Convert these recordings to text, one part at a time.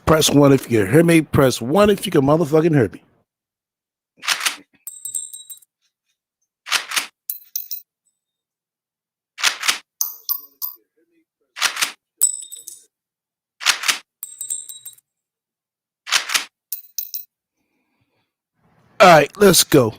Press one if you can hear me. Press one if you can motherfucking hear me. All right, let's go.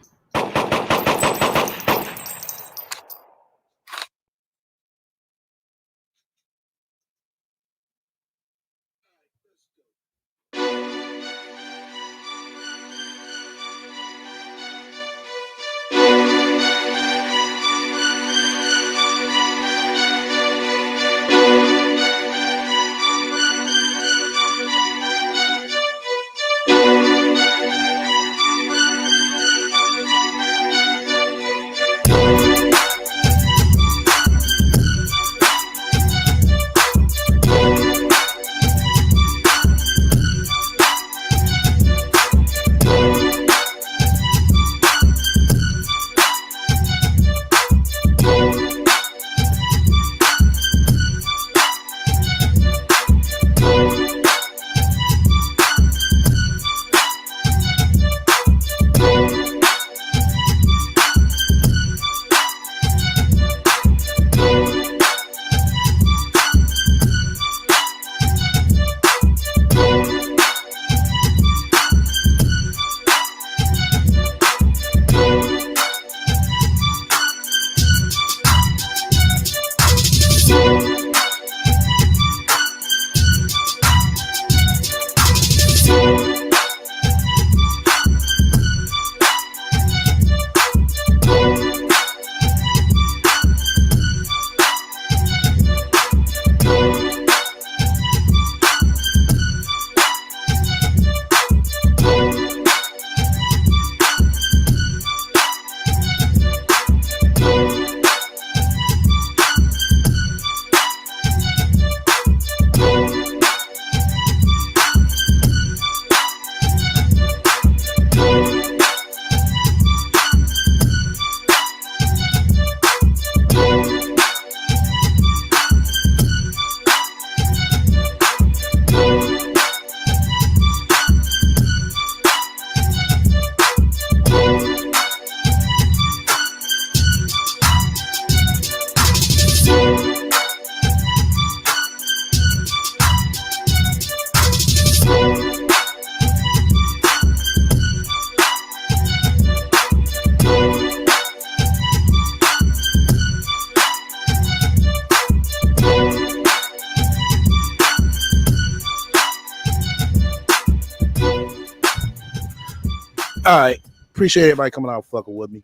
All right. Appreciate everybody coming out fucking with me.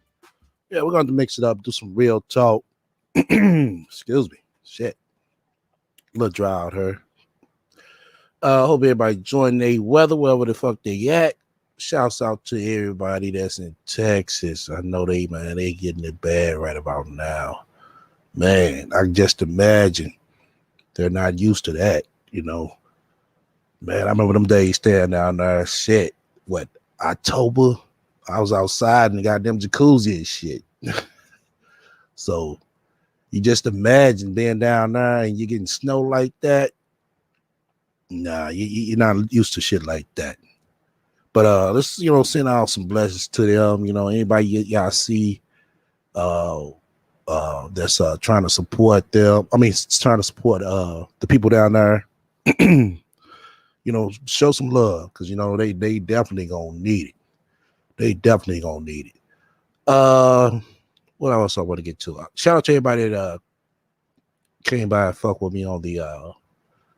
Yeah, we're going to mix it up, do some real talk. Excuse me. Shit. A little dry out here. Hope everybody join the weather wherever the fuck they at. Shouts out to everybody that's in Texas. I know they getting it bad right about now. Man, I can just imagine they're not used to that, you know. Man, I remember them days staying down there. Shit, what, October? I was outside and got them jacuzzi and shit. So you just imagine being down there and you getting snow like that. Nah, you're not used to shit like that. But let's send out some blessings to them. Anybody y'all see that's trying to support them. I mean, it's trying to support the people down there. Show some love because they definitely gonna need it. They definitely gonna need it. What else I want to get to? Shout out to everybody that came by and fuck with me on the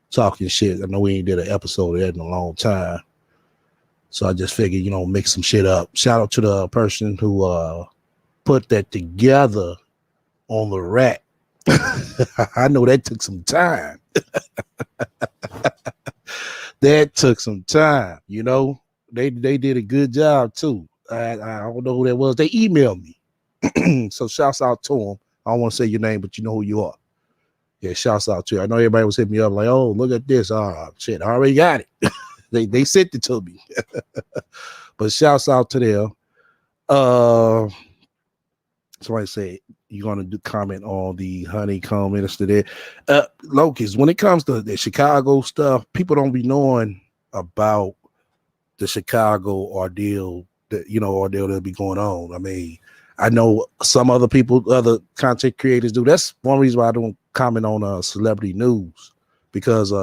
talking shit. I know we ain't did an episode of that in a long time. So I just figured, mix some shit up. Shout out to the person who put that together on the rack. I know that took some time. That took some time, They did a good job too. I don't know who that was. They emailed me. So shouts out to them. I don't want to say your name, but you know who you are. Yeah, shouts out to you. I know everybody was hitting me up like, oh, look at this. Oh, shit, I already got it. they sent it to me. But shouts out to them. Somebody say you're going to do comment on the honeycomb minister there. Locust, when it comes to the Chicago stuff, people don't be knowing about the Chicago ordeal that'll be going on. I mean, I know some other people, other content creators do. That's one reason why I don't comment on celebrity news, because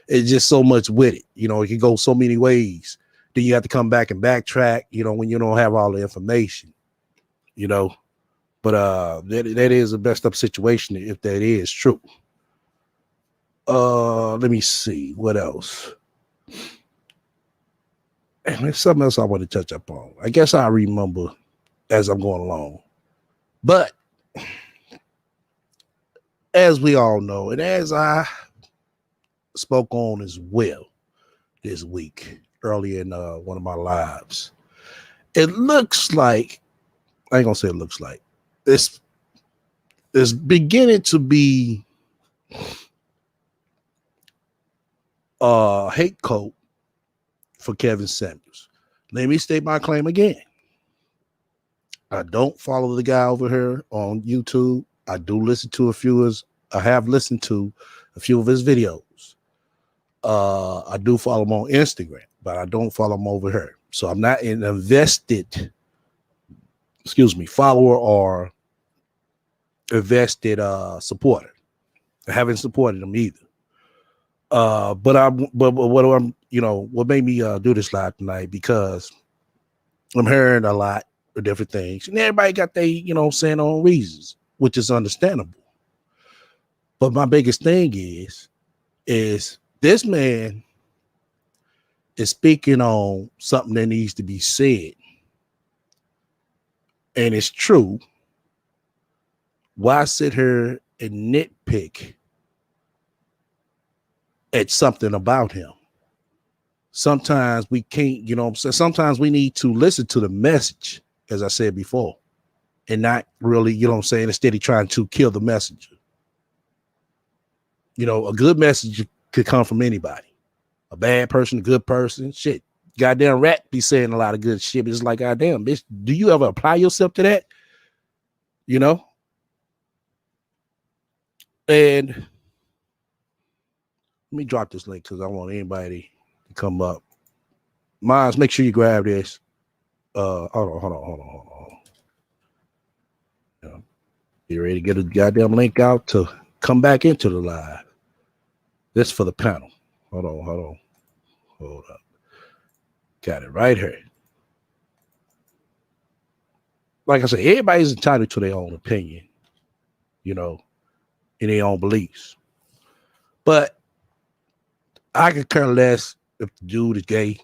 it's just so much with it. It can go so many ways. Then you have to come back and backtrack, when you don't have all the information, But that is a messed up situation if that is true. Let me see what else. And there's something else I want to touch up on. I guess I remember as I'm going along. But as we all know, and as I spoke on as well this week, earlier in one of my lives, it looks like, I ain't gonna say it looks like, it's beginning to be hate code for Kevin Samuels. Let me state my claim again. I don't follow the guy over here on YouTube. I do listen to I have listened to a few of his videos. I do follow him on Instagram, but I don't follow him over here. So I'm not an invested, follower or invested supporter. I haven't supported him either. But what made me do this live tonight, because I'm hearing a lot of different things, and everybody got their, saying own reasons, which is understandable. But my biggest thing is this man is speaking on something that needs to be said, and it's true. Why sit here and nitpick at something about him? Sometimes we can't, sometimes we need to listen to the message, as I said before, and not really, instead of trying to kill the messenger. A good message could come from anybody. A bad person, a good person, shit. Goddamn rat be saying a lot of good shit, but it's like, goddamn, bitch, do you ever apply yourself to that? And let me drop this link because I want anybody to come up. Miles, make sure you grab this. Hold on. Get ready to get a goddamn link out to come back into the live. This for the panel. Hold up. Got it right here. Like I said, everybody's entitled to their own opinion, in their own beliefs. But I could care less if the dude is gay.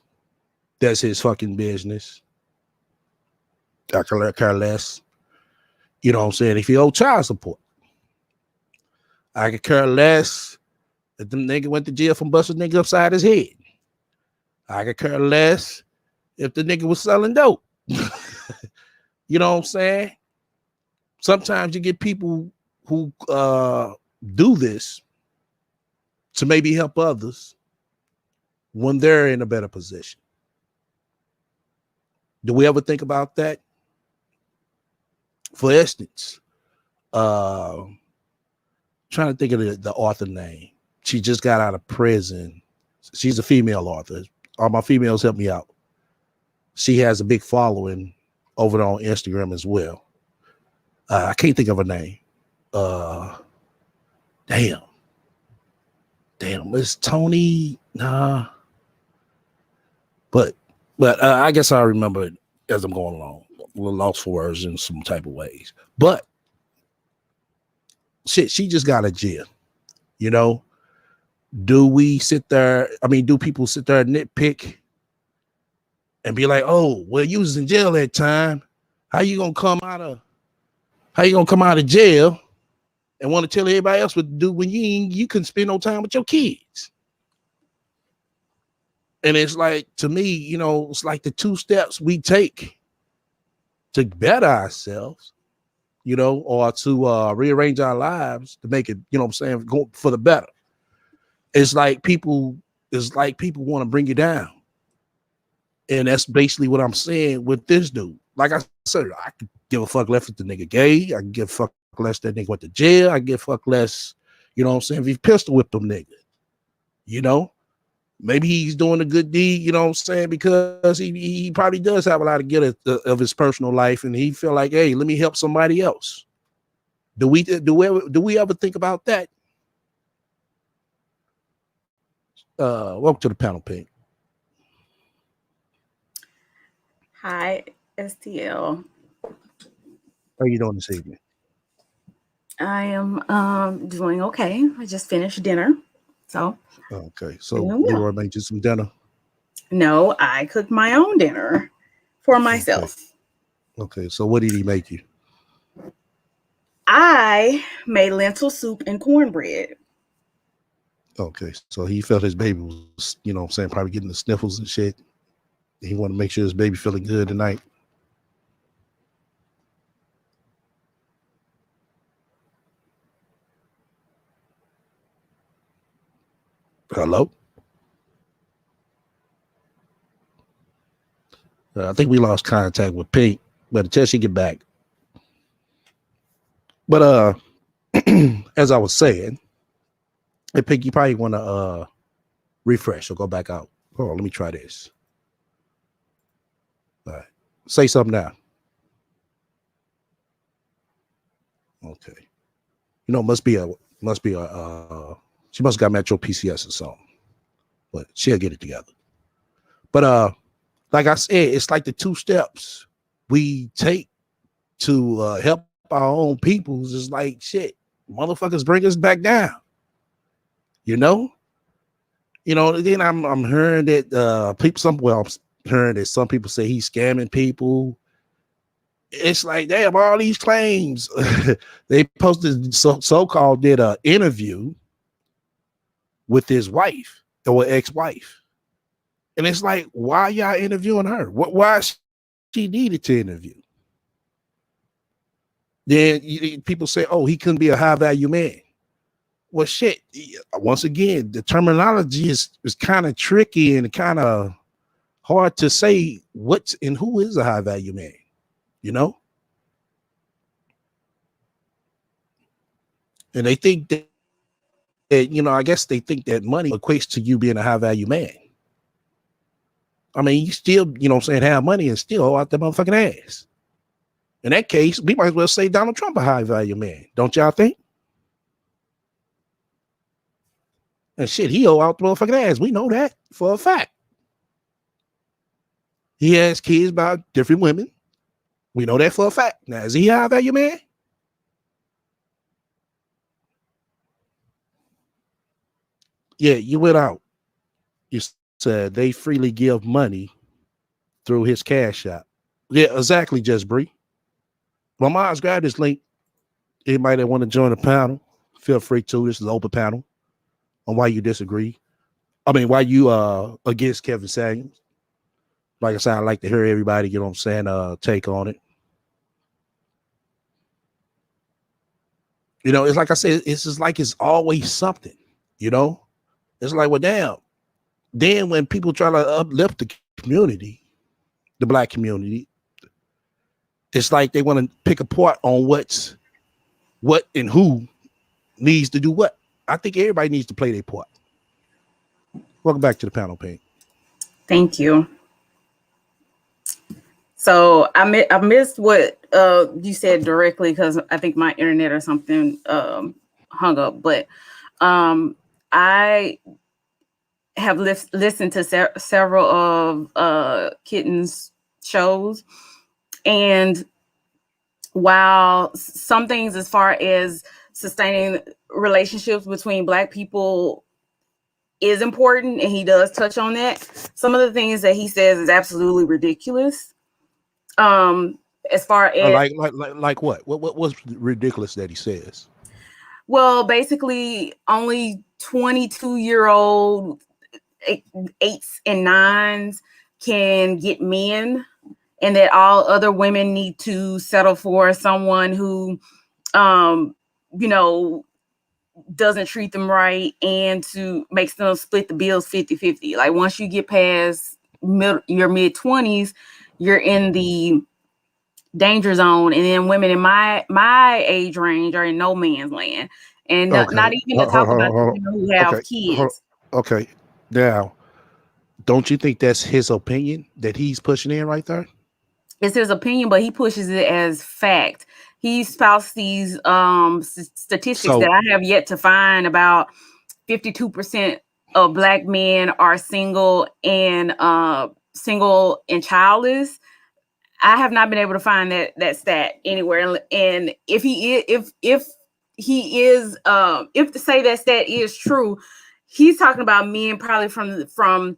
That's his fucking business. I could care less. You know what I'm saying? If he owe child support. I could care less if the nigga went to jail from busting nigga upside his head. I could care less if the nigga was selling dope. You know what I'm saying? Sometimes you get people who do this to maybe help others when they're in a better position. Do we ever think about that? For instance, trying to think of the author name. She just got out of prison. She's a female author. All my females help me out. She has a big following over on Instagram as well. I can't think of her name. Damn, it's Tony. Nah. But I guess I remember it as I'm going along. A little lost for words in some type of ways. But shit, she just got a jail. Do we sit there? I mean, do people sit there and nitpick and be like, "Oh, well, you was in jail that time. How you gonna come out of jail and want to tell everybody else what to do when you couldn't spend no time with your kids?" And it's like, to me, it's like the 2 steps we take to better ourselves, or to rearrange our lives to make it, go for the better. It's like people want to bring you down. And that's basically what I'm saying with this dude. Like I said, I could give a fuck less if the nigga gay. I can give a fuck less that nigga went to jail. I give a fuck less, if he pistol whipped them nigga. Maybe he's doing a good deed, because he probably does have a lot to get of his personal life, and he feel like, hey, let me help somebody else. Do we ever think about that? Welcome to the panel, Pink. Hi, STL. How you doing this evening? I am doing okay. I just finished dinner. So okay. So Leroy made you some dinner? No, I cooked my own dinner for myself. Okay. So what did he make you? I made lentil soup and cornbread. Okay. So he felt his baby was, probably getting the sniffles and shit. He wanted to make sure his baby feeling good tonight. Hello? I think we lost contact with Pink, but until she get back. But as I was saying, hey Pink, you probably want to refresh or go back out. Hold on, let me try this. All right. Say something now. Okay. Must be a she must have got Metro PCS or something. But she'll get it together. But like I said, it's like the 2 steps we take to help our own peoples. Is like, shit, motherfuckers bring us back down. Then I'm hearing that I'm hearing that some people say he's scamming people. It's like, damn, all these claims. They posted so-called did an interview with his wife or ex-wife. And it's like, why y'all interviewing her? Why she needed to interview? Then people say, oh, he couldn't be a high value man. Well, shit, once again, the terminology is kind of tricky and kind of hard to say what's and who is a high value man, And they think that, I guess they think that money equates to you being a high value man. I mean, you still, have money and still hold out that motherfucking ass. In that case, we might as well say Donald Trump a high value man. Don't y'all think? And shit, he owe out the motherfucking ass. We know that for a fact. He has kids by different women. We know that for a fact. Now, is he a high value man? Yeah, you went out. You said they freely give money through his cash app. Yeah, exactly, Just Bree. Well, Miles, grab this link. Anybody that want to join the panel, feel free to. This is an open panel on why you disagree. I mean, why you against Kevin Samuels. Like I said, I'd like to hear everybody, take on it. It's like I said, it's just like it's always something, It's like, well, damn. Then when people try to uplift the community, the Black community, it's like they want to pick apart on what and who needs to do what. I think everybody needs to play their part. Welcome back to the panel, Pink. Thank you. So I missed what you said directly because I think my internet or something hung up. But I have listened to several of Kitten's shows, and while some things as far as sustaining relationships between Black people is important, and he does touch on that, some of the things that he says is absolutely ridiculous. As far as like what was ridiculous that he says? Well, basically only 22-year-old eights and nines can get men, and that all other women need to settle for someone who, you know, doesn't treat them right and to makes them split the bills 50-50. Like once you get past your mid 20s, you're in the danger zone, and then women in my age range are in no man's land, and not Okay. even to talk about the women who have Okay. kids. Okay. Now, don't you think that's his opinion that he's pushing in right there? It's his opinion, but he pushes it as fact. He spouts these statistics that So, I have yet to find about 52% of Black men are single and childless. I have not been able to find that stat anywhere. And if to say that stat is true, he's talking about men probably from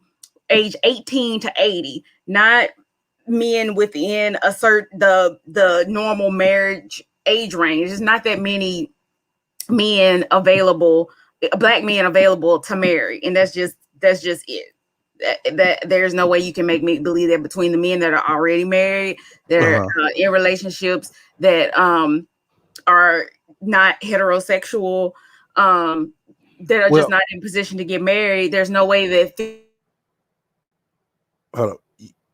age 18 to 80, not men within the normal marriage age range. There's not that many men available, Black men available to marry, and that's just it. That there's no way you can make me believe that between the men that are already married, that are in relationships, that are not heterosexual, that are just not in position to get married, there's no way that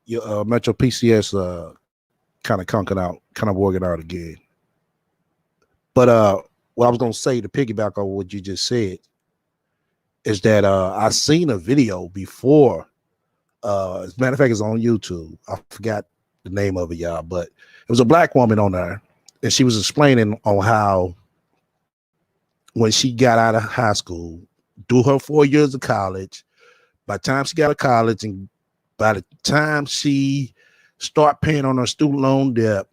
your Metro PCS kind of conking out, kind of working out again. But what I was gonna say to piggyback on what you just said is that I seen a video before. As a matter of fact, it's on YouTube. I forgot the name of it, y'all, but it was a Black woman on there, and she was explaining on how when she got out of high school, do her 4 years of college, by the time she got out of college and by the time she start paying on her student loan debt,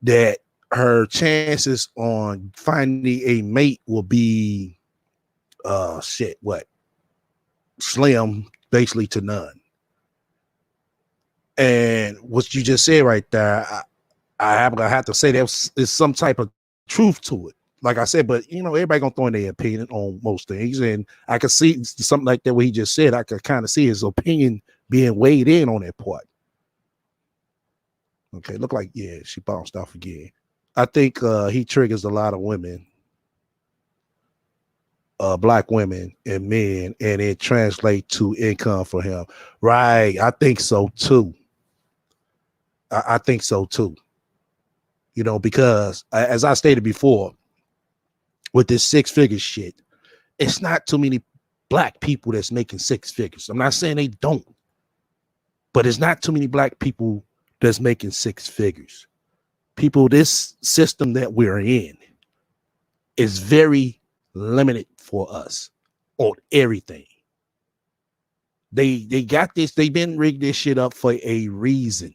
that her chances on finding a mate will be slim, basically to none. And what you just said right there, I have to say there's some type of truth to it. Like I said, but you know, everybody gonna throw in their opinion on most things, and I could see something like that what he just said. I could kind of see his opinion being weighed in on that part. Okay, look like she bounced off again. I think he triggers a lot of women, Black women and men, and it translates to income for him. Right? I think so too. I think so too. You know, because as I stated before, with this 6-figure shit, it's not too many Black people that's making 6 figures. I'm not saying they don't, but it's not too many Black people that's making 6 figures. People, this system that we're in is very limited for us on everything. They got this, they've been rigged this shit up for a reason.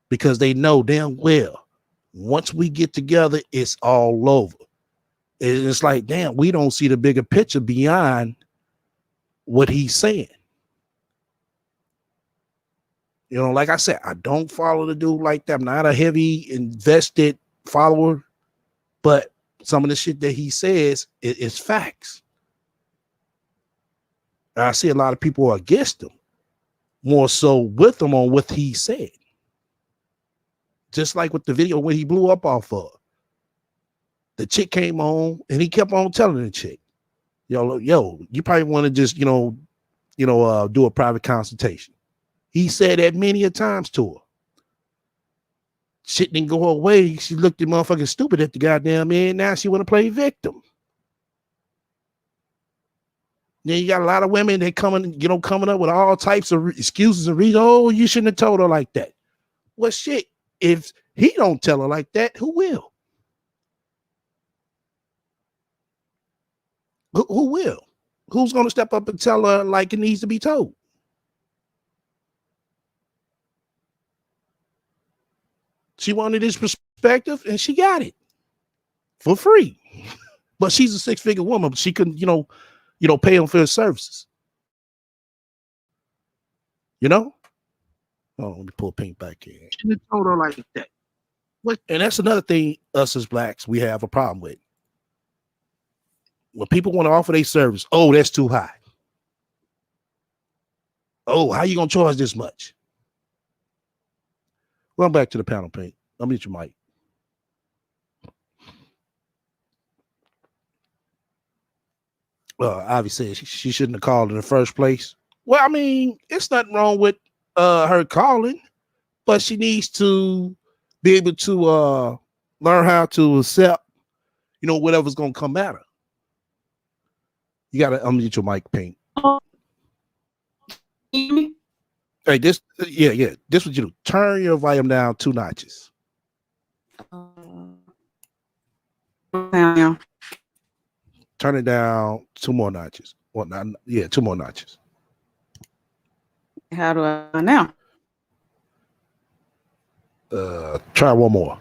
Because they know damn well once we get together, it's all over. It's like, damn, we don't see the bigger picture beyond what he's saying. You know, like I said, I don't follow the dude like that. I'm not a heavy invested follower, but some of the shit that he says is facts. I see a lot of people are against him, more so with him on what he said. Just like with the video when he blew up off of. The chick came on and he kept on telling the chick, yo, you probably want to just, do a private consultation. He said that many a times to her. Shit didn't go away. She looked at motherfucking stupid at the goddamn man. Now she want to play victim. Then you got a lot of women that coming up with all types of excuses and reasons. Oh, you shouldn't have told her like that. Well, shit, if he don't tell her like that, who will? Who will? Who's going to step up and tell her like it needs to be told? She wanted his perspective and she got it for free. But she's a 6-figure woman. But she couldn't, pay him for his services. Oh, let me pull Pink back in. She didn't told her like that. And that's another thing us as Blacks, we have a problem with. When people want to offer their service, oh, that's too high. Oh, how you gonna charge this much? Run back to the panel paint. I'll mute your mic. Ivy said she shouldn't have called in the first place. Well, I mean, it's nothing wrong with her calling, but she needs to be able to learn how to accept, whatever's gonna come at her. You gotta unmute your mic, Pink. Hey, this what you do. Turn your volume down 2 notches. Turn it down 2 more notches. Well, 2 more notches. How do I now? Try one more.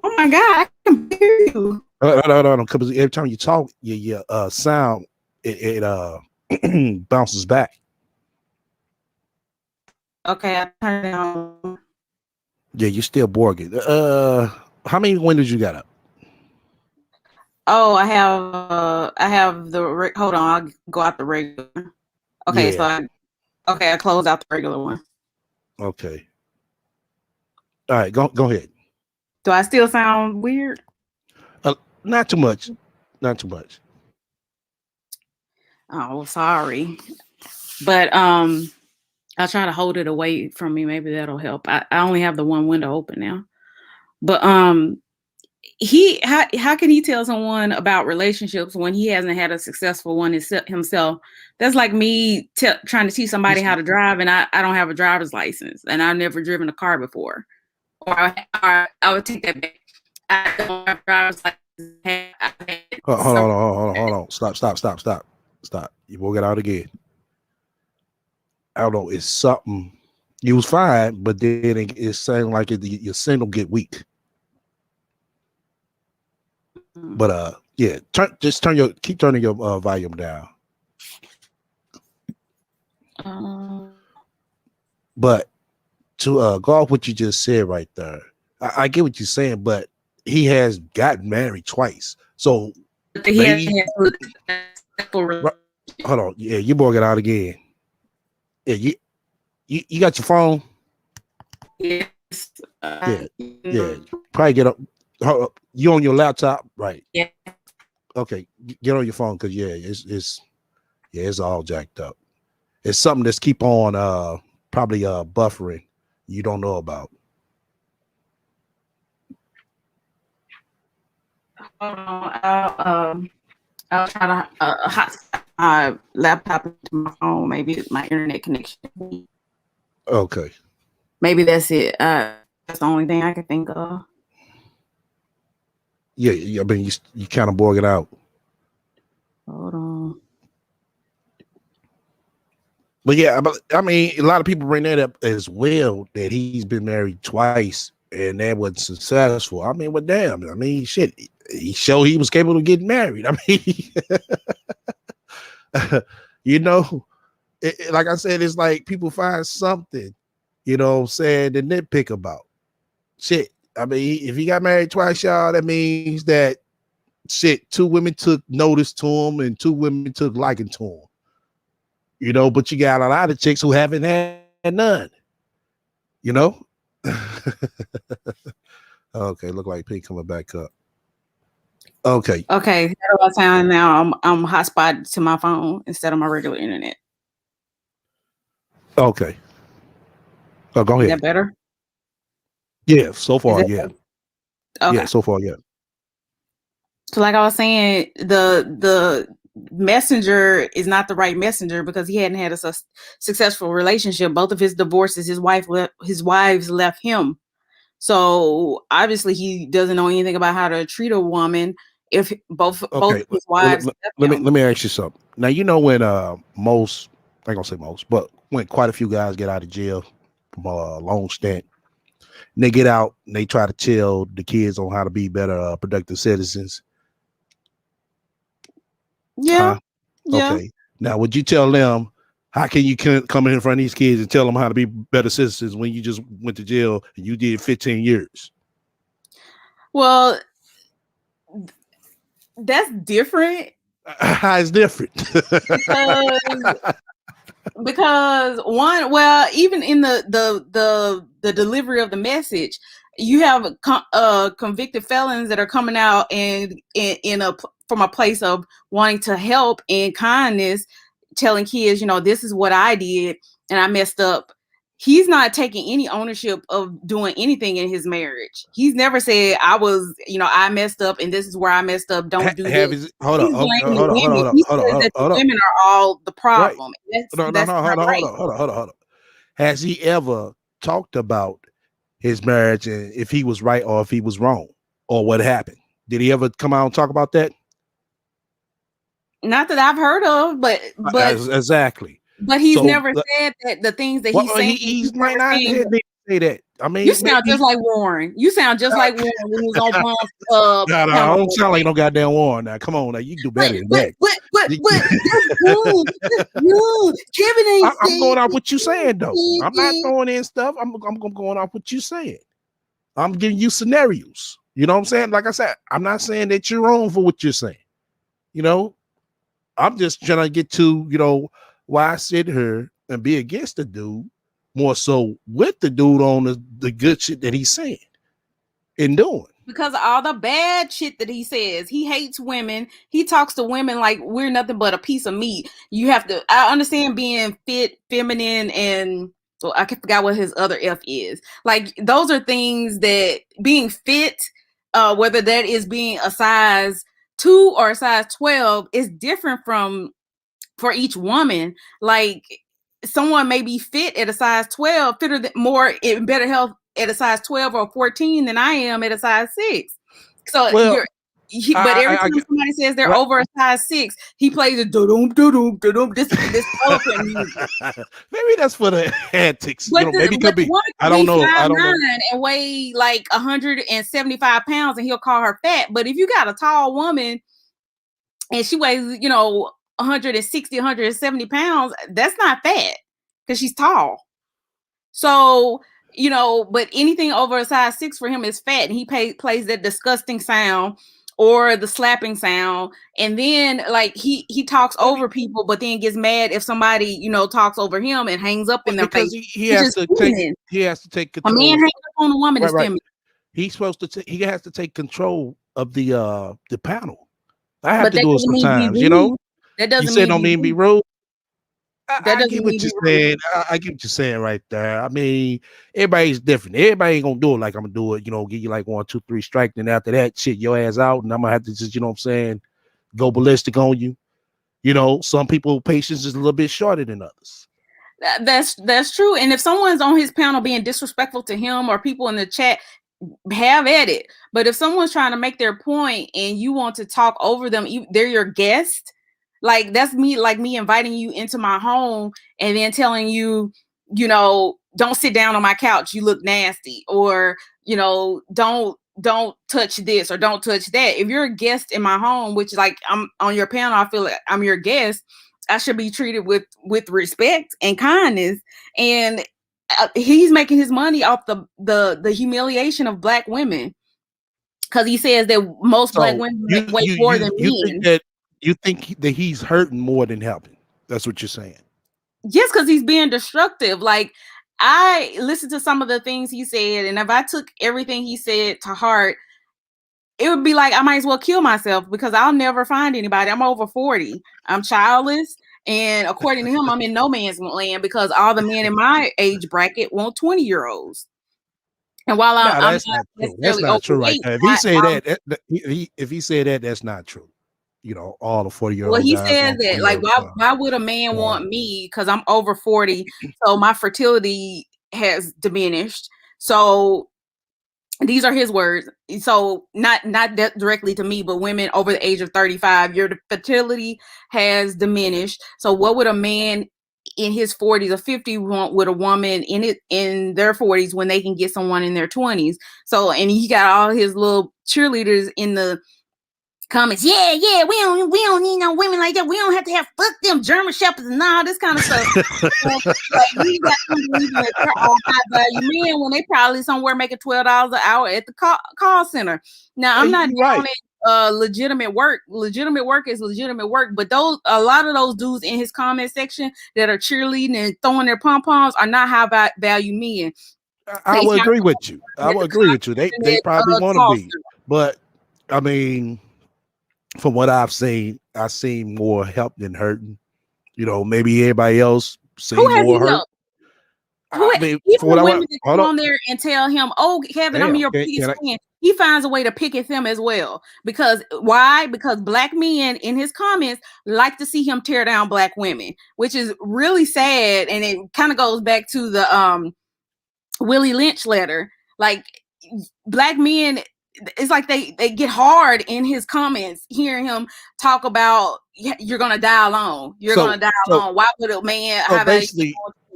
Oh my God, I can hear you. No, because every time you talk, your sound it bounces back. Okay, I turned it on. Yeah, you're still borging. How many windows you got up? Oh, I have the hold on, I'll go out the regular. Okay, Yeah. So I closed out the regular one. Okay. All right, go ahead. Do I still sound weird? Not too much. Not too much. Oh, sorry. But I'll try to hold it away from me. Maybe that'll help. I only have the one window open now. But how can he tell someone about relationships when he hasn't had a successful one himself? That's like me trying to teach somebody how to drive, and I don't have a driver's license, and I've never driven a car before. Or I would take that back. I don't have a driver's license. Hold on. Stop. You will get out again. I don't know. It's something. You was fine, but then it's saying like your signal get weak. But keep turning your volume down. But to go off what you just said right there, I get what you're saying, but he has gotten married twice. So maybe, hold on. Yeah, you boy get out again. Yeah, you got your phone? Yes. Yeah. Probably get up. You on your laptop, right? Yeah. Okay, get on your phone because it's all jacked up. It's something that's keep on probably buffering you don't know about. Hold on. I'll try to hotspot my laptop into my phone. Maybe it's my internet connection. Okay. Maybe that's it. That's the only thing I can think of. Yeah. I mean, you kind of borg it out. Hold on. But yeah, I mean, a lot of people bring that up as well, that he's been married twice and that wasn't successful. I mean, well, damn. I mean, shit. He showed he was capable of getting married. I mean, like I said, it's like people find something, saying to nitpick about. Shit. I mean, if he got married twice, y'all, that means that 2 women took notice to him and 2 women took liking to him. But you got a lot of chicks who haven't had none. Okay, look like Pink coming back up. Okay. How do I sound now? I'm hotspot to my phone instead of my regular internet. Okay. Oh, go ahead. Is that better? Yeah, so far, yeah. Okay. Yeah, so far, yeah. So like I was saying, the messenger is not the right messenger because he hadn't had a successful relationship. Both of his divorces, his wives left him. So obviously he doesn't know anything about how to treat a woman if both his wives let me ask you something. Now, when most, I ain't gonna say most, but when quite a few guys get out of jail from a long stint, and they get out and they try to tell the kids on how to be better productive citizens. Yeah. Yeah. Okay. Now, would you tell them, how can you come in front of these kids and tell them how to be better citizens when you just went to jail and you did 15 years? Well, that's different. How is different? because one, well, even in the delivery of the message, you have convicted felons that are coming out and from a place of wanting to help and kindness, telling kids, this is what I did and I messed up. He's not taking any ownership of doing anything in his marriage. He's never said, I messed up and this is where I messed up. Don't do this. Hold on. He says that the women are all the problem. Right. Hold on. Has he ever talked about his marriage and if he was right or if he was wrong or what happened? Did he ever come out and talk about that? Not that I've heard of, but exactly. But he's never said that the things that he's saying. He's might not say that. I mean, you sound just like Warren. You sound just like Warren when he was on Bum's. I don't sound like no goddamn Warren. Now, come on, now you can do better than that. But Kevin ain't. I'm going off what you saying though. I'm not throwing in stuff. I'm going off what you saying. I'm giving you scenarios. You know what I'm saying? Like I said, I'm not saying that you're wrong for what you're saying. I'm just trying to get to why I sit here and be against the dude more so with the dude on the good shit that he's saying and doing. Because of all the bad shit that he says. He hates women. He talks to women like we're nothing but a piece of meat. I understand being fit, feminine, and so I forgot what his other F is. Like those are things that being fit, whether that is being a size 2 or a size 12 is different for each woman. Like someone may be fit at a size 12, more in better health at a size 12 or 14 than I am at a size 6. So but every time somebody says they're over a size 6, he plays a do-dum, do-dum, do-dum, this elephant music. Maybe that's for the antics. Maybe could be. I don't know. I don't know. And weigh like 175 pounds and he'll call her fat. But if you got a tall woman and she weighs, 160, 170 pounds, that's not fat because she's tall. So, but anything over a size 6 for him is fat. And he plays that disgusting sound or the slapping sound. And then like he talks over people, but then gets mad if somebody, talks over him and hangs up in their face. He has to take control. A man hangs up on a woman is feminine. He has to take control of the panel. I have to do it sometimes, That doesn't you said don't mean be rude. I get what you're saying. I get what you're saying right there. I mean, everybody's different. Everybody ain't gonna do it like I'm gonna do it. Give you like 1, 2, 3 strike, then after that, shit, your ass out, and I'm gonna have to just, go ballistic on you. Some people patience is a little bit shorter than others. That's true. And if someone's on his panel being disrespectful to him or people in the chat, have at it. But if someone's trying to make their point and you want to talk over them, they're your guest. Like that's me inviting you into my home and then telling you, don't sit down on my couch. You look nasty, or, don't touch this or don't touch that. If you're a guest in my home, which like I'm on your panel, I feel like I'm your guest. I should be treated with respect and kindness. And he's making his money off the humiliation of Black women. Cause he says that most Black women weigh more than men. You think that he's hurting more than helping? That's what you're saying. Yes, because he's being destructive. Like I listened to some of the things he said, and if I took everything he said to heart, it would be like I might as well kill myself because I'll never find anybody. I'm over 40. I'm childless, and according to him, I'm in no man's land because all the men in my age bracket want 20-year-olds. And while that's not true right there. If he say that, that's not true. All the 40-year-olds. Well, he said that, like, why would a man want me? Because I'm over 40, so my fertility has diminished. So these are his words. So not that directly to me, but women over the age of 35, your fertility has diminished. So what would a man in his 40s or 50 want with a woman in their 40s when they can get someone in their 20s? So, and he got all his little cheerleaders in the comments. Yeah, we don't need no women like that. We don't have to have fuck them German shepherds and all this kind of stuff. Like we got high value men when they probably somewhere making $12 an hour at the call center. Now I'm not down legitimate work. Legitimate work is legitimate work. But a lot of those dudes in his comment section that are cheerleading and throwing their pom-poms are not high value men. I would agree with you. I would agree with you. They probably want to be, but I mean, from what I've seen more help than hurting. You know, maybe everybody else seen more hurt. Even women that come on there and tell him, "Oh, Kevin, I'm your biggest fan," he finds a way to pick at them as well. Because why? Because black men in his comments like to see him tear down black women, which is really sad. And it kind of goes back to the Willie Lynch letter. Like, black men, it's like they get hard in his comments hearing him talk about, you're gonna die alone. You're gonna die alone. Why would a man have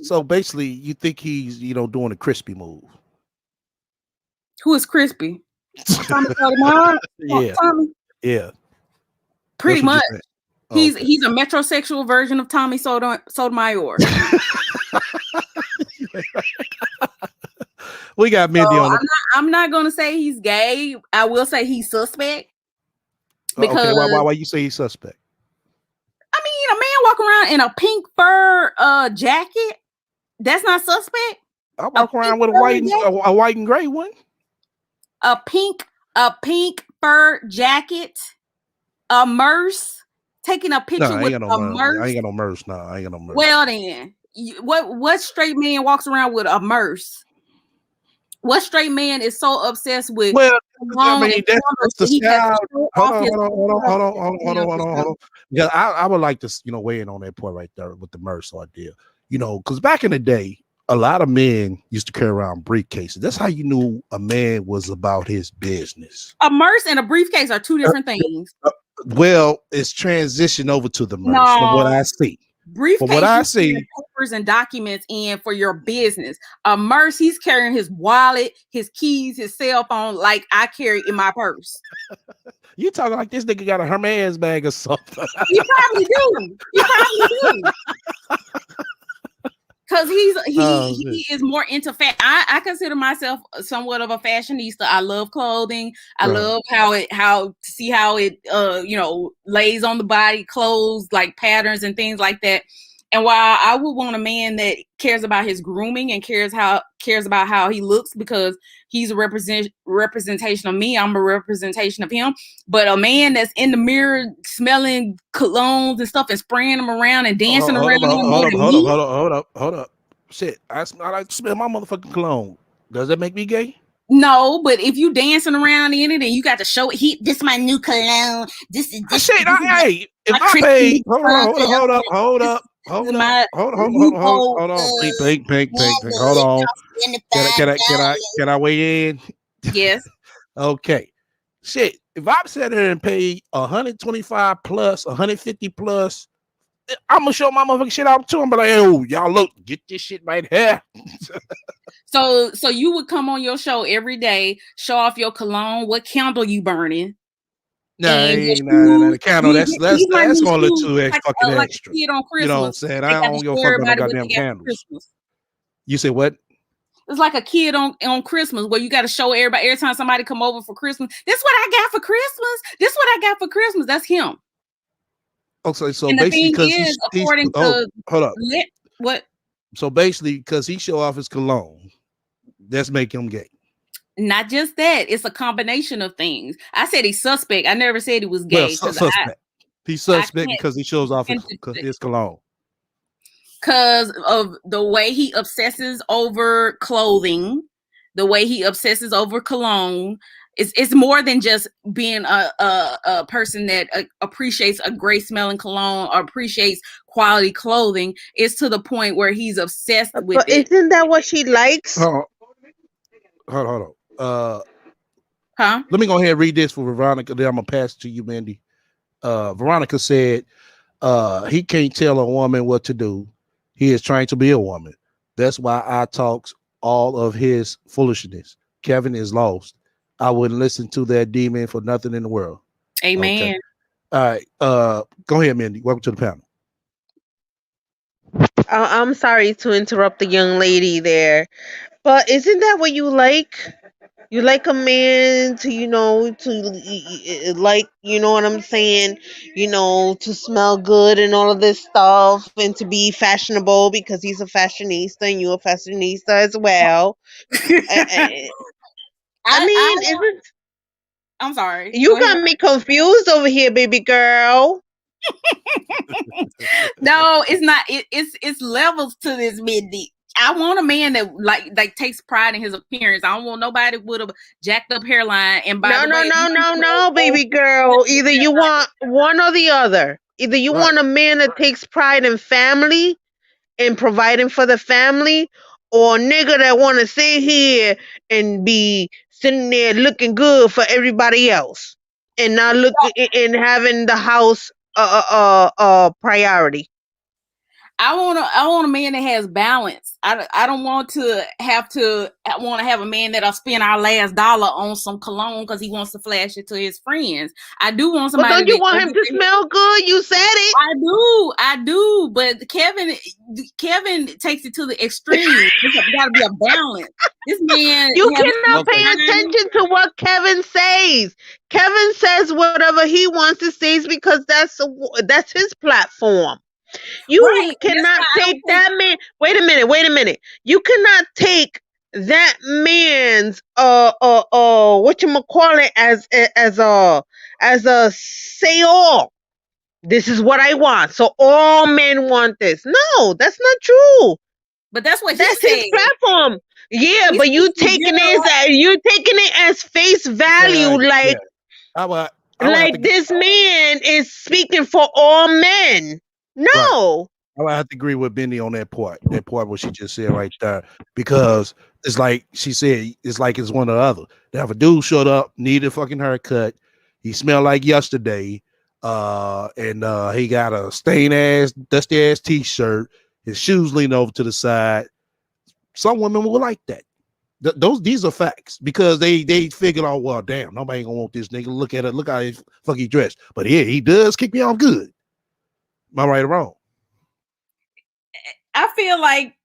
So basically, you think he's, doing a crispy move? Who is crispy? Tommy Sotomayor? Yeah. Tommy? Yeah. Pretty much. He's a metrosexual version of Tommy Sotomayor. We got Mindy on. I'm not gonna say he's gay. I will say he's suspect. Because why you say he's suspect? I mean, a man walking around in a pink fur jacket. That's not suspect. I walk around with a white and gray one. A pink fur jacket. A Merce. Taking a picture with a Merce. I ain't got no Merce. No, I ain't got no Merce. Well then, what straight man walks around with a Merce? What straight man is so obsessed with? Well, I mean, that's the style. Hold on. Yeah, I would like to, weigh in on that point right there with the Merce idea. Because back in the day, a lot of men used to carry around briefcases. That's how you knew a man was about his business. A Merce and a briefcase are two different things. Well, it's transitioned over to the Merce from what I see. Briefcase, from what I see, papers and documents in for your business. A Merce, he's carrying his wallet, his keys, his cell phone, like I carry in my purse. You talking like this nigga got a Hermes bag or something? You probably do. Because he is more into fashion. I consider myself somewhat of a fashionista. I love clothing. I love how it lays on the body, clothes, like patterns and things like that. And while I would want a man that cares about his grooming and cares about how he looks, because he's a representation of me, I'm a representation of him. But a man that's in the mirror smelling colognes and stuff and spraying them around and dancing around them more than me. Hold up. Shit, I like to smell my motherfucking cologne. Does that make me gay? No, but if you dancing around in it and you got to show it, this is my new cologne. This is shit. Hey, if I paid, hold up. Hold on. Pink. Hold on. Can I weigh in? Yes. Okay. Shit. If I'm sitting here and pay 125 plus, 150 plus, I'm gonna show my motherfucking shit out to him. But like, oh, y'all look, get this shit right here. So you would come on your show every day, show off your cologne. What candle you burning? No, the candle. That's going to look too fucking extra. You know what I'm saying? I don't give a fuck about no goddamn candles. You say what? It's like a kid on Christmas where you got to show everybody every time somebody come over for Christmas. This is what I got for Christmas. This is what I got for Christmas. That's him. Okay, so basically, because according to hold up, what? So basically, because he show off his cologne, that's make him gay. Not just that; it's a combination of things. I said he's suspect. I never said he was gay. Well, suspect. He's suspect because he shows off his cologne. Because of the way he obsesses over clothing, the way he obsesses over cologne. It's more than just being a person that appreciates a great smelling cologne or appreciates quality clothing. It's to the point where he's obsessed with but it. Isn't that what she likes? Hold on. Let me go ahead and read this for Veronica. Then I'm gonna pass it to you, Mindy. Veronica said he can't tell a woman what to do. He is trying to be a woman. That's why I talks all of his foolishness. Kevin is lost. I wouldn't listen to that demon for nothing in the world. Amen. Okay. All right. Go ahead, Mindy. Welcome to the panel. I'm sorry to interrupt the young lady there, but isn't that what you like? You like a man to, like, you know what I'm saying, to smell good and all of this stuff, and to be fashionable because he's a fashionista and you're a fashionista as well. I, I I mean, isn't I'm sorry. you Go ahead. got me confused over here, baby girl? No, it's not. It's levels to this, Mindy. I want a man that like takes pride in his appearance. I don't want nobody with a jacked up hairline. And by No, the no, way, no, no, no, baby girl. Either you want one or the other. Either you Right. want a man that takes pride in family and providing for the family, or a nigga that want to sit here and be sitting there looking good for everybody else and not looking and having the house priority. I want a man that has balance. I don't want to have a man that'll spend our last dollar on some cologne because he wants to flash it to his friends. I do want But somebody don't you that want him to smell good? You said it. I do, but Kevin takes it to the extreme. There's got to be a balance. This man, you cannot pay attention to what Kevin says. Kevin says whatever he wants to say because that's his platform. You cannot take that man. Wait a minute. You cannot take that man's whatchamacallit as a say all. This is what I want. So all men want this. No, that's not true. But that's what that's his platform. Yeah, but you taking it as face value, like this man is speaking for all men. No. Right. I have to agree with Benny on that part. That part what she just said right there. Because it's like she said, it's like it's one or the other. They have a dude showed up, needed a fucking haircut. He smelled like yesterday. And he got a stained ass, dusty ass t-shirt. His shoes lean over to the side. Some women will like that. These are facts because they figured out, well, damn, nobody ain't gonna want this nigga. Look at it, look how he fuck he dressed. But yeah, he does kick me off good. Am I right or wrong? I feel like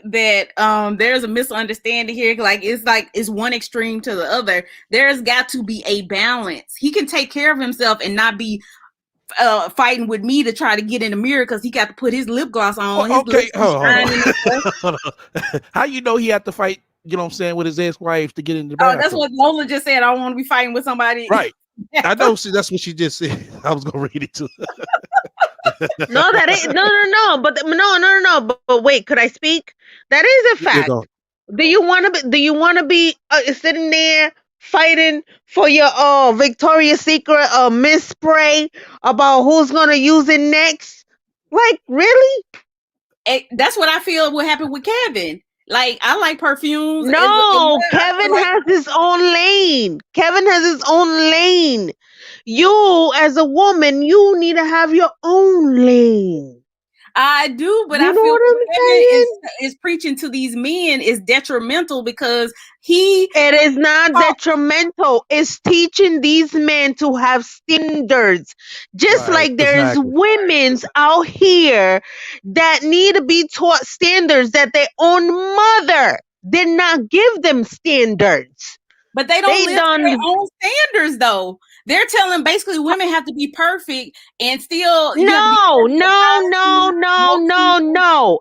that there's a misunderstanding here. Like it's one extreme to the other. There's got to be a balance. He can take care of himself and not be fighting with me to try to get in the mirror because he got to put his lip gloss on. Okay, hold on. How you know he had to fight? You know what I'm saying, with his ex-wife to get in the bathroom? Oh, that's what Lola just said. I don't want to be fighting with somebody. Right. I know. See, that's what she just said. I was gonna read it too. No, that ain't no. But no. But wait, could I speak? That is a fact. Do you want to be sitting there fighting for your Victoria's Secret Miss Spray about who's gonna use it next? Like, really? That's what I feel would happen with Kevin. Like, I like perfumes. No, Kevin has his own lane. Kevin has his own lane. You, as a woman, you need to have your own lane. I do, but I feel Kevin is preaching to these men is detrimental because it is not detrimental. It's teaching these men to have standards. Just like there's women's out here that need to be taught standards that their own mother did not give them standards. But they don't live their own standards though. They're telling basically women have to be perfect and still no.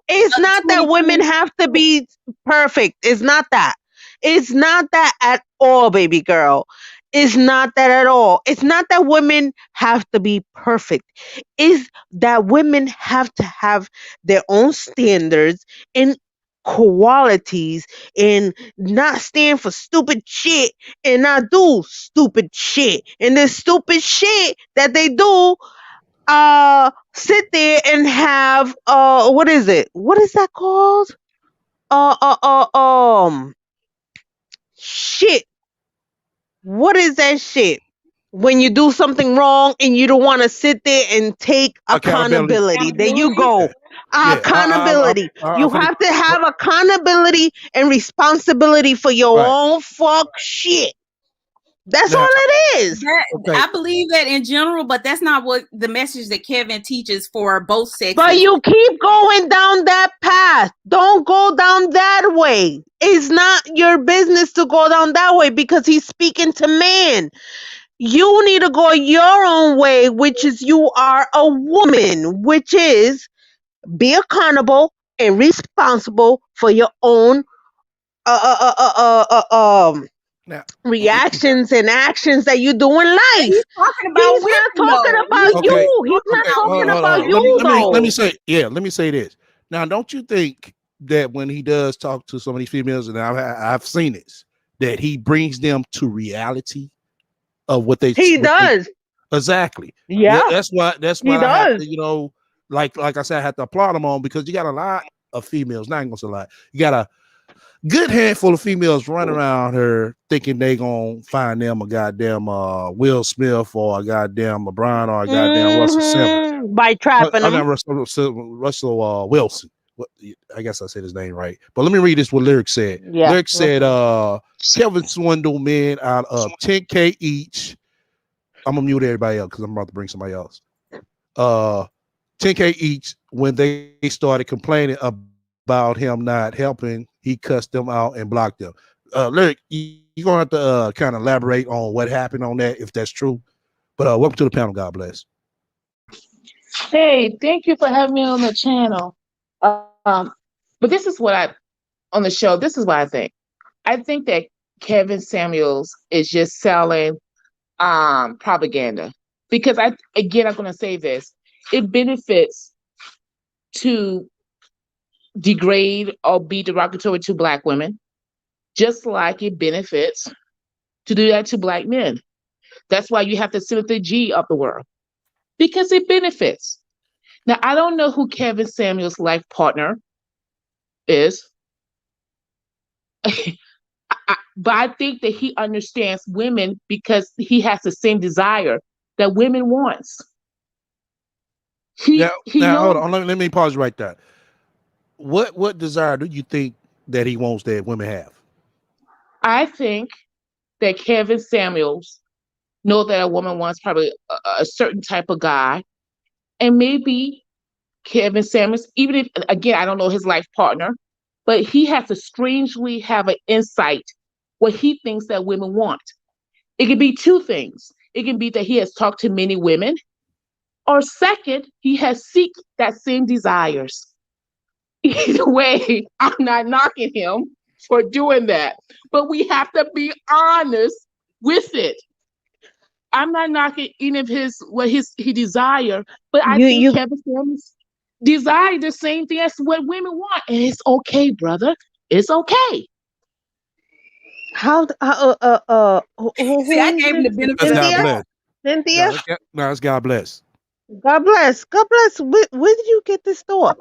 It's not that women have to be perfect. It's not that. It's not that at all, baby girl. It's not that at all. It's not that women have to be perfect. It's that women have to have their own standards and qualities and not stand for stupid shit and not do stupid shit. And this stupid shit that they do, sit there and have what is it? What is that called? Shit. What is that shit? When you do something wrong and you don't want to sit there and take accountability. There you go. Accountability. You have to have accountability and responsibility for your own fuck shit. That's Now, all it is. That, okay. I believe that in general, but that's not what the message that Kevin teaches for both sexes. But you keep going down that path. Don't go down that way. It's not your business to go down that way because he's speaking to man. You need to go your own way, which is you are a woman, which is be accountable and responsible for your own Now, reactions and actions that you do in life. He's talking about He's women, not talking though. about okay, you. He's not okay, hold talking on, about hold on. you, Let me though. let me say this. Now, don't you think that when he does talk to some of these females, and I've seen this, that he brings them to reality of what they He does. exactly. Yeah, That's what he I have does. to, like I said, I have to applaud him on, because you got a lot of females, not gonna say a lot, you got a good handful of females running around her thinking they gonna find them a goddamn Will Smith or a goddamn LeBron or a goddamn Russell Simmons. By trapping Not him. Russell Wilson. I guess I said his name right. But let me read this what Lyric said. Yeah. Lyric said Kevin swindled men out of $10K each. I'm gonna mute everybody else because I'm about to bring somebody else. $10K each. When they started complaining about him not helping, he cussed them out and blocked them. Lyric, you're gonna have to kind of elaborate on what happened on that, if that's true. But welcome to the panel. God bless. Hey, thank you for having me on the channel. But this is what on the show, this is what I think. I think that Kevin Samuels is just selling propaganda. Because I'm gonna say this, it benefits to degrade or be derogatory to Black women, just like it benefits to do that to Black men. That's why you have to sit with the G of the world, because it benefits. Now, I don't know who Kevin Samuels' life partner is, but I think that he understands women because he has the same desire that women wants. He Now, knows. hold on. Let me pause right there. What desire do you think that he wants that women have? I think that Kevin Samuels knows that a woman wants probably a certain type of guy, and maybe Kevin Samuels, even if, again, I don't know his life partner, but he has to strangely have an insight what he thinks that women want. It can be two things. It can be that he has talked to many women, or second, he has seeked that same desires. Either way, I'm not knocking him for doing that, but we have to be honest with it. I'm not knocking any of he desire, but I think Kevin Samuels desire the same thing as what women want, and it's okay, brother. It's okay. How See, I gave him the benefit of God the bless. Cynthia? No, it's God bless. God bless. God bless. Where did you get this thought?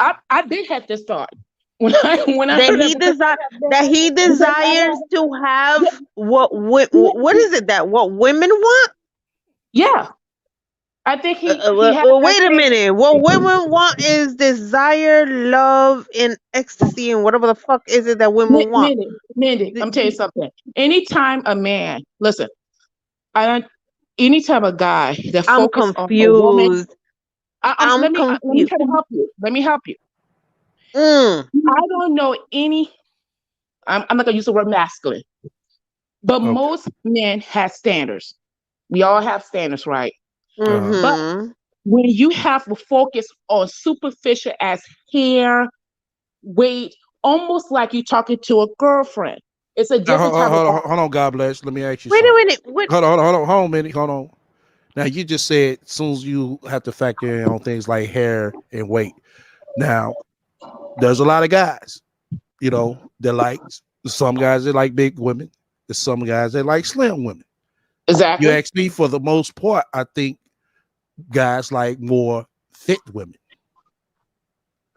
I did have this thought when I that he desires to have what is it that what women want? Yeah, I think he. Wait a minute. What women want is desire, love, and ecstasy, and whatever the fuck is it that women want. Mindy, I'm telling you something. Anytime a man, listen, anytime a guy that focuses on a woman, let me try to help you. Let me help you. I don't know any. I'm not gonna use the word masculine, but most men have standards. We all have standards, right? But when you have to focus on superficial as hair, weight, almost like you're talking to a girlfriend. It's a different type of. Hold on, God bless. Let me ask you Wait something. a minute. Hold on a minute. Hold on. Now, you just said as soon as you have to factor in on things like hair and weight. Now, there's a lot of guys, that like, some guys that like big women. There's some guys that like slim women. Exactly. You ask me, for the most part, I think guys like more fit women.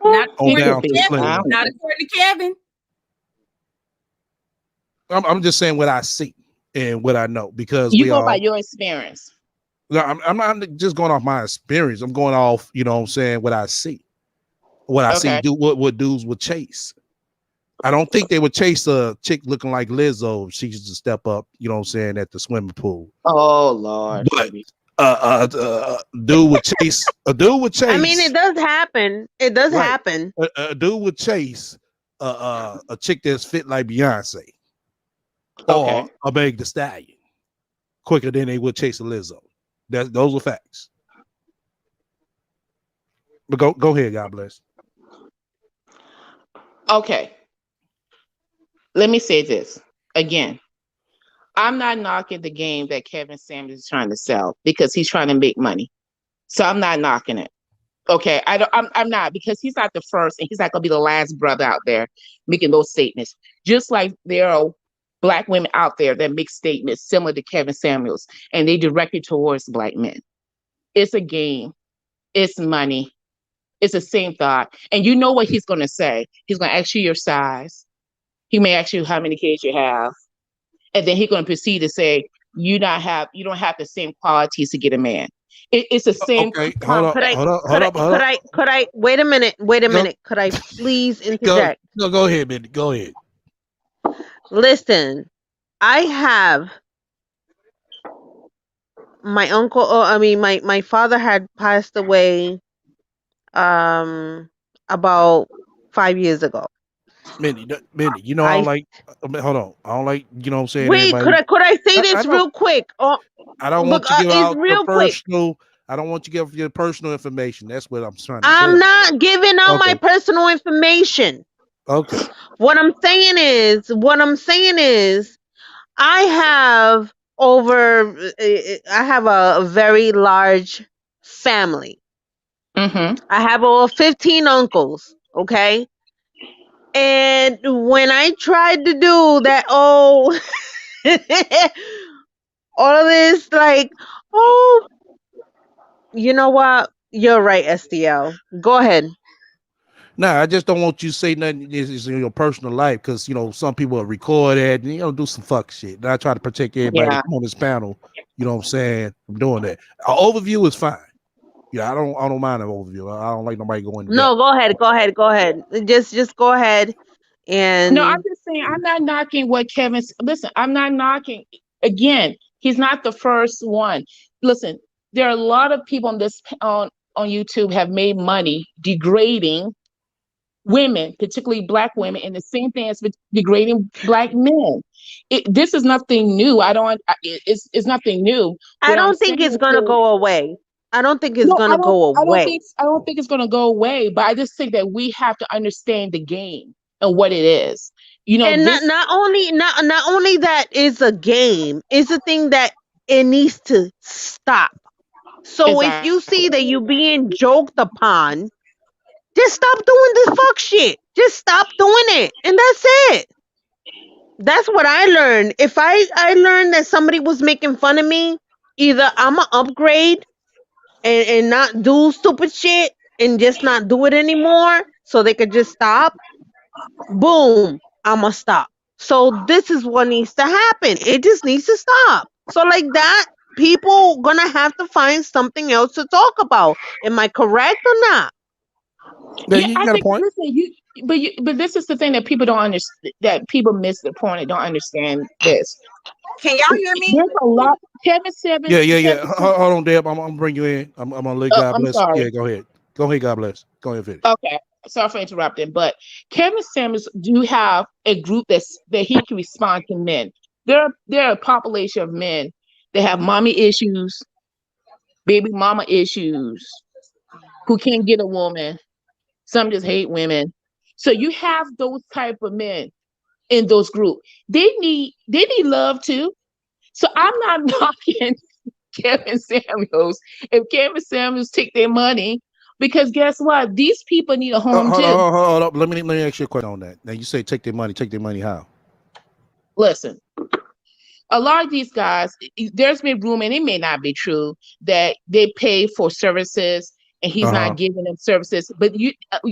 Not down to Kevin. Not according to Kevin. I'm just saying what I see and what I know, because you go by your experience. No, I'm not just going off my experience. I'm going off, what I'm saying, what I see. What I see, what dudes would chase. I don't think they would chase a chick looking like Lizzo if she used to step up, you know what I'm saying, at the swimming pool. Oh Lord, But baby. dude would chase a dude would chase I mean, it does happen. It does Right. happen. a dude would chase a chick that's fit like Beyonce Okay. or a Meg Thee Stallion quicker than they would chase a Lizzo. Those are facts. But go ahead, God bless. Okay. Let me say this again. I'm not knocking the game that Kevin Samuels is trying to sell because he's trying to make money. So I'm not knocking it. Okay, I'm not, because he's not the first and he's not gonna be the last brother out there making those statements. Just like there are Black women out there that make statements similar to Kevin Samuels and they direct it towards Black men. It's a game, it's money, it's the same thought. And you know what he's gonna say. He's gonna ask you your size. He may ask you how many kids you have, and then he's gonna proceed to say you don't have the same qualities to get a man. It's the same. Okay, hold up, Could I? hold up, Could hold I? up, hold Could up. I? Could I? Wait a minute. Wait a Go- minute. Could I please Go, interject? go ahead, man. Go ahead. Listen, I have my uncle. Oh, I mean, my father had passed away, about 5 years ago. Mindy, you know I I don't like. Hold on, I don't like. You know what I'm saying? wait. Everybody. Could I say I this don't. real quick? Oh, I don't look, want you to give it's out your real quick. personal. I don't want you to give your personal information. That's what I'm trying to I'm tell. not giving out my Okay. personal information. Okay. What I'm saying is, I have a very large family. Mm-hmm. I have over 15 uncles, okay? And when I tried to do that, all of this, like, oh, you know what? You're right, SDL. Go ahead. Nah, I just don't want you to say nothing is in your personal life because you know some people record that and do some fuck shit. And I try to protect everybody Yeah. that come on this panel. You know what I'm saying? From doing that. An overview is fine. Yeah, I don't mind an overview. I don't like nobody going to No, depth. go ahead. Just go ahead No, I'm and just saying I'm not knocking what listen, I'm not knocking again, he's not the first one. Listen, there are a lot of people on YouTube have made money degrading women, particularly Black women, and the same thing as with degrading Black men. This is nothing new. It's nothing new. I What I'm don't think saying it's gonna is, go away. I don't think it's no, gonna go away. I don't think it's going to go away. But I just think that we have to understand the game and what it is. You know, And this. not only that is a game, it's a thing that it needs to stop. So if you see that you being joked upon, just stop doing this fuck shit. Just stop doing it. And that's it. That's what I learned. If I learned that somebody was making fun of me, either I'ma upgrade and not do stupid shit and just not do it anymore so they could just stop. Boom, I'ma stop. So this is what needs to happen. It just needs to stop. So like that, people gonna have to find something else to talk about. Am I correct or not? Yeah, Yeah, you I got a think. point. Listen, but this is the thing that people don't understand. That people miss the point and don't understand this. Can y'all hear me? There's a lot. Kevin Samuels. Yeah. Hold on, Deb. I'm gonna bring you in. I'm gonna let God I'm bless. sorry. Yeah, go ahead. Go ahead, God bless. Go ahead, finish. Okay, sorry for interrupting, but Kevin Samuels do have a group that he can respond to men. There are a population of men that have mommy issues, baby mama issues, who can't get a woman. Some just hate women. So you have those type of men in those groups. They need love too. So I'm not knocking Kevin Samuels if Kevin Samuels take their money, because guess what? These people need a home too. Hold up. Let me ask you a question on that. Now you say take their money. Take their money how? Listen, a lot of these guys, there's been rumor, and it may not be true, that they pay for services and he's not giving them services. But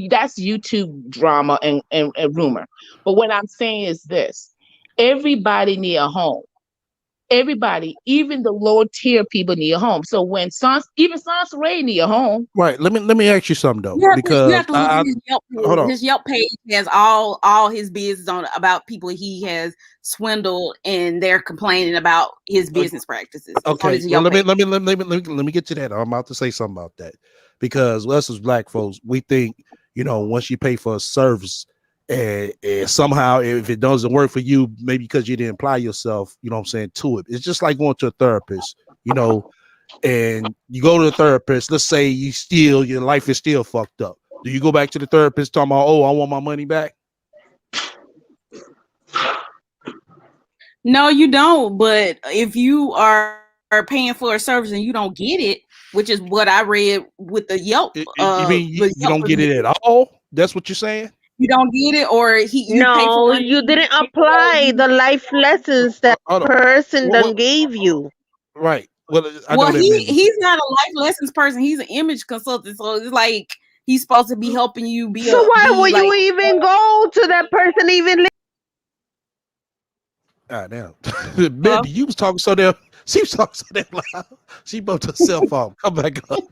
that's YouTube drama and rumor. But what I'm saying is this: everybody need a home. everybody, even the lower tier people, need a home. So when even Sansaray need a home. Right. Let me ask you something though, You because have to look at his Yelp hold page. on. His Yelp page has all his business on about people he has swindled, and they're complaining about his business practices. It's on Okay. his Well, Yelp page. let me get to that. I'm about to say something about that because us as black folks, we think, you know, once you pay for a service and somehow if it doesn't work for you, maybe because you didn't apply yourself, you know what I'm saying, to it. It's just like going to a therapist, you know, and you go to the therapist. Let's say your life is still fucked up. Do you go back to the therapist talking about, oh, I want my money back? No, you don't. But if you are paying for a service and you don't get it, which is what I read with the Yelp, You mean you Yelp don't get review, it at all? That's what you're saying? you don't get it, or you pay for No, one you thing, didn't you pay for apply the life lessons that Hold on. person done What? gave you. Right. Well, I know Well, that man. he's not a life lessons person. He's an image consultant, so it's like he's supposed to be helping you So why would you like. even go to that person even? God damn. Mindy, you was talking so damn. She was talking so damn loud. She bumped her cell phone. Come back up.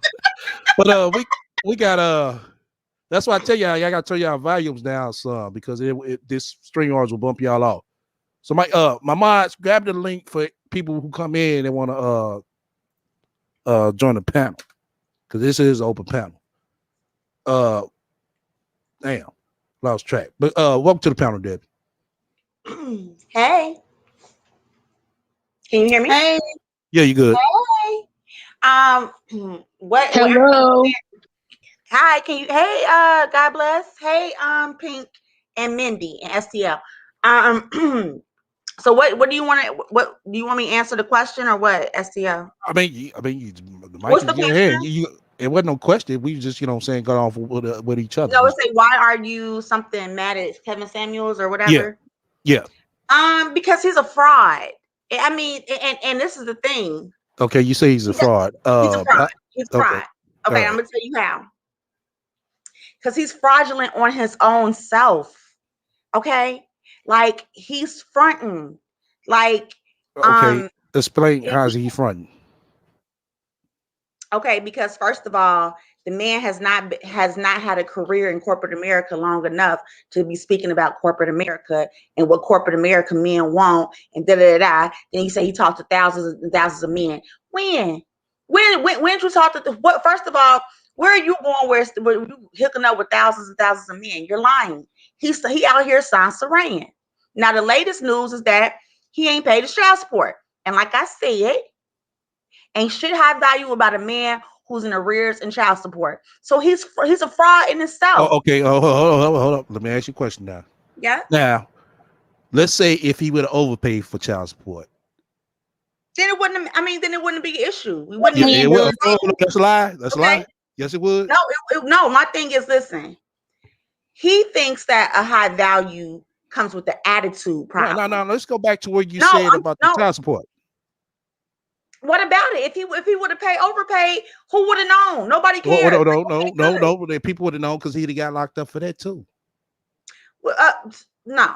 But we got that's why I tell y'all, I gotta turn y'all volumes down some because this string orange will bump y'all off. So my mods, grab the link for people who come in and want to join the panel because this is an open panel. Damn, lost track. But welcome to the panel, Deb. Hey, can you hear me? Hey, Yeah, you good. Hey, what? Hello. Hi, can you? Hey, God bless. Hey, Pink and Mindy and STL. So what do you want to? What do you want me to answer the question or what? STL. I mean, the mic What's is the in your question? hand. It wasn't no question. We just, you know what I'm saying, got off with each other. No, it's like why are you something mad at Kevin Samuels or whatever? Yeah. Because he's a fraud. I mean, and this is the thing. Okay, you say he's a fraud. He's a fraud. He's a fraud. Okay, right. I'm gonna tell you how. Because he's fraudulent on his own self. Okay, like he's fronting. Like, Okay, explain how's he fronting. Okay, because first of all, the man has not had a career in corporate America long enough to be speaking about corporate America and what corporate America men want and da da da. Then you say he talked to thousands and thousands of men. When did you talk to what? First of all, where are you going? Where you hooking up with thousands and thousands of men? You're lying. He out here Sansaran. Now the latest news is that he ain't paid his child support, and like I said, ain't shit high value about a man who's in arrears and child support. So he's a fraud in himself. Oh, okay. Oh, hold up. Let me ask you a question now. Yeah. Now, let's say if he would have overpaid for child support. Then it wouldn't. Then it wouldn't be an issue. We wouldn't. Yeah, it would. That's a lie. That's a lie. Yes, it would. No. My thing is, listen. He thinks that a high value comes with the attitude problem. No. Let's go back to what you said about the child support. What about it? If he would have overpaid, who would have known? Nobody cares. No. People would have known because he'd have got locked up for that too. No.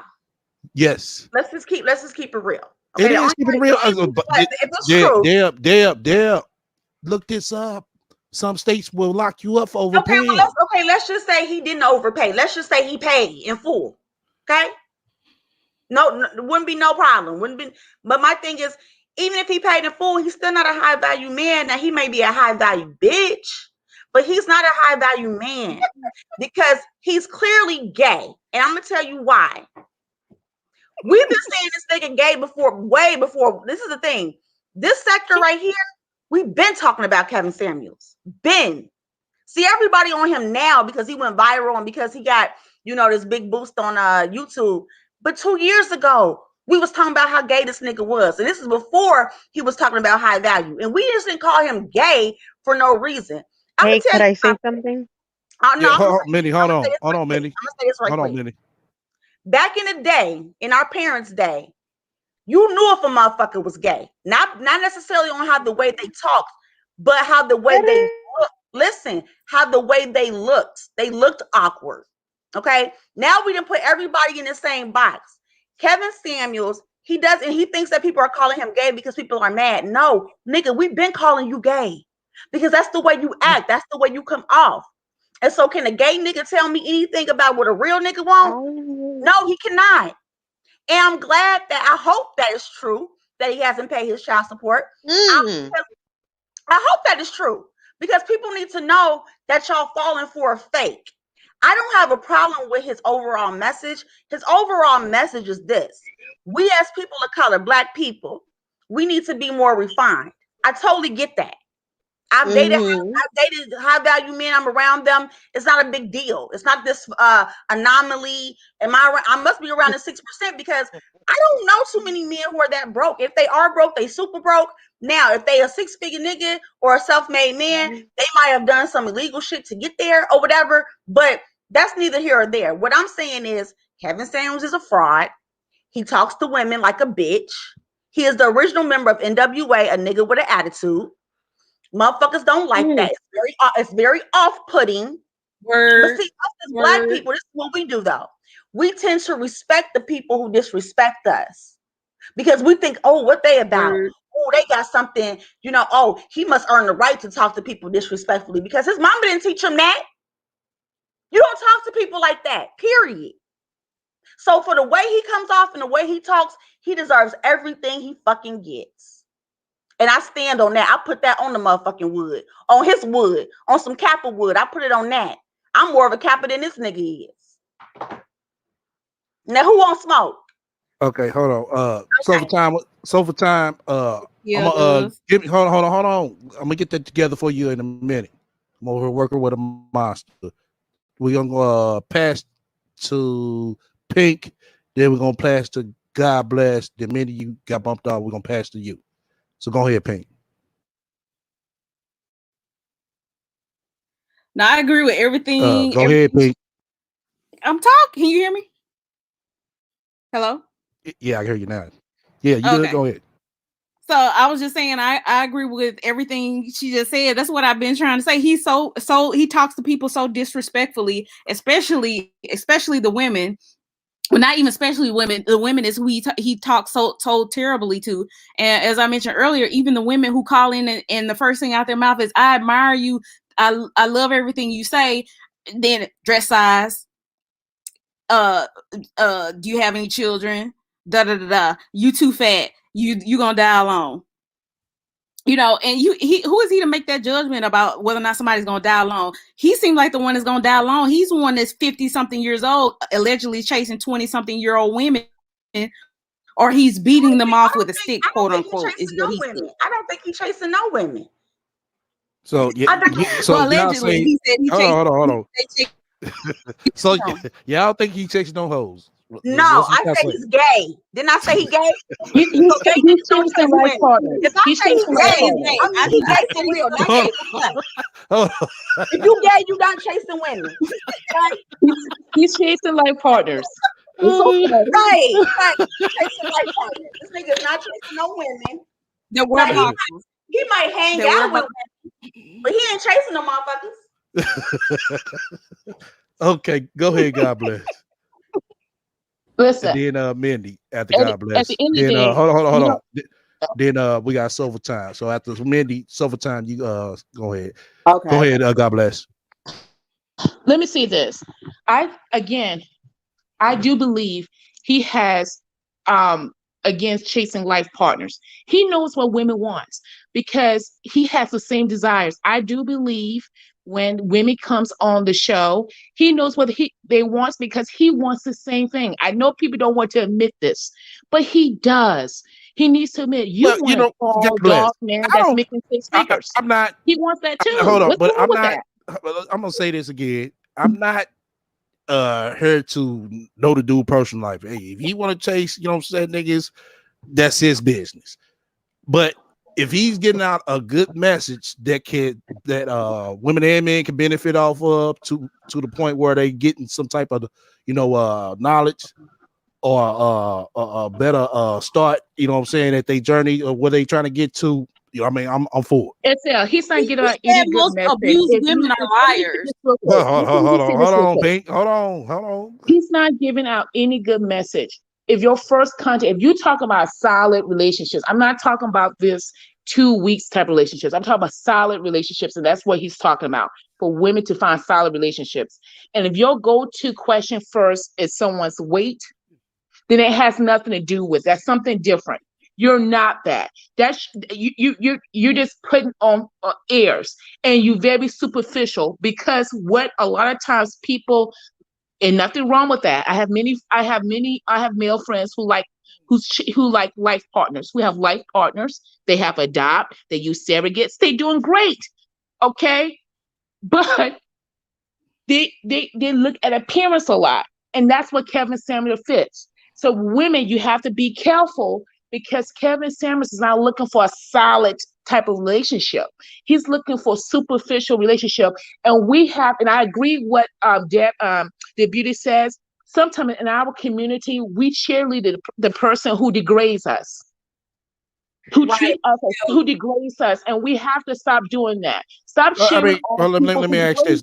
Yes. Let's just keep it real. Okay? It is keeping it real. If it's true, Deb, look this up. Some states will lock you up for overpaying. Let's just say he didn't overpay. Let's just say he paid in full. Okay. No, wouldn't be no problem. Wouldn't be. But my thing is, even if he paid in full, he's still not a high value man. Now he may be a high value bitch, but he's not a high value man because he's clearly gay. And I'm gonna tell you why. We've been saying this nigga gay way before. This is the thing. This sector right here, we've been talking about Kevin Samuels. See everybody on him now because he went viral and because he got, this big boost on YouTube. But 2 years ago, we was talking about how gay this nigga was. And this is before he was talking about high value. And we just didn't call him gay for no reason. Hey, could I say something? Minnie, hold on, Minnie. I'm gonna say this right quick. Hold on, Minnie. Back in the day, in our parents' day, you knew if a motherfucker was gay. Not necessarily on how the way they talked, but how the way they looked. Listen, how the way they looked. They looked awkward. Okay. Now we didn't put everybody in the same box. Kevin Samuels, He does, and he thinks that people are calling him gay because people are mad. No, nigga, we've been calling you gay because that's the way you act. That's the way you come off. And so, can a gay nigga tell me anything about what a real nigga wants? No, he cannot. And I'm glad that I hope that is true that he hasn't paid his child support. I hope that is true because people need to know that y'all falling for a fake. I don't have a problem with his overall message. His overall message is this: we as people of color, Black people, we need to be more refined. I totally get that. I've dated high value men. I'm around them. It's not a big deal. It's not this anomaly. I must be around the 6% because I don't know too many men who are that broke. If they are broke, they super broke. Now, if they a 6-figure nigga or a self-made man, they might have done some illegal shit to get there or whatever. But that's neither here or there. What I'm saying is Kevin Samuels is a fraud. He talks to women like a bitch. He is the original member of NWA, a nigga with an attitude. Motherfuckers don't like that. It's very off-putting. But see, us as Black people, this is what we do though. We tend to respect the people who disrespect us because we think, oh, what they about? Oh, they got something, oh, he must earn the right to talk to people disrespectfully because his mama didn't teach him that. You don't talk to people like that, period. So for the way he comes off and the way he talks, he deserves everything he fucking gets. And I stand on that. I put that on the motherfucking wood. On his wood. On some Kappa wood. I put it on that. I'm more of a Kappa than this nigga is. Now, who wants smoke? Okay, hold on. So for time, Yeah, hold on. I'm gonna get that together for you in a minute. I'm over here working with a monster. We're gonna go pass to Pink, then we're gonna pass to God Bless. The minute you got bumped off, we're gonna pass to you. So go ahead, Pink. No, I agree with everything. Go ahead, Pink. I'm talking. Can you hear me? Hello? Yeah, I hear you now. Yeah, you Okay. good? Go ahead. So I was just saying I agree with everything she just said. That's what I've been trying to say. He's so he talks to people so disrespectfully, especially the women. Well, not even especially women. The women is who he talks so terribly to. And as I mentioned earlier, even the women who call in and the first thing out their mouth is, "I admire you. I love everything you say." Then dress size. Do you have any children? Da da da da. You too fat. You gonna die alone. And who is he to make that judgment about whether or not somebody's gonna die alone? He seems like the one that's gonna die alone. He's the one that's 50-something years old, allegedly chasing 20-something-year-old women, or he's beating them off with a stick, quote unquote. Is what he said. I don't think he's chasing no women. So well, allegedly, he said he hold on. So No. yeah, I don't think he chasing no hoes. No, I say he's gay. Didn't I say he gay? He's chasing life partners. If I He's say he's chasing gay, life I partners. mean he's gay for real. Not gay for fun. If you gay, you not chasing women. Okay? He's chasing life partners. Right. Chasing life partners. This nigga is not chasing no women. There were Like, he might hang There out were with women, but he ain't chasing no motherfuckers. Okay, go ahead. God bless. Listen, And then Mindy after At God the- bless. at the end of the Then day, hold you on. Then we got Silver Time. So after Mindy, Silver Time, you go ahead. Okay. Go ahead. God bless. let me say this. I do believe he has against chasing life partners. He knows what women want because he has the same desires. I do believe when women comes on the show, he knows what they want because he wants the same thing. I know people don't want to admit this, but he does. He needs to admit Well, want a tall, God bless. dark man I that's don't- making 6 figures. I'm not. He wants that too. Hold on, What's but wrong I'm with not. that? I'm gonna say this again. I'm not here to know the dude personal life. Hey, if he want to chase, niggas, that's his business. But if he's getting out a good message that women and men can benefit off of to the point where they getting some type of knowledge or a better start, at they journey or where they trying to get to, I'm for it. It's he's not getting out He said any good most message. abused If women you- are liars. Hold on, Pink. Hold on. He's not giving out any good message. if your first contact, if you talk about solid relationships, I'm not talking about this 2 weeks type relationships. I'm talking about solid relationships, and that's what he's talking about, for women to find solid relationships. And if your go-to question first is someone's weight, then it has nothing to do with that's something different. You're not that. That's you're just putting on airs, and you very superficial, because what a lot of times people, and nothing wrong with that. I have male friends who like life partners, who have life partners. They have adopt, they use surrogates, they doing great. Okay. But they look at appearance a lot. And that's what Kevin Samuel fits. So women, you have to be careful, because Kevin Samuels is not looking for a solid type of relationship. He's looking for superficial relationship. And I agree what the beauty says. Sometimes in our community, we cheerlead the person who degrades us, who treat us, who degrades us, and we have to stop doing that. Stop cheering. Let me ask this.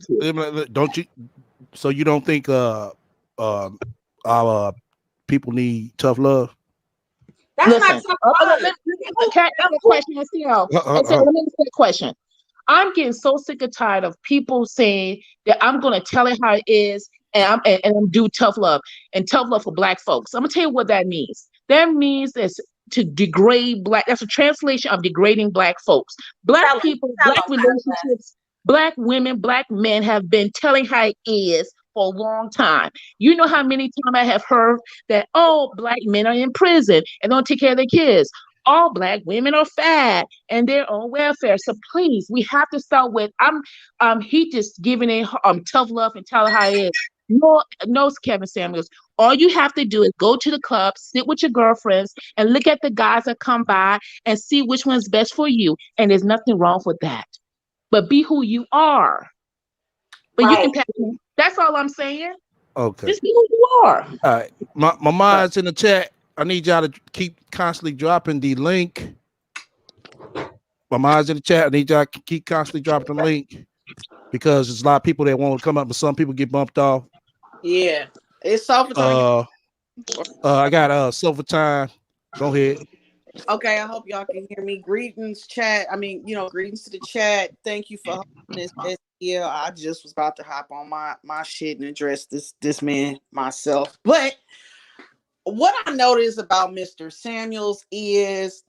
Don't you? So you don't think our people need tough love? That's Listen, not tough love. let me ask a question. Let me ask a question. I'm getting so sick and tired of people saying that I'm going to tell it how it is, and I'm do tough love for Black folks. I'm gonna tell you what that means. That means it's to degrade Black. That's a translation of degrading Black folks. Black people, Black relationships, Black women, Black men have been telling how it is for a long time. You know how many times I have heard that, oh, Black men are in prison and don't take care of their kids. All Black women are fat and they're on welfare. So please, we have to start with he just giving it tough love and tell her how it is. No, Kevin Samuels. All you have to do is go to the club, sit with your girlfriends, and look at the guys that come by and see which one's best for you. And there's nothing wrong with that. But be who you are. But you can pass me. That's all I'm saying. Okay. Just be who you are. All right. My mind's in the chat. I need y'all to keep constantly dropping the link. My mind's in the chat. I need y'all to keep constantly dropping the link, because there's a lot of people that want to come up, but some people get bumped off. Yeah. It's sofa time. I got sofa time. Go ahead. Okay, I hope y'all can hear me. Greetings, chat. Greetings to the chat. Thank you for hosting this. Yeah, I just was about to hop on my shit and address this man myself. But what I noticed about Mr. Samuels is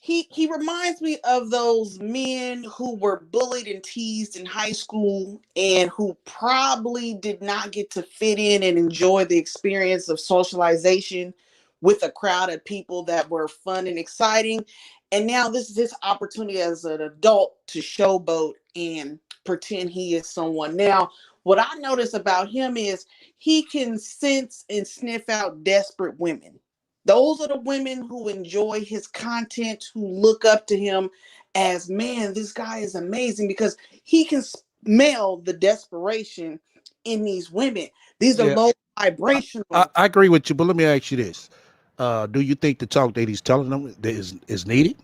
he reminds me of those men who were bullied and teased in high school and who probably did not get to fit in and enjoy the experience of socialization with a crowd of people that were fun and exciting. And now this is his opportunity as an adult to showboat and pretend he is someone. Now, what I notice about him is he can sense and sniff out desperate women. Those are the women who enjoy his content, who look up to him as, man, this guy is amazing, because he can smell the desperation in these women. These are low vibrational. I agree with you, but let me ask you this. Do you think the talk that he's telling them is needed?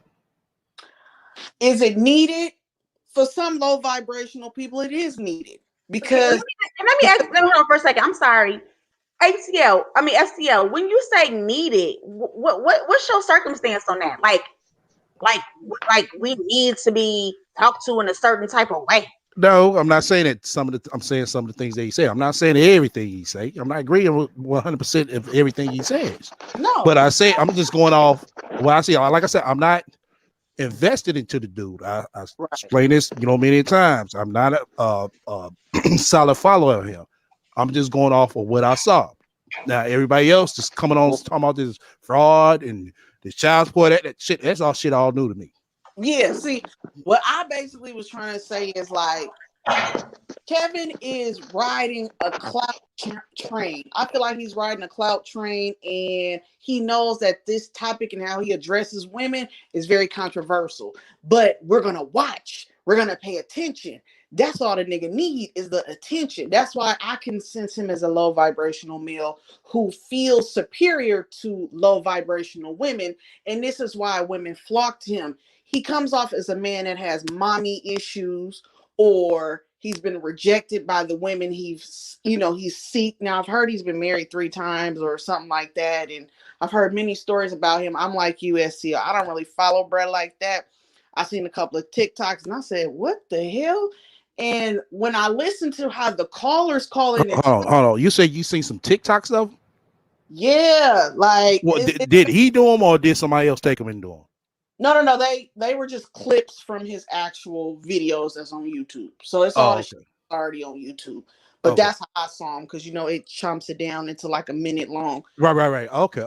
Is it needed? For some low vibrational people, it is needed. Because let me hold on for a second. I'm sorry. STL, when you say needed, what's your circumstance on that? Like we need to be talked to in a certain type of way. No, I'm not saying that. I'm saying some of the things that he said. I'm not saying everything he say. I'm not agreeing with 100% of everything he says. No, but I'm just going off what I see. Like I said, I'm not invested into the dude. I explained this, many times. I'm not a solid follower of him. I'm just going off of what I saw. Now everybody else just coming on talking about this fraud and this child support, that shit. That's all shit all new to me. Yeah, see, what I basically was trying to say is, like, Kevin is riding a clout train. I feel like he's riding a clout train, and he knows that this topic and how he addresses women is very controversial. But we're going to watch. We're going to pay attention. That's all the nigga need is the attention. That's why I can sense him as a low vibrational male who feels superior to low vibrational women. And this is why women flock to him. He comes off as a man that has mommy issues, or He's been rejected by the women he's seeked. Now I've heard he's been married 3 times or something like that, and I've heard many stories about him. I'm like you, SCL. I don't really follow Brett like that. I seen a couple of TikToks and I said, "What the hell?" And when I listened to how the callers call in, Hold on. You said you seen some TikToks of him? yeah, like Well, did he do them or did somebody else take him and do them? no. They were just clips from his actual videos that's on YouTube. So it's all already on YouTube. But that's how I saw him because it chomps it down into like a minute long. Right. Okay.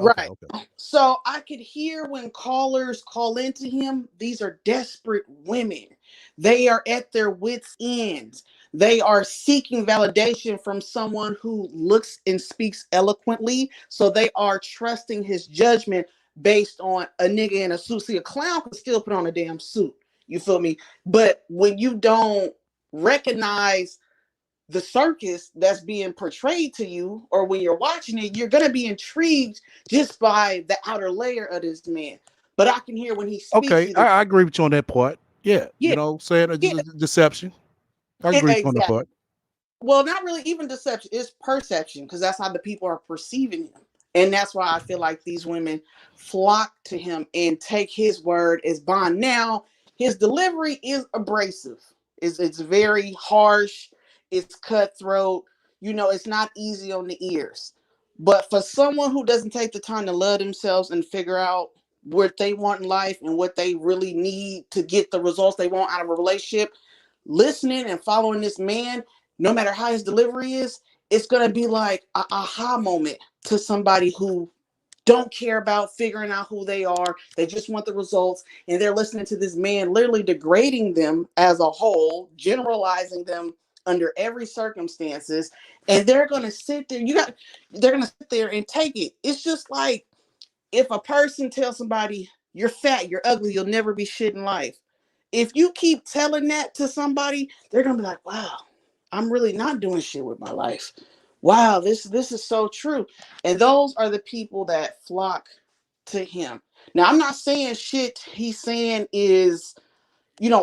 So I could hear when callers call into him, these are desperate women. They are at their wits' ends. They are seeking validation from someone who looks and speaks eloquently. So they are trusting his judgment based on a nigga in a suit. See, a clown can still put on a damn suit. You feel me? But when you don't recognize the circus that's being portrayed to you, or when you're watching it, you're going to be intrigued just by the outer layer of this man. But I can hear when he speaks. Okay, I agree with you on that part. Yeah. Saying deception. I agree with you on that part. Well, not really even deception. It's perception, because that's how the people are perceiving him. And that's why I feel like these women flock to him and take his word as bond. Now, his delivery is abrasive. It's very harsh. It's cutthroat. It's not easy on the ears. But for someone who doesn't take the time to love themselves and figure out what they want in life and what they really need to get the results they want out of a relationship, listening and following this man, no matter how his delivery is, it's going to be like an aha moment to somebody who don't care about figuring out who they are. They just want the results. And they're listening to this man literally degrading them as a whole, generalizing them under every circumstances. And they're going to sit there. They're going to sit there and take it. It's just like if a person tells somebody, "You're fat, you're ugly, you'll never be shit in life." If you keep telling that to somebody, they're going to be like, "Wow, I'm really not doing shit with my life. Wow, this is so true." And those are the people that flock to him. Now, I'm not saying shit he's saying is,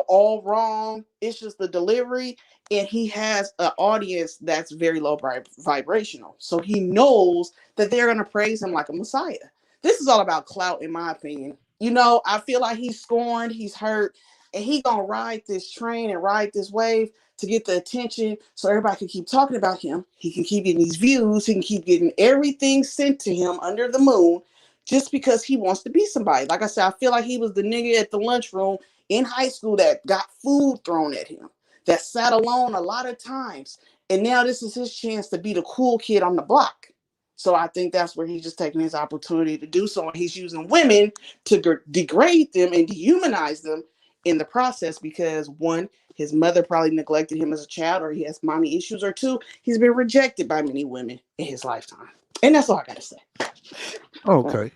all wrong. It's just the delivery. And he has an audience that's very low vibrational. So he knows that they're going to praise him like a messiah. This is all about clout, in my opinion. I feel like he's scorned, he's hurt, and he going to ride this train and ride this wave to get the attention so everybody can keep talking about him. He can keep getting these views. He can keep getting everything sent to him under the moon just because he wants to be somebody. Like I said, I feel like he was the nigga at the lunchroom in high school that got food thrown at him, that sat alone a lot of times. And now this is his chance to be the cool kid on the block. So I think that's where he's just taking his opportunity to do so. And he's using women to degrade them and dehumanize them in the process because, one, his mother probably neglected him as a child, or he has mommy issues, or two, he's been rejected by many women in his lifetime. And that's all I got to say. Okay.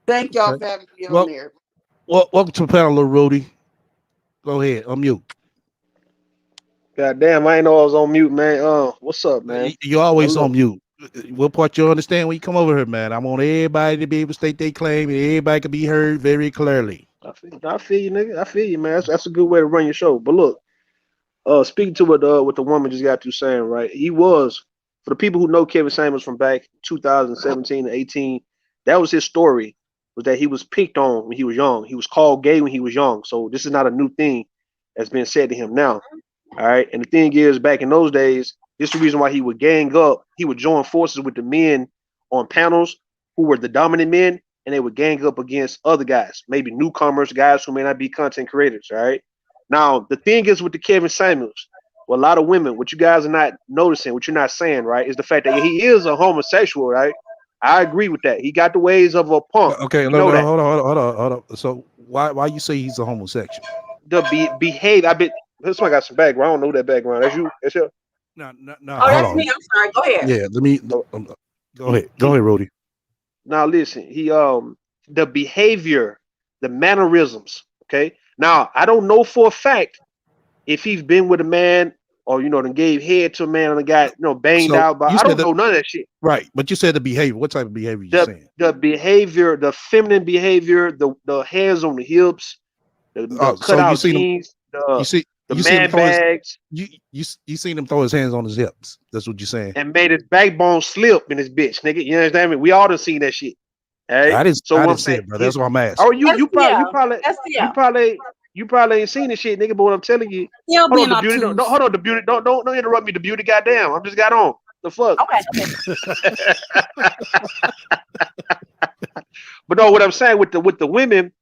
Thank y'all for having me on there. Well, welcome to the panel, little Rudy. Go ahead. Unmute. God damn, I ain't know I was on mute, man. What's up, man? You're always on mute. What part you understand when you come over here, man? I want everybody to be able to state their claim, and everybody can be heard very clearly. I feel you, nigga. I feel you, man. That's a good way to run your show. But look, speaking to what the woman just got to saying, right? He was, for the people who know Kevin Samuels from back 2017 to 18, that was his story, was that he was picked on when he was young. He was called gay when he was young. So this is not a new thing that's been said to him now. All right. And the thing is, back in those days, this is the reason why he would gang up. He would join forces with the men on panels who were the dominant men, and they would gang up against other guys, maybe newcomers, guys who may not be content creators. All right. Now, the thing is with the Kevin Samuels, well, a lot of women, what you guys are not noticing, what you're not saying, right, is the fact that he is a homosexual, right? I agree with that. He got the ways of a punk. Okay, hold on. So why you say he's a homosexual? The behavior. This one got some background. I don't know that background. That's you. That's you. No. Oh, that's me. I'm sorry. Go ahead. Yeah, go ahead, Rudy. Now listen, he the behavior, the mannerisms. Okay. Now I don't know for a fact if he's been with a man or then gave head to a man and got banged out. But I don't know none of that shit. Right. But you said the behavior. What type of behavior you saying? The behavior, the feminine behavior, the hands on the hips, the cut out jeans. the You seen him man throw his- bags, You seen him throw his hands on his hips. That's what you're saying. and made his backbone slip in his bitch, nigga. You understand me? We all done seen that shit. All right. I didn't So what I'm see saying, it, bro. That's what I'm asking. oh, you probably STL. you probably ain't seen this shit, nigga. But what I'm telling you, He'll hold be on, an the beauty. obtuse. No, hold on, the beauty. Don't interrupt me. The beauty. Goddamn, I'm just got on. The fuck. Okay. But no, what I'm saying with the women,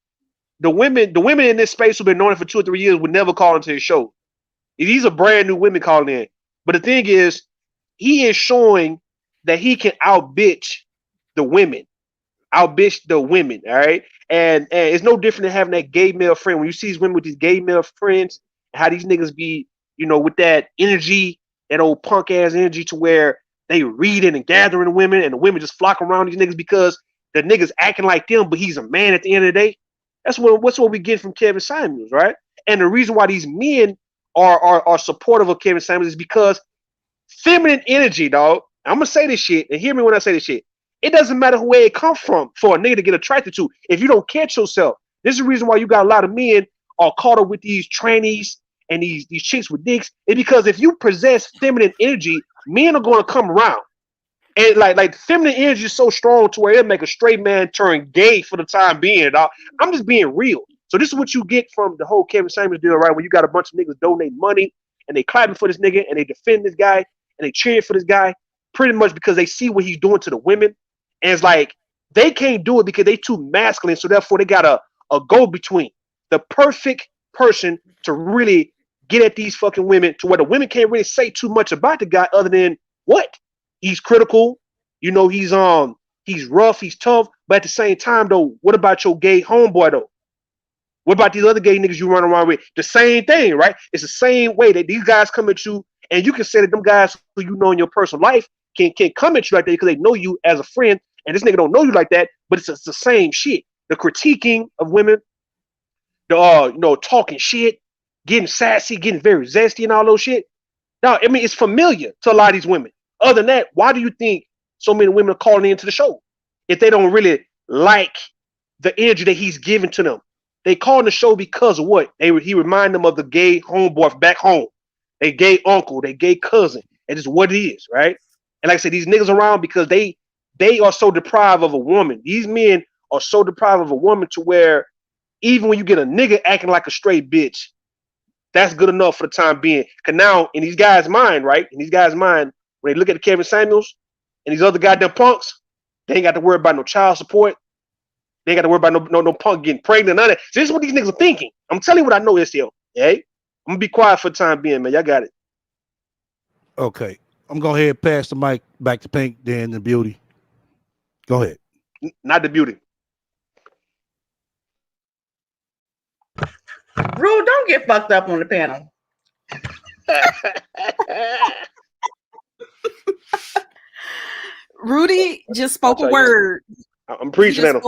the women in this space who've been knowing it for 2 or 3 years would never call into his show. These are brand new women calling in. But the thing is, he is showing that he can outbitch the women. Outbitch the women, all right? And it's no different than having that gay male friend. When you see these women with these gay male friends, how these niggas be, with that energy, that old punk ass energy to where they reading and gathering women and the women just flock around these niggas because the niggas acting like them, but he's a man at the end of the day. That's what we get from Kevin Samuels, right? And the reason why these men are supportive of Kevin Samuels is because feminine energy, dog. I'm gonna say this shit, and hear me when I say this shit. It doesn't matter where it comes from for a nigga to get attracted to. If you don't catch yourself, this is the reason why you got a lot of men are caught up with these trannies and these chicks with dicks. It's because if you possess feminine energy, men are gonna come around. And like feminine energy is so strong to where it'll make a straight man turn gay for the time being, dog. I'm just being real. So this is what you get from the whole Kevin Samuels deal, right? When you got a bunch of niggas donating money and they clapping for this nigga and they defend this guy and they cheering for this guy, pretty much because they see what he's doing to the women. And it's like they can't do it because they too masculine, so therefore they got a go-between, the perfect person to really get at these fucking women to where the women can't really say too much about the guy other than what? He's critical, he's rough, he's tough, but at the same time though, what about your gay homeboy though? What about these other gay niggas you run around with? The same thing, right? It's the same way that these guys come at you, and you can say that them guys who you know in your personal life can come at you like that because they know you as a friend, and this nigga don't know you like that, but it's the same shit. The critiquing of women, the talking shit, getting sassy, getting very zesty and all those shit. Now, I mean, it's familiar to a lot of these women. Other than that, why do you think so many women are calling into the show if they don't really like the energy that he's giving to them? They call in the show because of what? He remind them of the gay homeboy back home, their gay uncle, their gay cousin. And it's what it is, right? And like I said, these niggas around because they are so deprived of a woman. These men are so deprived of a woman to where even when you get a nigga acting like a straight bitch, that's good enough for the time being. Cause now in these guys' mind, right? In these guys' mind, when they look at Kevin Samuels and these other goddamn punks, they ain't got to worry about no child support. They ain't got to worry about no punk getting pregnant, none of that. So this is what these niggas are thinking. I'm telling you what I know, STL. Okay? I'm gonna be quiet for the time being, man. Y'all got it. Okay. I'm going ahead and pass the mic back to Pink, then the Beauty. Go ahead. Not the Beauty. Rude, don't get fucked up on the panel. Rudy just spoke a word. I'm preaching at him.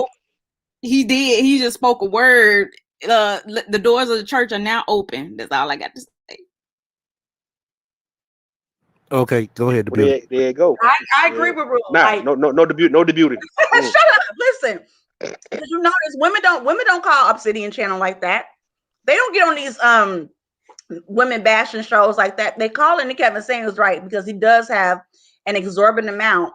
He did. He just spoke a word. The doors of the church are now open. That's all I got to say. Okay, go ahead. The Beauty. There you go. I agree with Rude. Nah, Like, no the Beauty. shut up. Listen, because you notice women don't call Obsidian Channel like that. They don't get on these women bashing shows like that. They call in Kevin Samuels, right, because he does have an exorbitant amount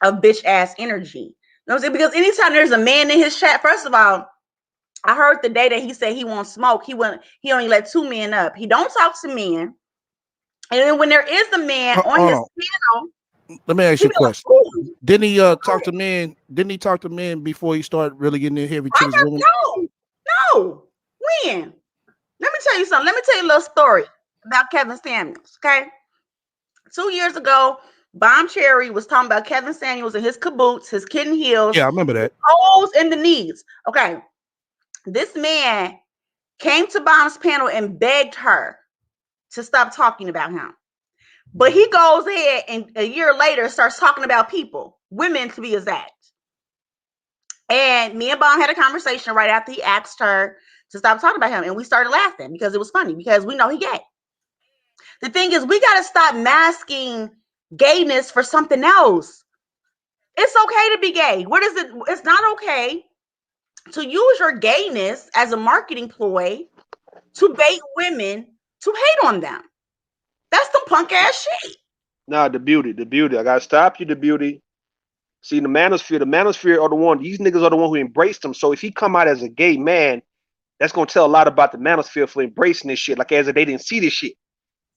of bitch ass energy. You know what I'm saying? Because anytime there's a man in his chat, first of all, I heard the day that he said he won't smoke, he only let 2 men up. He don't talk to men. And then when there is a man on his panel, let me ask you a question. Like, didn't he talk to men? Didn't he talk to men before he started really getting in heavy to his women? No. When? Let me tell you something. Let me tell you a little story about Kevin Samuels. Okay. 2 years ago, Bomb Cherry was talking about Kevin Samuels and his caboots, his kitten heels. Yeah, I remember that. Holes in the knees. Okay. This man came to Bomb's panel and begged her to stop talking about him. But he goes ahead and a year later starts talking about people, women to be exact. And me and Bomb had a conversation right after he asked her to stop talking about him. And we started laughing because it was funny because we know he gay. The thing is, we got to stop masking gayness for something else. It's okay to be gay. What is it? It's not okay to use your gayness as a marketing ploy to bait women to hate on them. That's some punk ass shit. Nah, the beauty. I gotta stop you, the beauty. See, the manosphere are the one. These niggas are the one who embraced him. So if he come out as a gay man, that's gonna tell a lot about the manosphere for embracing this shit. Like as if they didn't see this shit.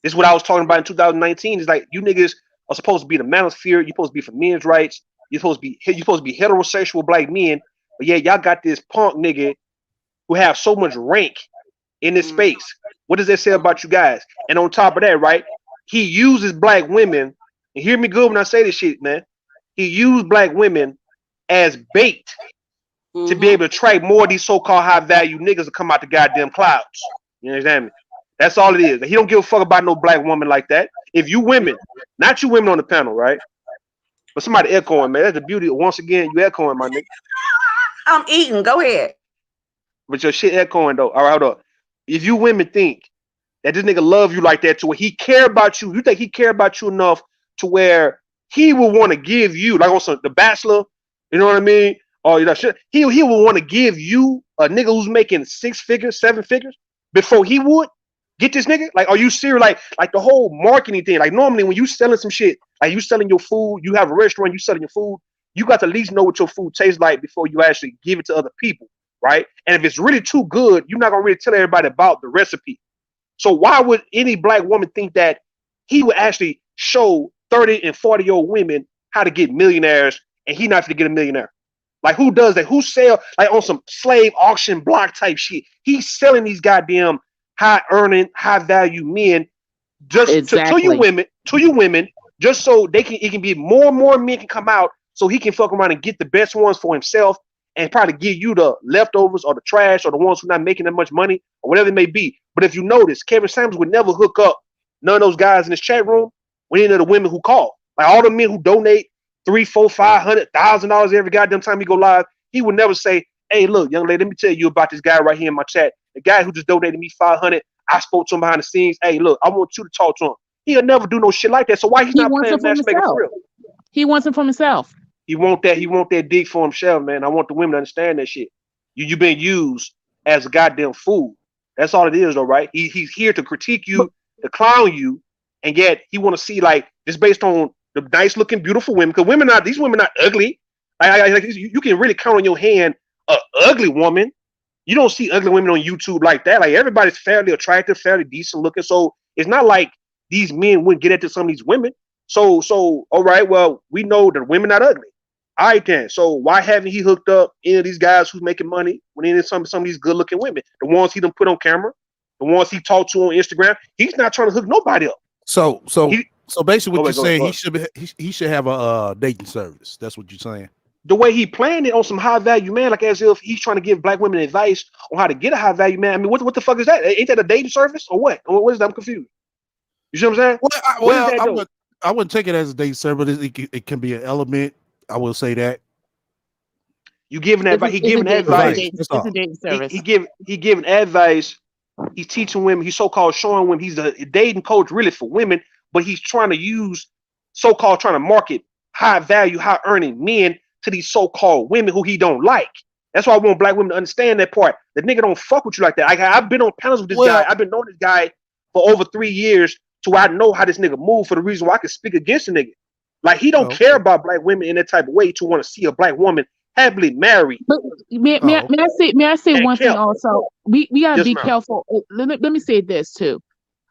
This is what I was talking about in 2019. It's like you niggas are supposed to be the manosphere. You're supposed to be for men's rights. You're supposed to be heterosexual black men. But yeah, y'all got this punk nigga who have so much rank in this space. What does that say about you guys? And on top of that, right? He uses black women. And hear me good when I say this shit, man. He used black women as bait to be able to attract more of these so-called high-value niggas to come out the goddamn clouds. You understand me? That's all it is. He don't give a fuck about no black woman like that. If you women, not you women on the panel, right? But somebody echoing, man. That's the beauty. Once again, you echoing, my nigga. I'm eating. Go ahead. But your shit echoing, though. All right, hold up. If you women think that this nigga love you like that to where he care about you, you think he care about you enough to where he will want to give you, like on The Bachelor, you know what I mean? Or you know, he will want to give you a nigga who's making 6 figures, 7 figures before he would get this nigga. Like, are you serious? Like the whole marketing thing. Like normally when you selling some shit, like you selling your food, you have a restaurant, you selling your food, you got to at least know what your food tastes like before you actually give it to other people, right? And if it's really too good, you're not gonna really tell everybody about the recipe. So why would any black woman think that he would actually show 30 and 40-year-old women how to get millionaires and he not to get a millionaire? Like who does that? Who sell like on some slave auction block type shit? He's selling these goddamn high earning, high value men just to you women, just so it can be more and more men can come out so he can fuck around and get the best ones for himself and probably give you the leftovers or the trash or the ones who are not making that much money or whatever it may be. But if you notice, Kevin Samuels would never hook up none of those guys in this chat room with any of the women who call. Like all the men who donate $300,000, $400,000, $500,000 every goddamn time he go live, he would never say, "Hey, look, young lady, let me tell you about this guy right here in my chat. The guy who just donated me $500. I spoke to him behind the scenes. Hey, look, I want you to talk to him." He'll never do no shit like that. So why he's not playing matchmaker for real? He wants it for himself. He want that dick for himself, man. I want the women to understand that shit. You've been used as a goddamn fool. That's all it is, though, right? He's here to critique you, to clown you, and yet he want to see like just based on the nice looking, beautiful women. Because these women not ugly. You can really count on your hand an ugly woman. You don't see ugly women on YouTube like that. Like everybody's fairly attractive, fairly decent looking. So it's not like these men wouldn't get into some of these women. So all right, well, we know that women not ugly. All right then. So why haven't he hooked up any of these guys who's making money when any of some of these good looking women? The ones he done put on camera, the ones he talked to on Instagram. He's not trying to hook nobody up. So basically, what you're saying, ahead. he should have a dating service. That's what you're saying. The way he planned it on some high value man, like as if he's trying to give black women advice on how to get a high value man. I mean, what the fuck is that? Ain't that a dating service or what? What is that? I'm confused. You see what I'm saying? I wouldn't take it as a dating service, but it can be an element. I will say that. You giving advice? He giving advice. It's a dating service. He giving advice. He's teaching women. He's so-called showing women. He's a dating coach really for women, but he's trying to market high value, high earning men to these so-called women who he don't like. That's why I want black women to understand that part. The nigga don't fuck with you like that. I've been on panels with this guy. I've been knowing this guy for over 3 years, so I know how this nigga move for the reason why I can speak against the nigga. Like he don't care about black women in that type of way to want to see a black woman happily married. But may I say one thing also? We gotta be careful. Let me say this too.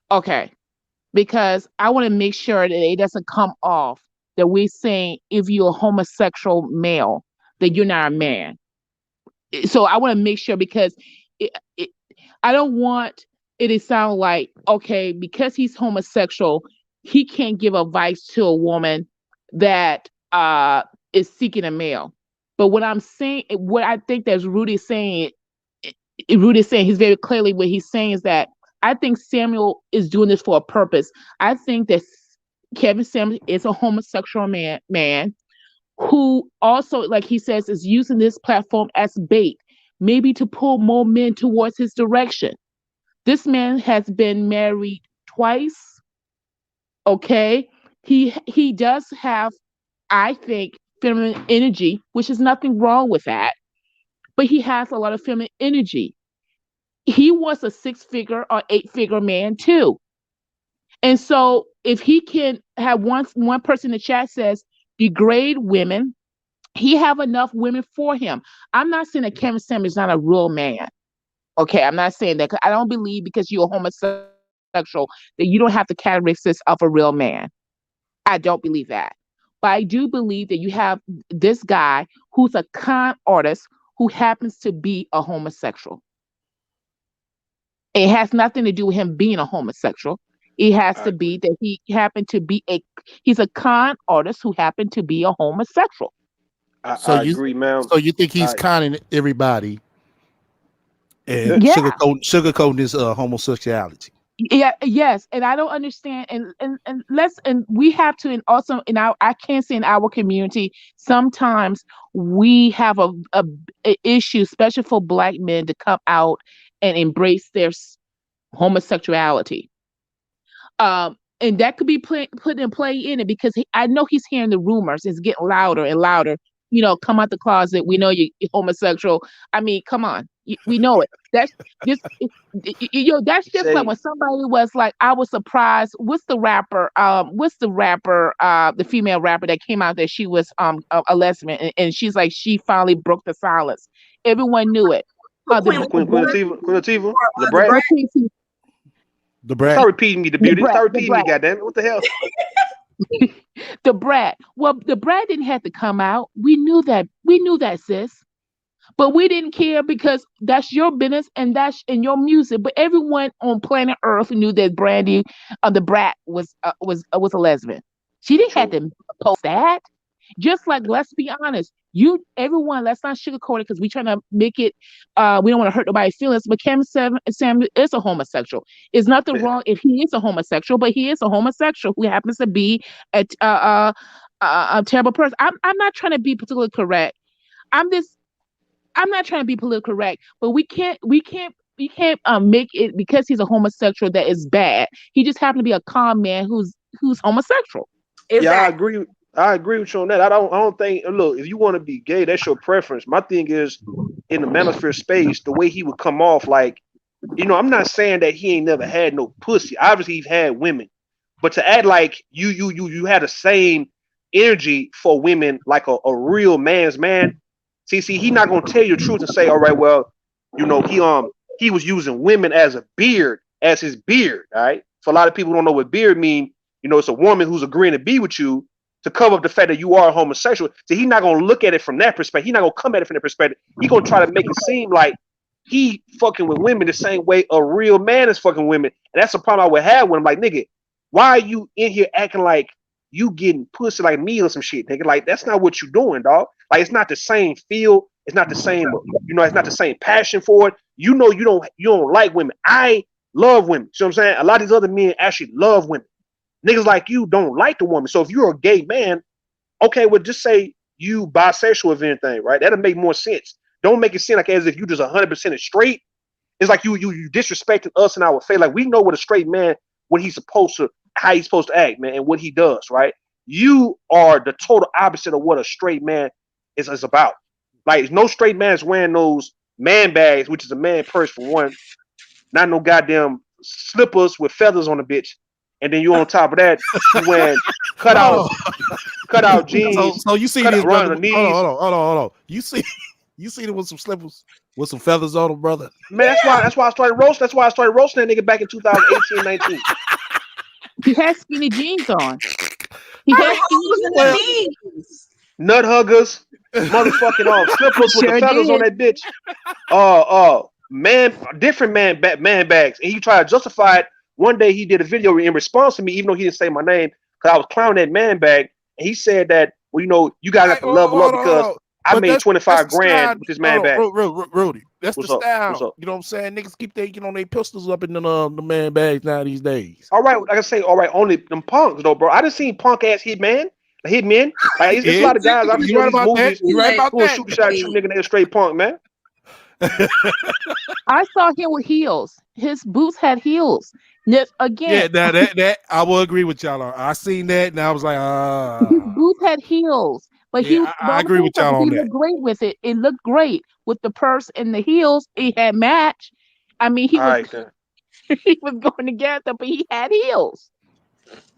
Okay. Because I want to make sure that it doesn't come off that we're saying if you're a homosexual male, that you're not a man. So I want to make sure because I don't want it to sound like, okay, because he's homosexual, he can't give advice to a woman that is seeking a male. But what I'm saying, what I think that Rudy's saying, he's very clearly what he's saying is that I think Samuel is doing this for a purpose. I think that Kevin Samuel is a homosexual man who also, like he says, is using this platform as bait, maybe to pull more men towards his direction. This man has been married twice. Okay. He does have, I think, feminine energy, which is nothing wrong with that. But he has a lot of feminine energy. he wants a 6-figure or 8-figure man too. And so if he can have one person in the chat says degrade women, he have enough women for him. I'm not saying that Kevin Samuels is not a real man. Okay, I'm not saying that. 'Cause I don't believe because you're a homosexual that you don't have the characteristics of a real man. I don't believe that. But I do believe that you have this guy who's a con artist who happens to be a homosexual. It has nothing to do with him being a homosexual. It has to be that he happened to be he's a con artist who happened to be a homosexual. I you agree, ma'am. So you think he's I- conning everybody and Yeah. sugarcoating his homosexuality? Yeah, yes, and I don't understand, and we have to, and also in our, I can't say in our community, sometimes we have a issue, especially for Black men, to come out and embrace their homosexuality. And that could be put in play in it because I know he's hearing the rumors. It's getting louder and louder. You know, come out the closet. We know you're homosexual. I mean, come on, we know it. That's just, that's just like when somebody was like, I was surprised. What's the rapper? The female rapper that came out that she was a lesbian, and she's like, she finally broke the silence. Everyone knew it. Queen Latifah, the brat. The brat. Start repeating me, the beauty. Brat, Start the repeating me, brat. goddamn it. What the hell? The brat. Well, the brat didn't have to come out. We knew that. We knew that, sis. But we didn't care because that's your business and that's in your music. But everyone on planet Earth knew that Brandy, the brat, was a lesbian. She didn't have to post that. Just like, let's be honest, everyone, let's not sugarcoat it because we're trying to make it. We don't want to hurt nobody's feelings. But Kevin Samuels is a homosexual. It's nothing wrong if he is a homosexual, but he is a homosexual who happens to be a terrible person. I'm not trying to be politically correct. I'm not trying to be politically correct, but we can't make it because he's a homosexual that is bad. He just happened to be a calm man who's homosexual. Exactly. Yeah, I agree with you on that. I don't think. Look, if you want to be gay, that's your preference. My thing is, in the manosphere space, the way he would come off, like, I'm not saying that he ain't never had no pussy. Obviously, he's had women, but to act like you had the same energy for women like a real man's man. See, he not gonna tell you the truth and say, all right, well, he was using women as his beard. All right. For a lot of people who don't know what beard mean, it's a woman who's agreeing to be with you to cover up the fact that you are homosexual. So he's not gonna look at it from that perspective. He's not gonna come at it from that perspective. He's gonna try to make it seem like he fucking with women the same way a real man is fucking women. And that's the problem I would have with him. Like, nigga, why are you in here acting like you getting pussy like me or some shit, nigga? Like, that's not what you doing, dog. Like, it's not the same feel. It's not the same, it's not the same passion for it. You don't like women. I love women. See what I'm saying? A lot of these other men actually love women. Niggas like you don't like the woman. So if you're a gay man, okay, well, just say you bisexual if anything, right? That'll make more sense. Don't make it seem like as if you just 100% straight. It's like you disrespecting us in our face. Like, we know what a straight man, how he's supposed to act, man, and what he does, right? You are the total opposite of what a straight man is about. Like, no straight man is wearing those man bags, which is a man purse for one, not no goddamn slippers with feathers on the bitch. And then you on top of that, you wearing cut out jeans. So you see this brother? Hold on. You see it with some slippers with some feathers on them, brother. Man, that's why I started roasting. That's why I started roasting that nigga back in 2018, 19. He had skinny jeans on. He had skinny jeans. Nut huggers, motherfucking slippers with the feathers on that bitch. Different man bags, and he tried to justify it. One day he did a video in response to me, even though he didn't say my name, because I was clowning that man bag, and he said that, well, you guys have to level up because I made 25 grand with this man bag. Rudy, that's What's the up? style. What's up? You know what I'm saying? Niggas keep their pistols up in the man bags now these days. All right, like I say, all right, only them punks though, bro. I done seen punk ass hitmen. Like, it's a lot of guys I've seen in these movies. You right about that? Shoot nigga, they're straight punk, man. I saw him with heels. His boots had heels. Again, yeah, that I will agree with y'all on. I seen that and I was like, his boots had heels, but I agree with y'all on that. He looked great with it. It looked great with the purse and the heels. It had matched, I mean, he All was right, then. he was going together, but he had heels.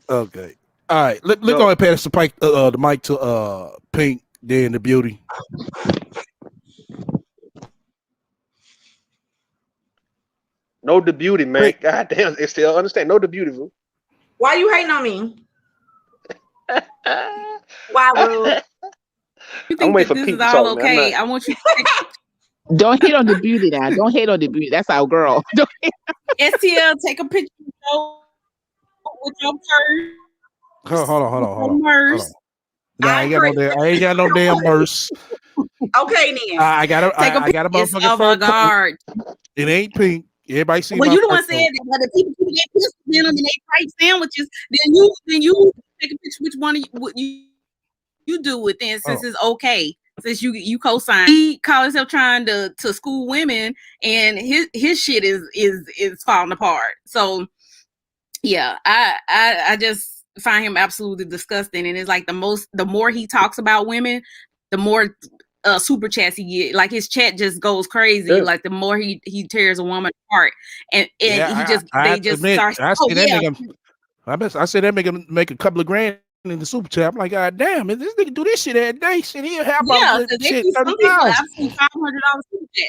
Okay. All right. Let's Yo. go ahead and pass the mic to Pink, then the beauty. No the beauty, man. Pink. God damn, they still understand. No the beauty, boo. Why you hating on me? Why, Rude? You I'm think waiting that for this Pete is to all talk, man. okay? I want you to take Don't hate on the beauty now. Don't hate on the beauty. That's our girl. Don't hate- STL, take a picture with your purse. Hold on. With your purse. Nah, I ain't got no damn purse. Okay, then. I got a It's motherfucking fur coat. avant-garde. It ain't pink. Everybody see Well, my you the fur one said coat. that. But if people get pissed in them and they fight sandwiches, then you take a picture which one of you do it then, since it's okay. Since you co-sign, he called himself trying to school women, and his shit is falling apart. So yeah, I just find him absolutely disgusting, and it's like the more he talks about women, the more super chats he get. Like his chat just goes crazy. Yeah. Like the more he tears a woman apart, and Yeah, he just I they just admit, start. I see that yeah. nigga. I said that make a couple of grand in the super chat. I'm like, God damn, if this nigga do this shit every day, shit, he'll have Yeah, about so they shit do some people 30,000. absolutely $500 super chat.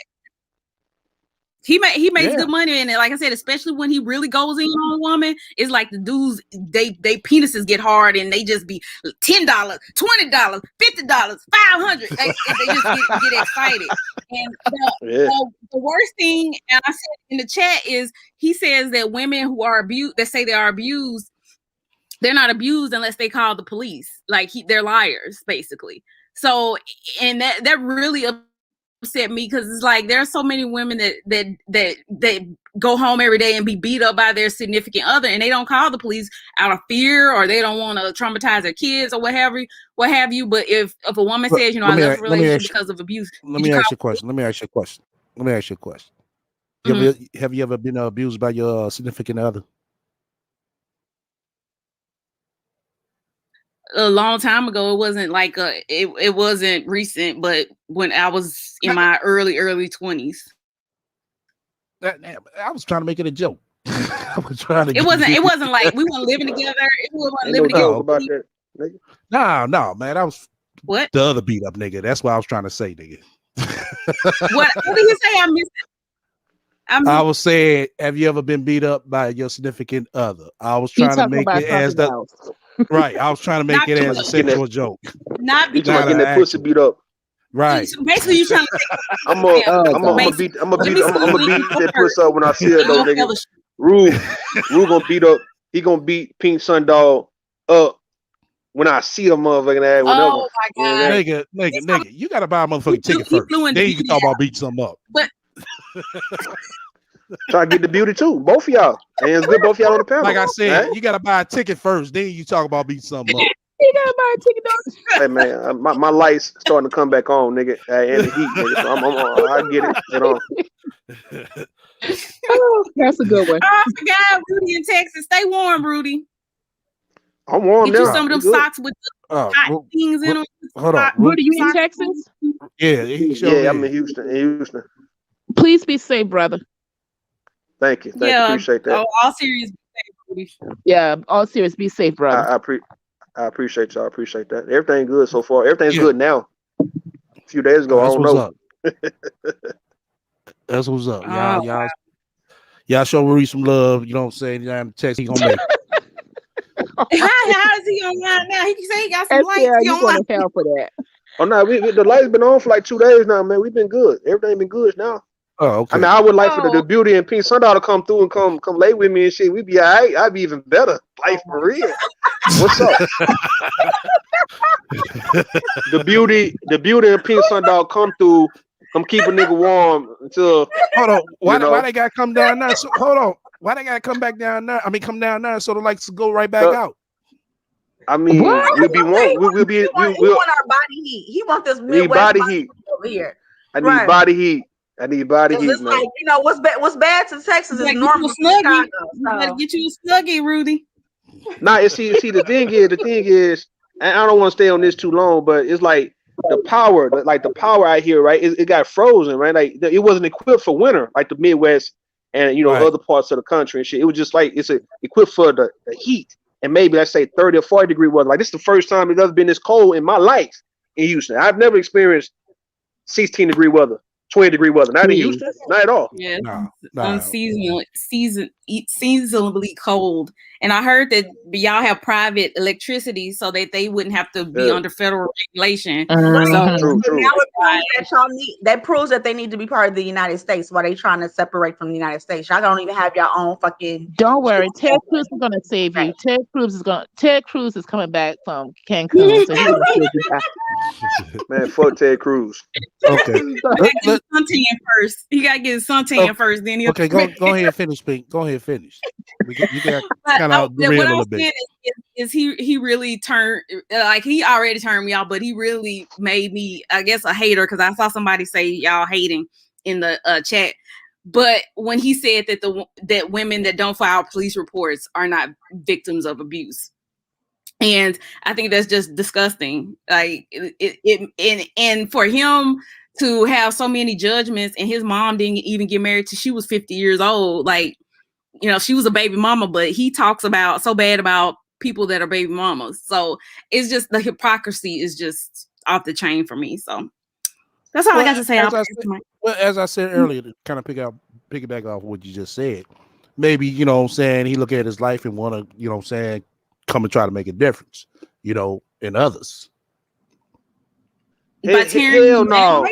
He makes Yeah. good money in it. Like I said, especially when he really goes in on a woman, it's like the dudes they penises get hard and they just be $10, $20, $50, $500. They just get excited. And the worst thing, and I said in the chat, is he says that women who are abused, that say they are abused, they're not abused unless they call the police. Like they're liars, basically. So, and that really upset me, because it's like there are so many women that go home every day and be beat up by their significant other, and they don't call the police out of fear, or they don't want to traumatize their kids or what have you. But if a woman says, I left a relationship because of abuse, let me ask you a question. Have you ever been abused by your significant other? A long time ago. It wasn't like it wasn't recent, but when I was in my early 20s. I was trying to make it a joke. I was trying to. It wasn't like we weren't living together. It wasn't living together. About that, nigga. No, man. I was what the other beat up nigga. That's what I was trying to say, nigga. What did you say? I missed it. I was saying, have you ever been beat up by your significant other? I was trying to make it as the right. I was trying to make it as a sexual joke. Not you getting that pussy beat up. Right. So basically, you trying to say I'm gonna beat that pussy up when I see her though, nigga. Rue gonna beat up. He gonna beat Pink Sundog up when I see a motherfucking ass. Oh my god, nigga, you gotta buy a motherfucking ticket first. Then you can talk about beating something up. But try to get the beauty too. Both of y'all. And it's good both of y'all on the panel. Like I said, you gotta buy a ticket first, then you talk about beating something up. You gotta buy a ticket, Hey man, my lights starting to come back on, nigga. And the heat, nigga. So I get it. You know. Oh, that's a good one. Oh, I forgot Rudy in Texas. Stay warm, Rudy. I'm warm Get now. you some of them socks with the hot things in them. Hold on. Rudy, you in Texas? Yeah, I'm in Houston. Please be safe, brother. Thank you. Appreciate that. Oh, all serious. Yeah, all serious. Be safe, brother. I appreciate y'all. I appreciate that. Everything good so far. Everything's good now. A few days ago, I don't know. That's what's up. Y'all show Rudy some love. You know what I'm saying? Y'all in Texas, he gonna make it. How is he online now? He can say he got some lights. Yeah, you going to hell for that. Oh no, the light's been on for like 2 days now, man. We've been good. Everything been good now. Oh, okay. I mean, I would like for the beauty and Pink Sundog to come through and come lay with me and shit. We'd be all right. I'd be even better. Life for real. What's up? the beauty and Pink Sundog come through. Come keep a nigga warm until. Hold on. Why they gotta come down now? So, hold on. Why they gotta come back down now? I mean, come down now so the lights go right back out. I mean, we'll be warm. He want our body heat. He want this Midwest body heat over here. I need body heat. It's man. like, what's bad to Texas is normal to Chicago. You better get you a snuggie, Rudy. Nah, see, the thing is, and I don't want to stay on this too long, but it's like the power out here, right? It got frozen, right? Like it wasn't equipped for winter, like the Midwest and you know Right. other parts of the country and shit. It was just like it's equipped for the heat and maybe let's say 30 or 40 degree weather. Like this is the first time it's ever been this cold in my life in Houston. I've never experienced 16-degree weather, 20-degree weather. Not in Please. Houston, not at all. Yeah, Nah, seasonably cold. And I heard that y'all have private electricity so that they wouldn't have to be Yeah. under federal regulation. Mhm. True, true. Now it proves that y'all that proves that they need to be part of the United States. Why they trying to separate from the United States? Y'all don't even have your own fucking. Don't worry, Ted Cruz is gonna save you. Ted Cruz is coming back from Cancun, so he's gonna save you back. Man, fuck Ted Cruz. Okay. He gotta get his suntan first. He gotta get his suntan first. Then he'll Okay, go ahead and finish, Pink. Go ahead and finish. You got kind of what derailed a I little was bit. saying is he really turned like he already turned me off, but he really made me, I guess, a hater because I saw somebody say y'all hating in the chat. But when he said that women that don't file police reports are not victims of abuse, and I think that's just disgusting. Like and for him to have so many judgments, and his mom didn't even get married till she was 50 years old. Like, you know, she was a baby mama, but he talks about so bad about people that are baby mamas. So it's just the hypocrisy is just off the chain for me. So that's all I got to say. As I said earlier, to kind of piggyback off what you just said, maybe, you know what I'm saying, he look at his life and want to, you know what I'm saying, come and try to make a difference, you know, in others. Hell no,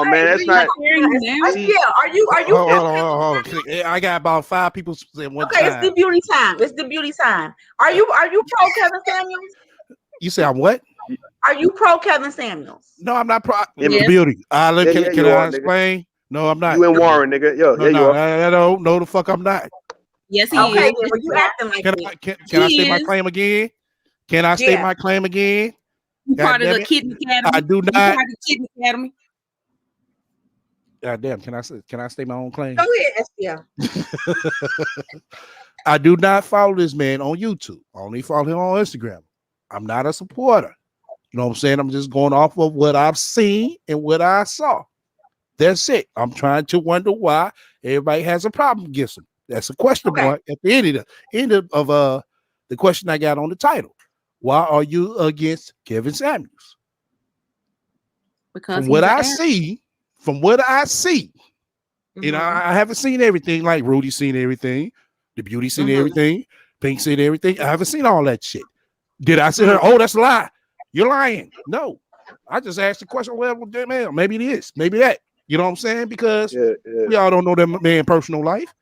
man. That's not. Yeah, are you? Hold on. I got about 5 people saying one time. It's the beauty time. It's the beauty time. Are you pro Kevin Samuels? You say I'm what? Are you pro Kevin Samuels? No, I'm not pro. Yeah. Beauty. Can I are, explain? Nigga. No, I'm not. You and Warren, nigga. You no, are. I don't know the fuck I'm not. Yes, he Okay, is. well, you acting like Can I state my claim again? Can I state my claim again? You part of the Kitten Academy. I do You not. part of the Kitten Academy. God damn, can I state my own claim? Go ahead, SPL. I do not follow this man on YouTube. I only follow him on Instagram. I'm not a supporter. You know what I'm saying? I'm just going off of what I've seen and what I saw. That's it. I'm trying to wonder why everybody has a problem against him. That's a question mark at the end of the question I got on the title. Why are you against Kevin Samuels? Because from what I see, you know, I haven't seen everything like Rudy seen everything, the beauty seen everything, Pink seen everything. I haven't seen all that shit. Did I say her? Oh, that's a lie. You're lying. No, I just asked the question. Well, man, maybe it is, maybe that. You know what I'm saying? Because we all don't know that man's personal life.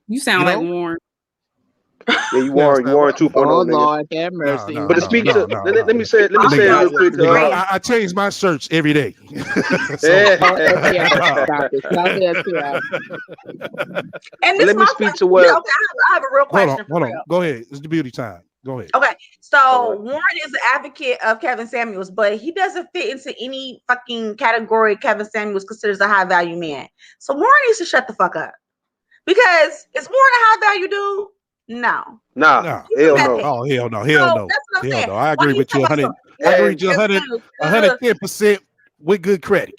You sound like Warren. Yeah, you Warren 2.0. Oh Lord, have mercy. But to speak to, let me say it real quick. I change my search every day. And let me speak to what. Okay, I have a real question. Hold on. Go ahead. It's the beauty time. Go ahead. Okay, so Warren is an advocate of Kevin Samuels, but he doesn't fit into any fucking category Kevin Samuels considers a high value man. So Warren needs to shut the fuck up. Because is Warren a high value dude? No. Hell no. Oh, hell no. Hell no. I agree with you 100. I agree with you 110% with good credit.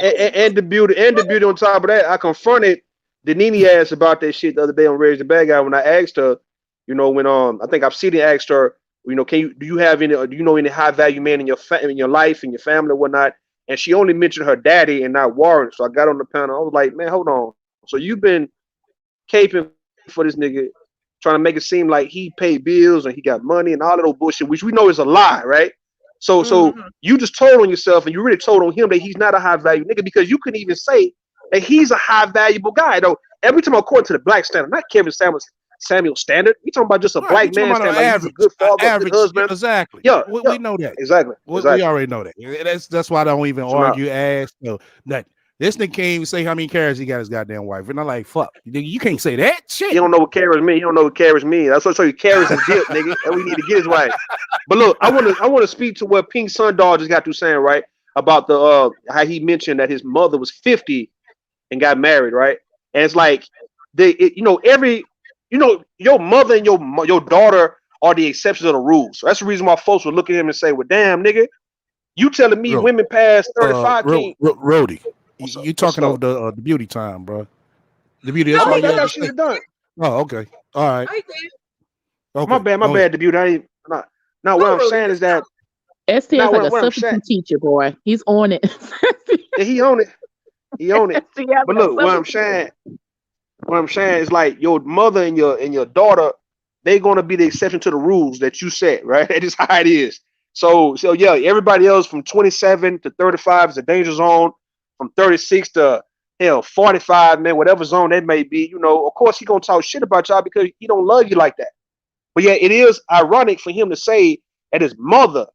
and the beauty on top of that, I confronted Denini ass about that shit the other day on Raise the Bad Guy when I asked her, you know, when I think Obsidian asked her, you know, do you have any, or do you know any high value man in your life, in your family or whatnot? And she only mentioned her daddy and not Warren. So I got on the panel. I was like, man, hold on. So you've been caping for this nigga, trying to make it seem like he paid bills and he got money and all of those bullshit, which we know is a lie, right? So you just told on yourself, and you really told on him that he's not a high value nigga, because you couldn't even say that he's a high valuable guy. Though every time according to the black standard, not Kevin Samuel standard, we talking about just a black man standard. Like he's a good father, average, good husband. Exactly. We know that. Exactly. We already know that. That's why I don't even argue, ask, no, nothing. This nigga can't even say how many carrots he got his goddamn wife. And I'm like, fuck, you can't say that shit. You don't know what carrots mean. You don't know what carrots mean. That's what I show you, carrots and dip, nigga. And we need to get his wife. But look, I want to speak to what Pink Sundog just got through saying, right? About the how he mentioned that his mother was 50 and got married, right? And it's like your mother and your daughter are the exceptions of the rules. So that's the reason why folks would look at him and say, well, damn, nigga, you telling me women past 35 can't. Rody. You talking over the beauty time, bro? The beauty. No, That's all he you I had did. to thought she say. was done. Oh, okay. All right. He did. Okay. My bad, Go ahead. the beauty. I ain't not. Now what Go, I'm Rudy. saying is that ST now is like a what I'm saying, substitute teacher, boy. He's on it. yeah, he own it. He own it. ST is But like a look, substitute. what I'm saying is like your mother and your daughter, they're gonna be the exception to the rules that you set, right? That is how it is. So yeah, everybody else from 27 to 35 is a danger zone. From 36 to hell 45, man, whatever zone that may be, you know, of course he gonna talk shit about y'all because he don't love you like that. But yeah, it is ironic for him to say that his mother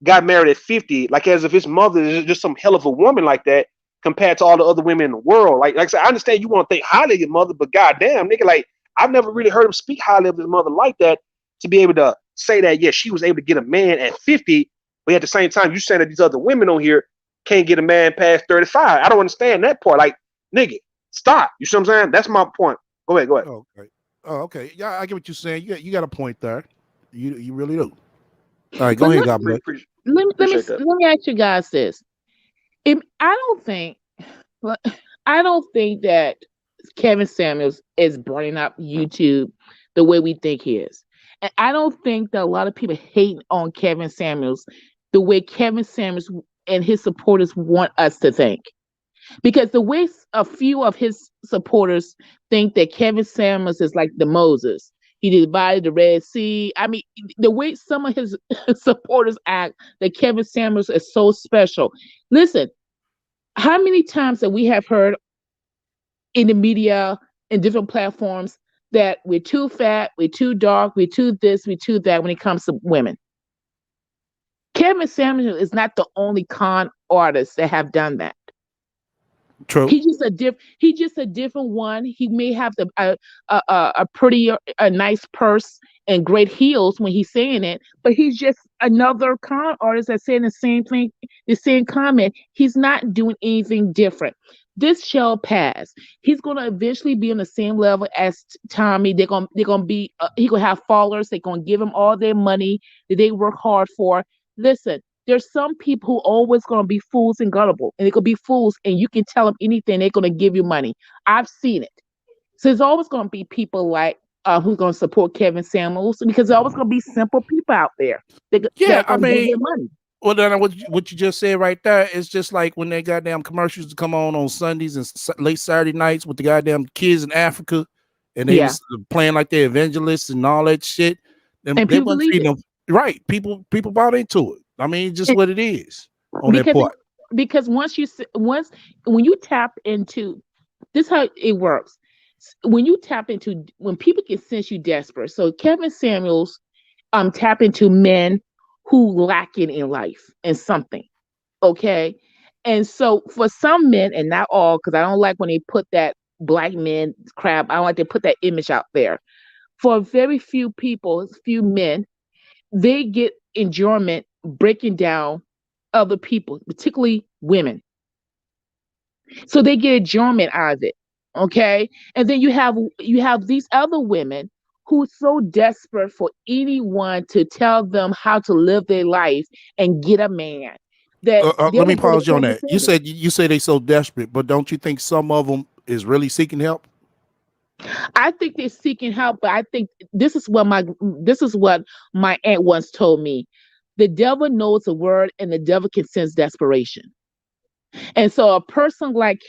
got married at 50, like as if his mother is just some hell of a woman like that compared to all the other women in the world. Like I said, I understand you want to think highly of your mother, but goddamn, nigga, like I've never really heard him speak highly of his mother like that to be able to say that, yeah, she was able to get a man at 50, but at the same time, you saying that these other women on here can't get a man past 35. I don't understand that part. Like, nigga, stop. You see what I'm saying? That's my point. Go ahead. Okay. Oh, okay. Yeah, I get what you're saying. You got a point there. You really do. All right, go But ahead, God bless. let me ask you guys this. I don't think that Kevin Samuels is burning up YouTube the way we think he is. And I don't think that a lot of people hate on Kevin Samuels the way Kevin Samuels and his supporters want us to think. Because the way a few of his supporters think that Kevin Samuels is like the Moses. He divided the Red Sea. I mean, the way some of his supporters act that Kevin Samuels is so special. Listen, how many times that we have heard in the media and different platforms that we're too fat, we're too dark, we're too this, we're too that when it comes to women. Kevin Samuels is not the only con artist that have done that. True. He's just a different one. He may have a pretty nice purse and great heels when he's saying it, but he's just another con artist that's saying the same thing, the same comment. He's not doing anything different. This shall pass. He's gonna eventually be on the same level as Tommy. They're gonna be. He gonna have followers. They're gonna give him all their money that they work hard for. Listen. There's some people who always going to be fools and gullible, and they could be fools, and you can tell them anything, they're going to give you money. I've seen it. So there's always going to be people like who's going to support Kevin Samuels because there's always going to be simple people out there that I give mean, you money. well, then what you just said right there is just like when they goddamn commercials come on Sundays and late Saturday nights with the goddamn kids in Africa, and they was playing like they're evangelists and all that shit. And they people wasn't believe feeding it. them. Right. People bought into it. I mean, just what it is on that part. Because when you tap into this, how it works. When people can sense you desperate. So Kevin Samuels tap into men who lacking in life and something. Okay. And so for some men, and not all, because I don't like when they put that black men crap, I don't like to put that image out there. For very few people, few men, they get enjoyment breaking down other people, particularly women. So they get enjoyment out of it. Okay. And then you have these other women who are so desperate for anyone to tell them how to live their life and get a man. That let me pause you on that. You say they so desperate, but don't you think some of them is really seeking help? I think they're seeking help, but I think this is what my aunt once told me. The devil knows a word, and the devil can sense desperation. And so a person like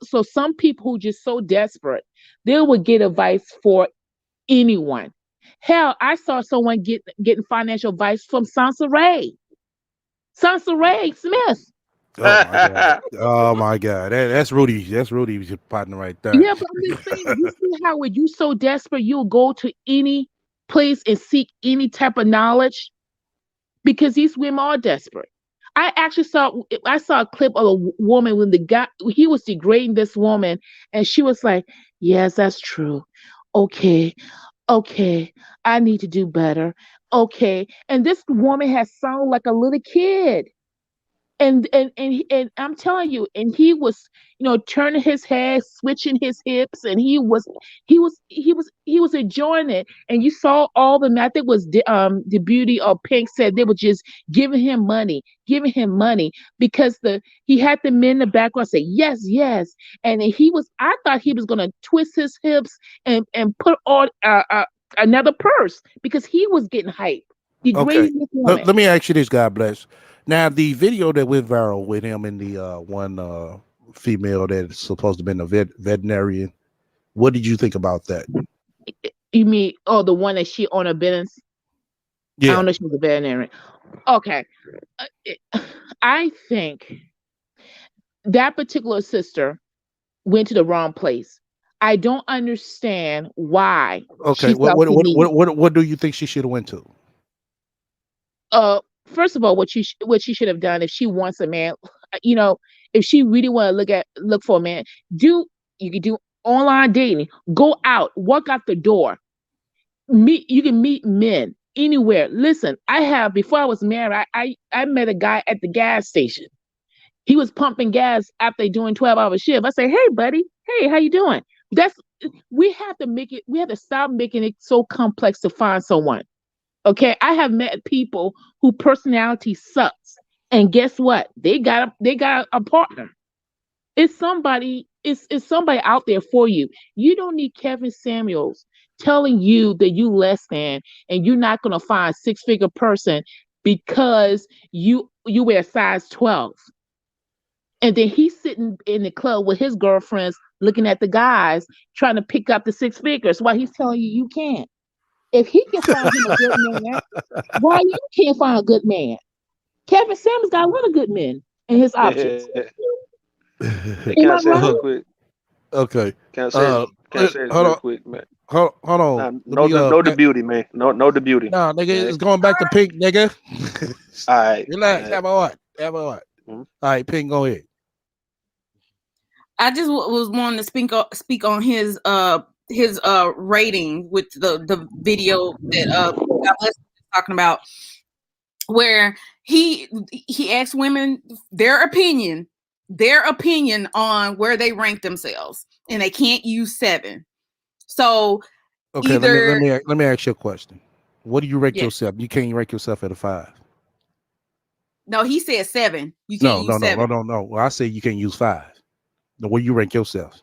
so some people who just so desperate, they would get advice for anyone. Hell, I saw someone getting financial advice from Sansa Ray Smith. Oh my god! Oh my god! That's Rudy. That's Rudy's partner right there. Yeah, but I'm just saying, you see how when you so desperate, you'll go to any place and seek any type of knowledge because these women are desperate. I saw a clip of a woman when the guy he was degrading this woman, and she was like, "Yes, that's true. Okay, I need to do better. Okay," and this woman has sounded like a little kid. And I'm telling you, and he was, turning his head, switching his hips, and he was enjoying it. And you saw all the, I think it was the beauty of Pink said they were just giving him money because he had the men in the background say yes, yes, and I thought he was gonna twist his hips and put on another purse because he was getting hyped. Okay, let me ask you this, God bless. Now, the video that went viral with him and the one female that's supposed to be a veterinarian, what did you think about that? You mean, the one that she on her business? Yeah. I don't know if she was a veterinarian. Okay. I think that particular sister went to the wrong place. I don't understand why. Okay, what do you think she should have went to? First of all, what she should have done if she wants a man, if she really want to look for a man, you can do online dating, go out, walk out the door, you can meet men anywhere. Listen, before I was married, I met a guy at the gas station. He was pumping gas after doing 12-hour shift. I say, hey buddy, hey, how you doing? We have to stop making it so complex to find someone. Okay, I have met people who personality sucks, and guess what? They got a partner. It's somebody out there for you. You don't need Kevin Samuels telling you that you less than, and you're not gonna find a 6-figure person because you wear size 12. And then he's sitting in the club with his girlfriends, looking at the guys trying to pick up the 6 figures while he's telling you can't. If he can find him a good man, why you can't find a good man? Kevin Samuels got a lot of good men in his options. Can I say real quick? Okay. Can I say this real quick, man? Hold on. No the beauty, man. No the beauty. No, nigga, it's going back to Pink, nigga. All right. Relax. Have a heart. Mm-hmm. All right, Pink, go ahead. I just was wanting to speak on his rating with the video that God bless was talking about, where he asked women their opinion on where they rank themselves, and they can't use 7. So okay, let me ask you a question. What do you rank yourself? You can't rank yourself at a 5. No, he said 7. You can't use 7. No. Well, I say you can't use 5. Now, where you rank yourself?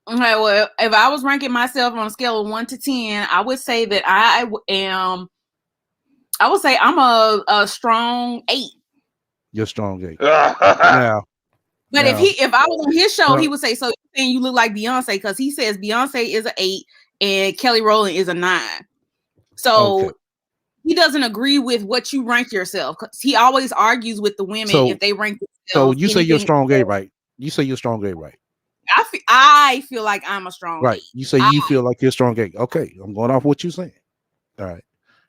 Okay, well, if I was ranking myself on a scale of 1 to 10, I would say that I would say I'm a strong 8. You're strong 8. Now, but if I was on his show, he would say, so you're saying you look like Beyonce, because he says Beyonce is an 8 and Kelly Rowland is a 9. So he doesn't agree with what you rank yourself, because he always argues with the women if they rank themselves. So you say you're strong 8, right? You say you're strong 8, right? I feel like I'm a strong 8. You say you feel like you're strong 8. Okay, I'm going off what you're saying. All right.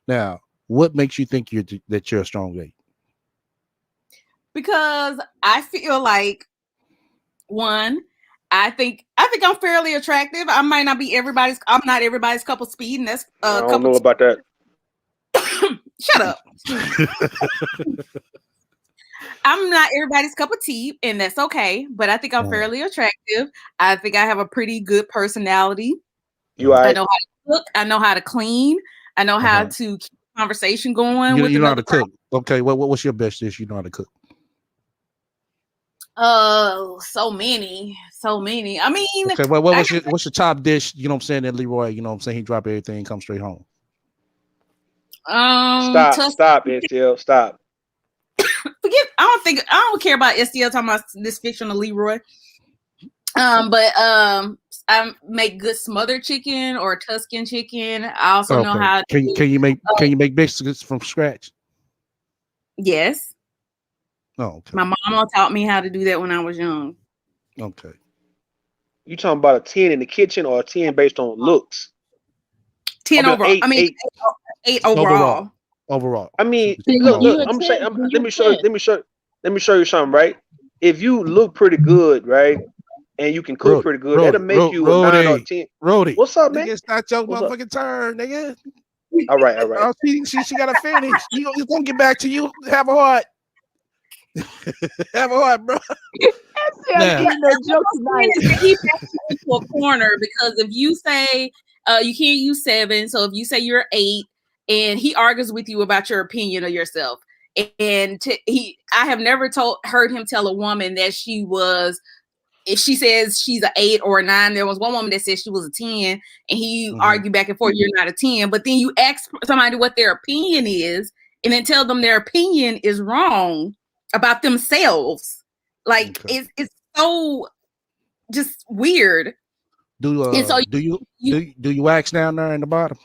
Now, what makes you think that you're a strong 8? Because I feel like, one, I think I'm fairly attractive. I'm not everybody's cup of speed, and that's I don't know about that. Shut up. I'm not everybody's cup of tea, and that's okay. But I think I'm fairly attractive. I think I have a pretty good personality. I know how to cook. I know how to clean. I know how to keep the conversation going. You know how to cook. Okay, what's your best dish you know how to cook? So many. I mean, okay, what's your top dish? You know what I'm saying? That Leroy, you know what I'm saying? He drop everything, come straight home. Stop, STL, stop. I don't care about STL talking about this fictional Leroy. But I make good smothered chicken or Tuscan chicken. I also know how to can you make biscuits from scratch? Yes. Oh, okay. My mama taught me how to do that when I was young. Okay. You talking about a 10 in the kitchen or a 10 based on looks? 10 overall. Eight overall. Overall. I mean, look. I'm saying. Let me show you something, right? If you look pretty good, right, and you can cook pretty good, that'll make you a 9 or 10. Rody, what's up, man? It's not your motherfucking turn, nigga. All right. She got to finish. He's gonna get back to you. Have a heart. Have a heart, bro. I'm getting a joke tonight. He backs you into a corner because if you say you can't use 7, so if you say you're 8, and he argues with you about your opinion of yourself, and I have never heard him tell a woman that she was. If she says she's an 8 or a 9, there was one woman that said she was a 10, and he argued back and forth, you're not a 10. But then you ask somebody what their opinion is, and then tell them their opinion is wrong about themselves. Like it's so just weird. Do you wax down there in the bottom?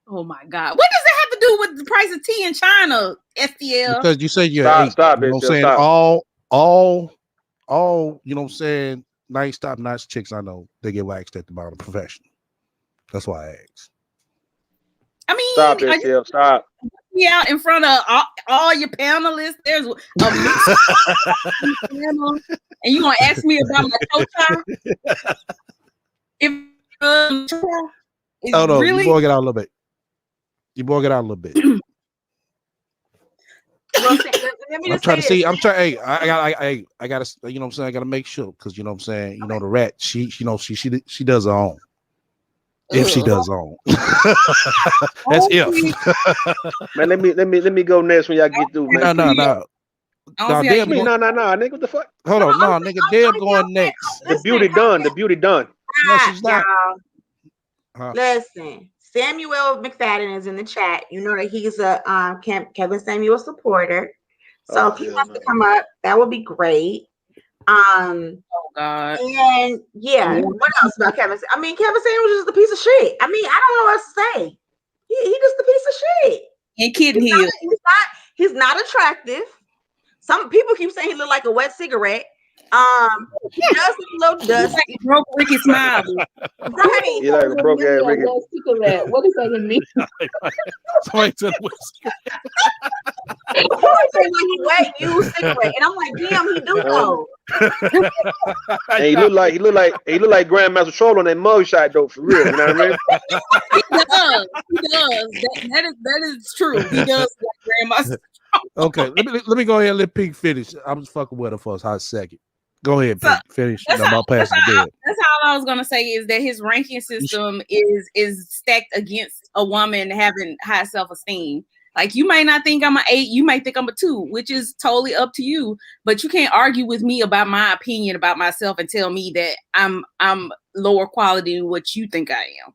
Oh my God. What does that have to do with the price of tea in China, STL? Because you say you're Stop, 8. stop You it, know what I'm Phil, saying? stop. All, you know what I'm saying? Nice top-notch chicks I know, they get waxed at the bottom professional. That's why I asked. I mean, Stop it, Phil, stop. be out in front of all your panelists. There's a mix panel, and you gonna ask me about my toe tie? If Oh no, really? you boy get out a little bit. You boy get out a little bit. I'm trying to see. I'm trying. Hey, I gotta. You know what I'm saying? I gotta make sure because you know what I'm saying. You know the rat. She does her own. If she does her own. That's if. Man, let me go next when y'all get through, man. No. No, nigga, what the fuck? Hold on, no, nigga, Deb going next. The beauty done. No, she's not. Listen, Samuel McFadden is in the chat. You know that he's a Kevin Samuel supporter. So if he wants to come up, that would be great. Oh God. And yeah, what else about Kevin? I mean, Kevin Samuel is just a piece of shit. I mean, I don't know what to say. He just a piece of shit. And kitten heel. He's not attractive. Some people keep saying he look like a wet cigarette. He does look a little dust. Like he broke Ricky Smiley. Right. He like a broke ass Ricky. What does that mean? Somebody said He wet used cigarette, and I'm like, damn, he do though. And he look like Grandmaster Troll on that mugshot though, for real. You know what I mean? He does. That is true. He does like Grandmaster. Okay, let me go ahead and let Pink finish. I'm just fucking with her for a hot second. Go ahead, Pink. Finish. That's I'm passing the dead. That's all I was gonna say is that his ranking system is stacked against a woman having high self-esteem. Like you might not think I'm an 8, you might think I'm a 2, which is totally up to you. But you can't argue with me about my opinion about myself and tell me that I'm lower quality than what you think I am.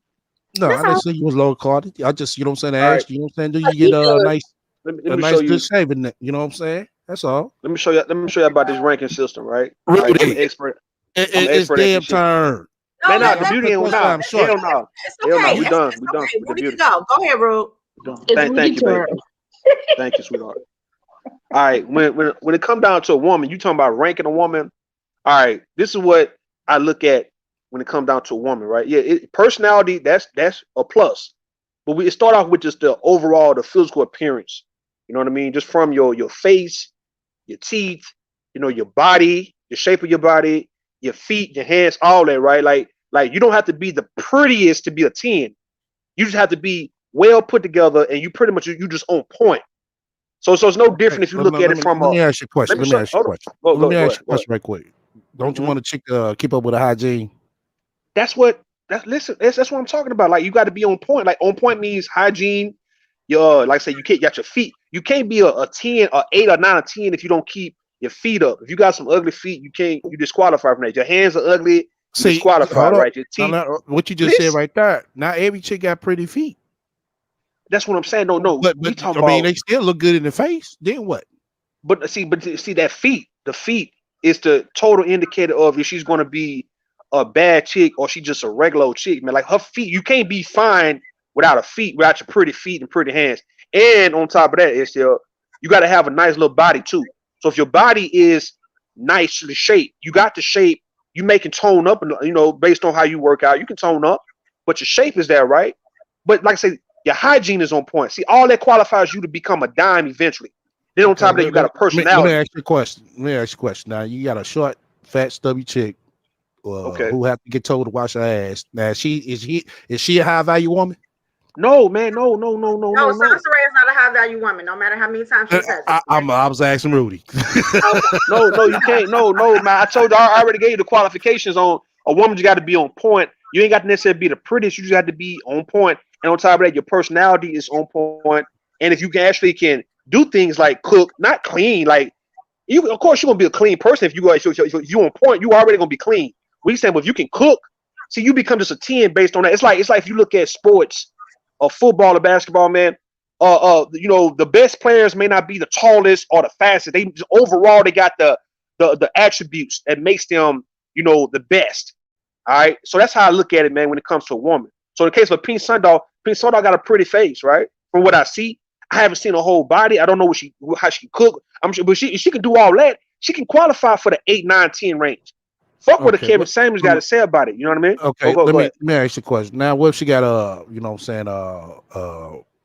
No, I didn't say you was lower quality. I just, you know what I'm saying, I asked you, you know what I'm saying? Do you get a nice Let me nice show you. good shaving neck? You know what I'm saying? That's all. Let me show you about this ranking system, right? Rudy. Right, I'm an expert. It's expert at damn this shit. turn. Man, No, the beauty ain't That's why I'm short. Hell no. It's Hell no. okay. We done. It's We done okay. with the Rudy, beauty. go ahead, Ru. Thank you, baby. Thank you, sweetheart. All right. When it come down to a woman, you talking about ranking a woman. All right. This is what I look at when it comes down to a woman, right? Yeah, personality, that's a plus. But we start off with just the overall, the physical appearance. You know what I mean? Just from your face, your teeth, you know, your body, the shape of your body, your feet, your hands, all that, right? Like you don't have to be the prettiest to be a 10. You just have to be well put together, and you pretty much you just on point. So it's no different if you look at it from Let me ask you a question. Let me ask you a question right quick. Don't you want a chick to keep up with a hygiene? That's what I'm talking about. Like you got to be on point. Like on point means hygiene. Like I say, you got your feet. You can't be a 10, or 8, or 9, or 10 if you don't keep your feet up. If you got some ugly feet, you disqualify from that. Your hands are ugly, you disqualify, right? Your teeth. What you just said right there. Not every chick got pretty feet. That's what I'm saying. No. But I mean, they still look good in the face. Then what? But see that feet. The feet is the total indicator of if she's going to be a bad chick or she's just a regular chick, man. Like her feet, you can't be fine without your pretty feet and pretty hands. And on top of that, it's still you got to have a nice little body too. So if your body is nicely shaped, you got the shape. You making tone up, and you know based on how you work out, you can tone up. But your shape is there, right? But like I say, your hygiene is on point. See, all that qualifies you to become a dime eventually. Then on top of that, you got a personality. Let me ask you a question. Now you got a short, fat, stubby chick, who have to get told to wash her ass. Now is she a high value woman? No, man, no. No, Sansa Ray is not a high value woman, no matter how many times she says it. I was asking Rudy. No, you can't. No, man. I told you, I already gave you the qualifications on a woman. You got to be on point. You ain't got to necessarily be the prettiest. You just got to be on point. And on top of that, your personality is on point. And if you can actually do things like cook, not clean, like you, of course, you're gonna be a clean person if you go. If you on point, you already gonna be clean. We saying, but if you can cook, see, you become just a 10 based on that. It's like if you look at sports, or football or basketball, man. The best players may not be the tallest or the fastest. They overall they got the attributes that makes them, the best. All right. So that's how I look at it, man, when it comes to a woman. So in the case of Pink Sundaw got a pretty face, right? From what I see, I haven't seen her whole body. I don't know how she cook. I'm sure, but she can do all that. She can qualify for the 8, 9, 10 range. Fuck what the Kevin Samuels got to say about it. You know what I mean? Okay, go let me ask you a question. Now, what if she got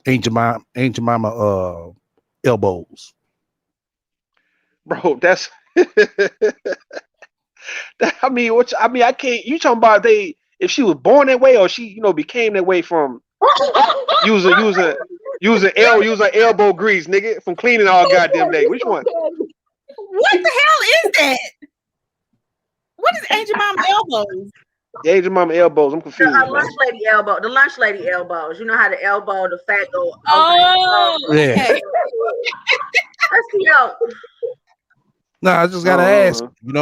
Aunt Jemima elbows? Bro, that's I can't. You talking about if she was born that way or she became that way from using elbow grease, nigga, from cleaning all goddamn day. Which one? What the hell is that? What is Aunt Jemima elbows? Aunt Jemima elbows. I'm confused. The lunch lady elbow. The lunch lady elbows. You know how the elbow, the fat go. Oh, yeah. Okay. That's cute. No, I just gotta ask. He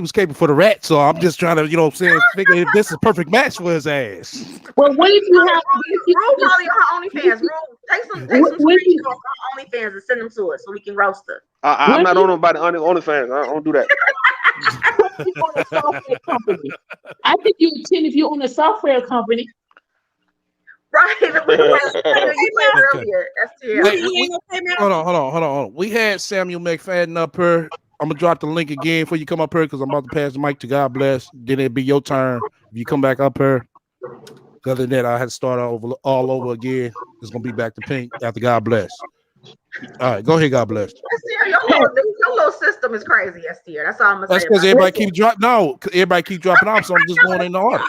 was caping for the rat, so I'm just trying to, figure if this is a perfect match for his ass. Well, what if you have? Rule Molly on her OnlyFans. Rule, take some screenshots on her OnlyFans and send them to us so we can roast her. I'm not on nobody OnlyFans. I don't do that. I think you attend if you own a software company. Right. Hold on. We had Samuel McFadden up here. I'm gonna drop the link again before you come up here because I'm about to pass the mic to God Bless. Then it'll be your turn if you come back up here. Other than that, I had to start all over again. It's gonna be back to Pink after God Bless. All right, go ahead, God Bless. Your little system is crazy, STR. That's all I'm gonna say. That's because everybody keep dropping. No, everybody keep dropping off, so I'm just going in the order.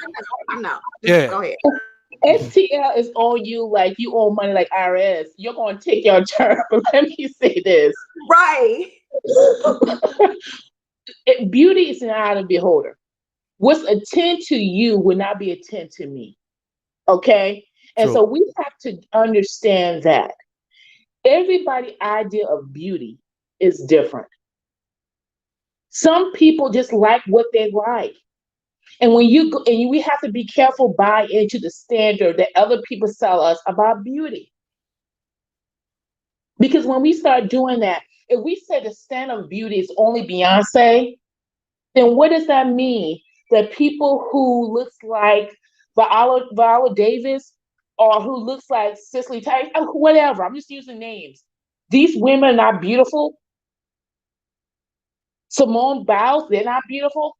I know. Yeah. Go ahead. STL is on you like you owe money like IRS. You're going to take your turn. But let me say this. Right. Beauty is an eye of the beholder. What's a 10 to you would not be a 10 to me. Okay? And so we have to understand that everybody's idea of beauty is different. Some people just like what they like. And when you go, and we have to be careful buy into the standard that other people sell us about beauty. Because when we start doing that, if we say the standard of beauty is only Beyonce, then what does that mean? That people who looks like Viola Davis or who looks like Cicely Tyson, whatever, I'm just using names. These women are not beautiful. Simone Biles, they're not beautiful.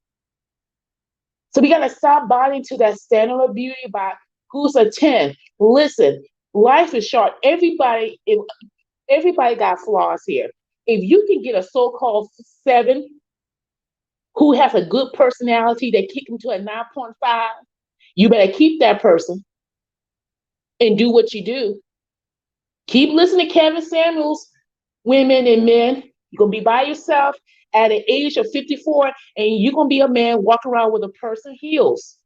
So we got to stop buying to that standard of beauty by who's a 10. Listen, life is short. Everybody got flaws here. If you can get a so-called 7 who has a good personality that kick him to a 9.5, you better keep that person and do what you do. Keep listening to Kevin Samuels, women and men. You're going to be by yourself at an age of 54, and you're going to be a man walking around with a person heels.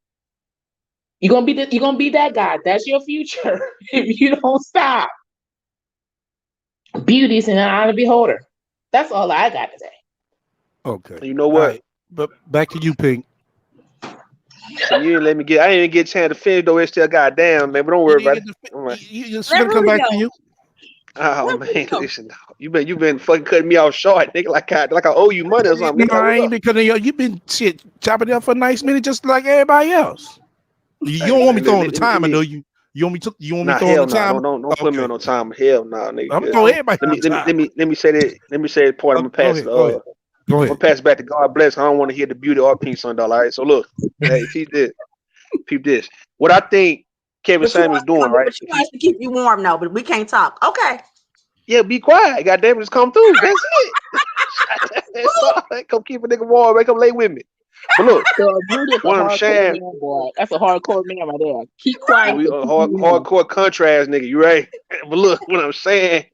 You're going to be that guy. That's your future if you don't stop. Beauty's an eye of the beholder. That's all I got to say. Okay. You know what? Right. But back to you, Pink. So you didn't let me I didn't even get a chance to finish though. It's still goddamn, man. But don't worry about it. It's gonna come back to you. Oh man, listen, you've been fucking cutting me off short, nigga. Like I owe you money or something. No, I ain't because you've been chopping it up for a nice minute, just like everybody else. You don't want me throwing the timer, do you? You want me throwing the timer? Don't put me on no time. Hell no, nigga. I'm gonna throw everybody. Let me say that. Let me say this part. I'm gonna pass it. Go ahead. I'm gonna pass it back to God Bless. I don't want to hear the beauty or Pink Sundaw. All right. So look, hey, peep this. What I think Kevin Samuels doing, right? But you has to keep you warm now, but we can't talk. Okay. Yeah, be quiet. Goddamn it, just come through. That's it. Come keep a nigga warm. Come lay with me. But look, So Rudy is a what I'm hardcore saying, man, boy. That's a hardcore man right there. Keep quiet. we and keep moving. hardcore contrast, nigga. You right? But look, what I'm saying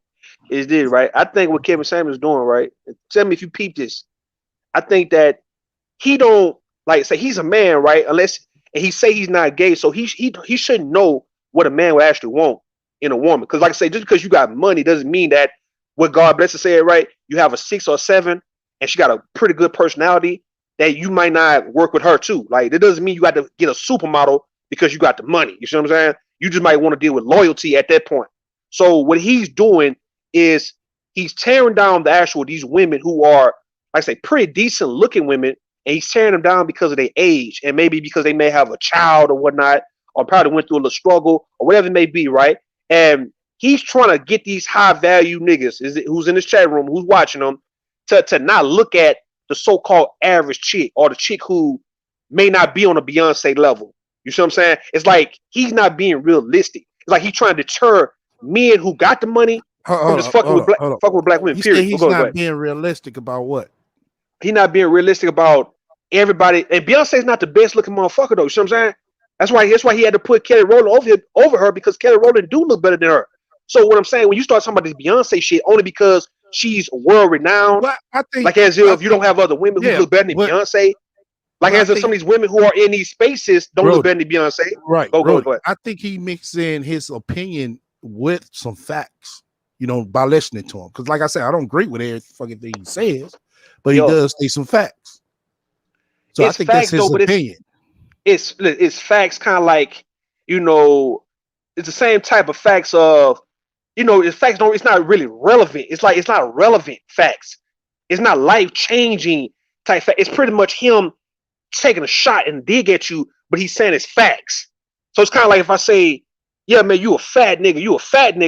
is this, right? I think what Kevin Samuels doing, right? Tell me if you peep this. I think that he don't like say he's a man, right? Unless and he say he's not gay, so he shouldn't know what a man would actually want in a woman. Because like I say, just because you got money doesn't mean that what God bless to say it right. You have a 6 or 7, and she got a pretty good personality that you might not work with her too. Like that doesn't mean you got to get a supermodel because you got the money. You see what I'm saying? You just might want to deal with loyalty at that point. So what he's doing is he's tearing down these women who are, like I say, pretty decent looking women, and he's tearing them down because of their age and maybe because they may have a child or whatnot, or probably went through a little struggle or whatever it may be, right? And he's trying to get these high value niggas who's in this chat room, who's watching them, to not look at the so-called average chick or the chick who may not be on a Beyonce level. You see what I'm saying? It's like he's not being realistic. It's like he's trying to deter men who got the money from just fucking with black women. You Period. say he's not being realistic about what? He's not being realistic about everybody. And Beyonce's not the best looking motherfucker though. You see what I'm saying? That's why he had to put Kelly Rowland over her, because Kelly Rowland do look better than her. So what I'm saying, when you start talking about this Beyonce shit, only because she's world renowned, like as if you don't have other women who look better than Beyonce, like as if some of these women who are in these spaces don't look better than Beyonce. Right. Go ahead. I think he mixed in his opinion with some facts, by listening to him. Because like I said, I don't agree with every fucking thing he says, but he does say some facts. So I think that's his opinion. It's facts, kind of like, it's the same type of facts of, facts it's not really relevant. It's like, it's not relevant facts. It's not life-changing type fact. It's pretty much him taking a shot and dig at you, but he's saying it's facts. So it's kind of like if I say, yeah, man, you a fat nigga,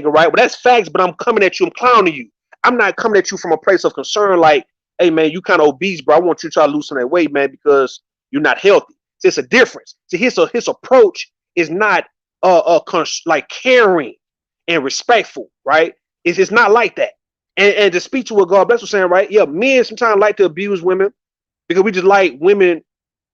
right? Well, that's facts, but I'm coming at you, I'm clowning you. I'm not coming at you from a place of concern like, hey, man, you kind of obese, bro. I want you to try to lose some of that weight, man, because you're not healthy. So it's a difference. So his approach is not like caring and respectful, right? It's not like that. And to speak to what God bless was saying, right? Yeah, men sometimes like to abuse women because we just like women,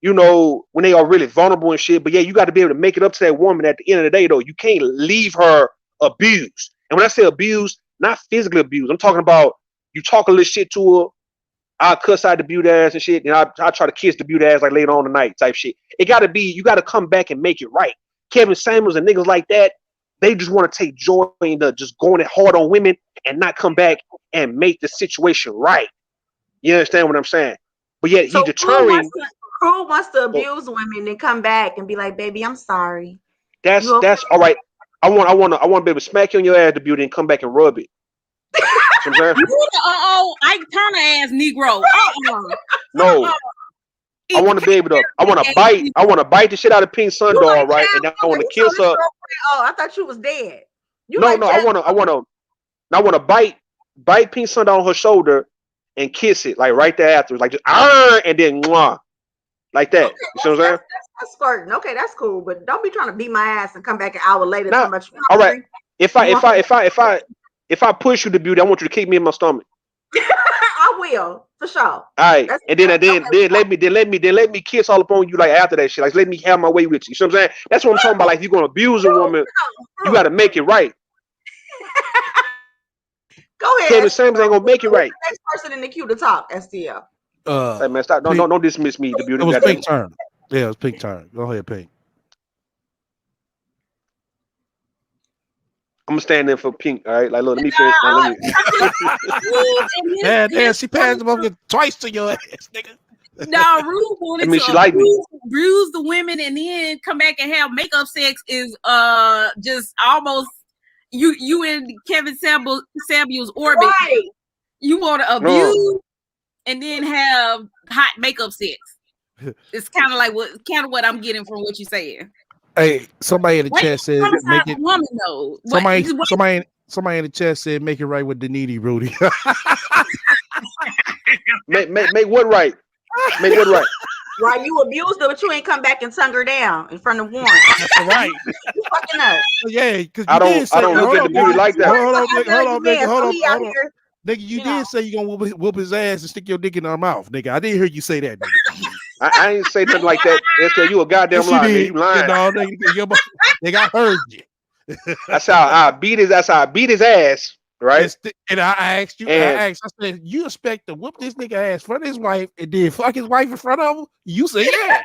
when they are really vulnerable and shit. But yeah, you got to be able to make it up to that woman at the end of the day, though. You can't leave her abused. And when I say abused, not physically abused, I'm talking about you talk a little shit to her, I'll cuss out the beaut ass and shit, and I'll try to kiss the beaut ass like later on tonight type shit. It got to be, you got to come back and make it right. Kevin Samuels and niggas like that, they just want to take joy in just going it hard on women and not come back and make the situation right. You understand what I'm saying? But yet he determined. Who wants to abuse women and come back and be like, baby, I'm sorry. That's all right. I want to be able to smack you on your ass, the beauty, and come back and rub it. Ike Turner ass Negro. No. I want to be able to. I want to bite the shit out of Pink Sundoll, right? And I want to kiss her. Oh, I thought you was dead. I want to bite Pink Sundoll on her shoulder and kiss it, like right there after, like just and then mwah, like that. Okay, you see what I'm saying? That's squirting. Okay, that's cool, but don't be trying to beat my ass and come back an hour later. Nah, all right. If I push you to beauty, I want you to kick me in my stomach. I will, for sure. All right. And then let me kiss all up on you like after that shit. Like let me have my way with you. You see what I'm saying? That's what I'm talking about. Like if you're gonna abuse a woman, you gotta make it right. Go ahead. Kevin Samuels ain't gonna make it right. Next person in the queue to talk, STL. Hey man, stop! Don't dismiss me. The beauty. It was Pink turn. Yeah, it was Pink turn. Go ahead, Pink. I'm gonna stand in for Pink. All right, like look, let me finish. Man, she passed him over twice to your ass, nigga. No, Rude wanted to bruise the women and then come back and have makeup sex is just almost you in Kevin Samuels orbit. Right. You want to abuse and then have hot makeup sex. It's kind of like what I'm getting from what you're saying. Hey, somebody in the chat said make it. Woman though. Somebody in the chat said make it right with Daniti, Rudy. make what right? Make what right? Right, you abused her, but you ain't come back and tongue her down in front of Warren. That's right. You fucking up. Yeah, because I don't look at the beauty like that. Hold on. Nigga, you did say you gonna whoop his ass and stick your dick in her mouth, nigga. I didn't hear you say that, nigga. I ain't say nothing like that. SJ, you a goddamn Yes, you liar, man. did. You lying. No, they got heard you. That's how I beat his ass, right? And I asked, And I said, you expect to whoop this nigga ass in front of his wife and then fuck his wife in front of him? You say yeah.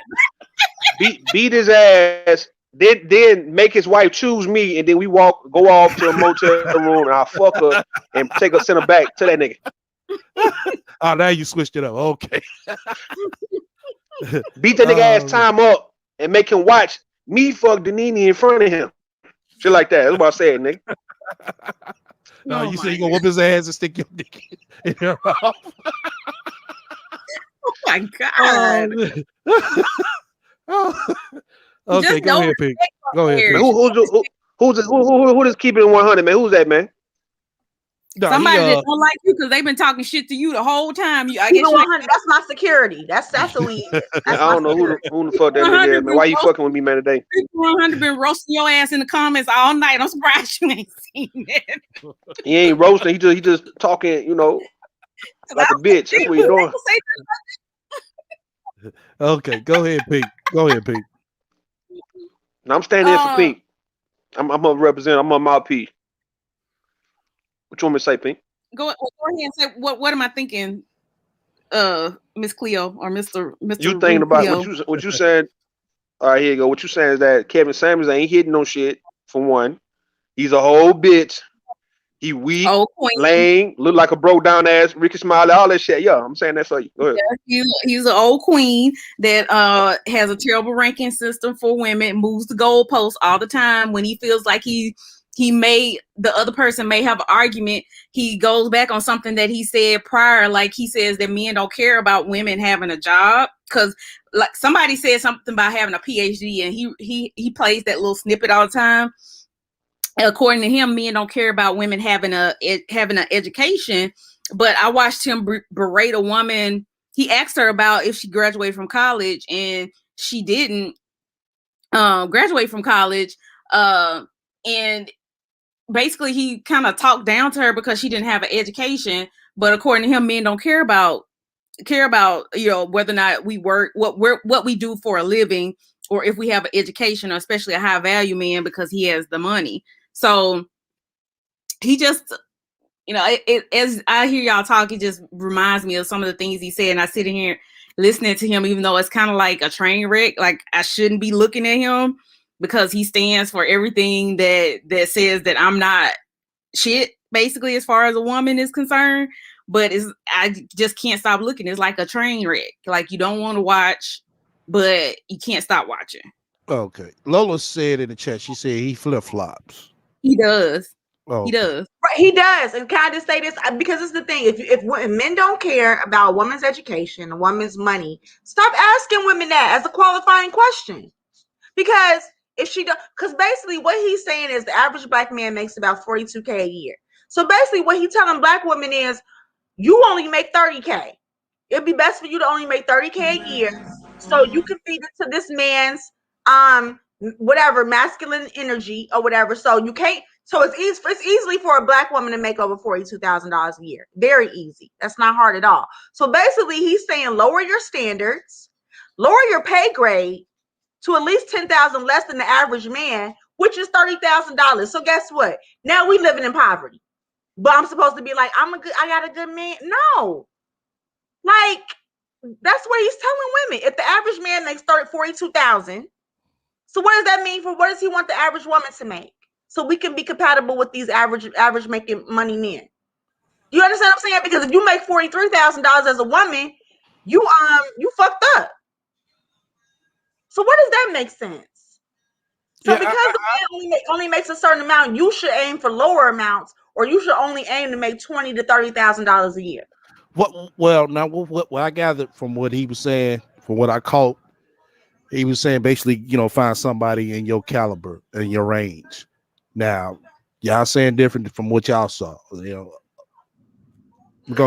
beat his ass, then make his wife choose me, and then we go off to a motel room, and I'll fuck her and send her back to that nigga. Oh, now you switched it up. Okay. Beat that nigga ass time up and make him watch me fuck Danini in front of him. Shit like that. That's what I said, nigga. No, you say you gonna whoop his ass and stick your dick in her mouth. Oh my god. Okay, Just go ahead, Pink. Go ahead. here. Pink. Who is keeping it 100, man? Who's that, man? No, Somebody that don't like you because they've been talking shit to you the whole time. I Keep guess it 100. That's my security. That's who he is. I don't know who the fuck that nigga is, man. Why you fucking with me, man, today? 100 been roasting your ass in the comments all night. I'm surprised you ain't seen it. He ain't roasting. He just talking, you know, like a bitch. That's what he's doing. Okay, go ahead, Pink. Go ahead, Pink. Now I'm standing in for Pink. I'm a representative. I'm a mouthpiece. What you want me to say, Pink? Go ahead and say what am I thinking, Miss Cleo or Mr. You thinking about what you said? All right, here you go. What you saying is that Kevin Samuels ain't hitting no shit. For one, he's a whole bitch. He weak, lame, look like a broke down ass Ricky Smiley, all that shit. Yeah, I'm saying that for you. Go ahead. Yeah, he's an old queen that has a terrible ranking system for women, moves the goalposts all the time. When he feels like the other person may have an argument, he goes back on something that he said prior. Like he says that men don't care about women having a job because like somebody said something about having a PhD, and he plays that little snippet all the time. According to him, men don't care about women having an education. But I watched him berate a woman. He asked her about if she graduated from college, and she didn't graduate from college. And basically, he kind of talked down to her because she didn't have an education. But according to him, men don't care about whether or not we work, what we do for a living, or if we have an education, or especially a high value man because he has the money. So he just, as I hear y'all talk, it just reminds me of some of the things he said. And I sit in here listening to him, even though it's kind of like a train wreck. Like I shouldn't be looking at him because he stands for everything that says that I'm not shit, basically, as far as a woman is concerned. But I just can't stop looking. It's like a train wreck. Like you don't want to watch, but you can't stop watching. Okay. Lola said in the chat, she said he flip-flops. He does. Oh, he does. Right, he does. And can I just say this? Because it's the thing. If men don't care about a woman's education, a woman's money, stop asking women that as a qualifying question. Because if she don't, because basically what he's saying is the average black man makes about $42K a year. So basically what he's telling black women is you only make 30K. It'd be best for you to only make 30K a year so you can feed it to this man's whatever masculine energy or whatever. So you can't. So it's easily for a black woman to make over $42,000 a year. Very easy. That's not hard at all. So basically, he's saying lower your standards, lower your pay grade to at least $10,000 less than the average man, which is $30,000. So guess what? Now we living in poverty. But I'm supposed to be like, I got a good man. No, like that's what he's telling women. If the average man makes $42,000. So what does that mean for what does he want the average woman to make? So we can be compatible with these average making money men. You understand what I'm saying? Because if you make $43,000 as a woman, you fucked up. So what does that make sense? So because the man only makes a certain amount, you should aim for lower amounts, or you should only aim to make $20,000 to $30,000 a year. What I gathered from what he was saying, from what I caught, he was saying basically, find somebody in your caliber, in your range. Now, y'all saying different from what y'all saw. Go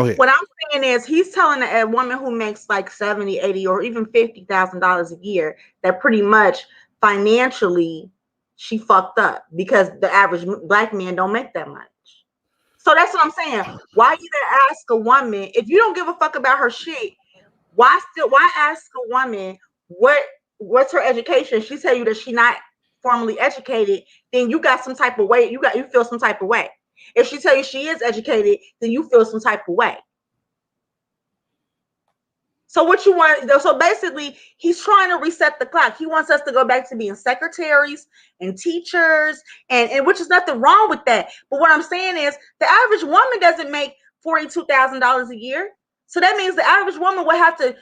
ahead. What I'm saying is he's telling a woman who makes like $70,000, $80,000, or even $50,000 a year that pretty much financially she fucked up because the average black man don't make that much. So that's what I'm saying. Why even ask a woman if you don't give a fuck about her shit? Why ask a woman what's her education? She tell you that she's not formally educated, then you got some type of way. You feel some type of way. If she tell you she is educated, then you feel some type of way. So what you want? So basically, he's trying to reset the clock. He wants us to go back to being secretaries and teachers, and which is nothing wrong with that. But what I'm saying is, the average woman doesn't make $42,000 a year. So that means the average woman will have to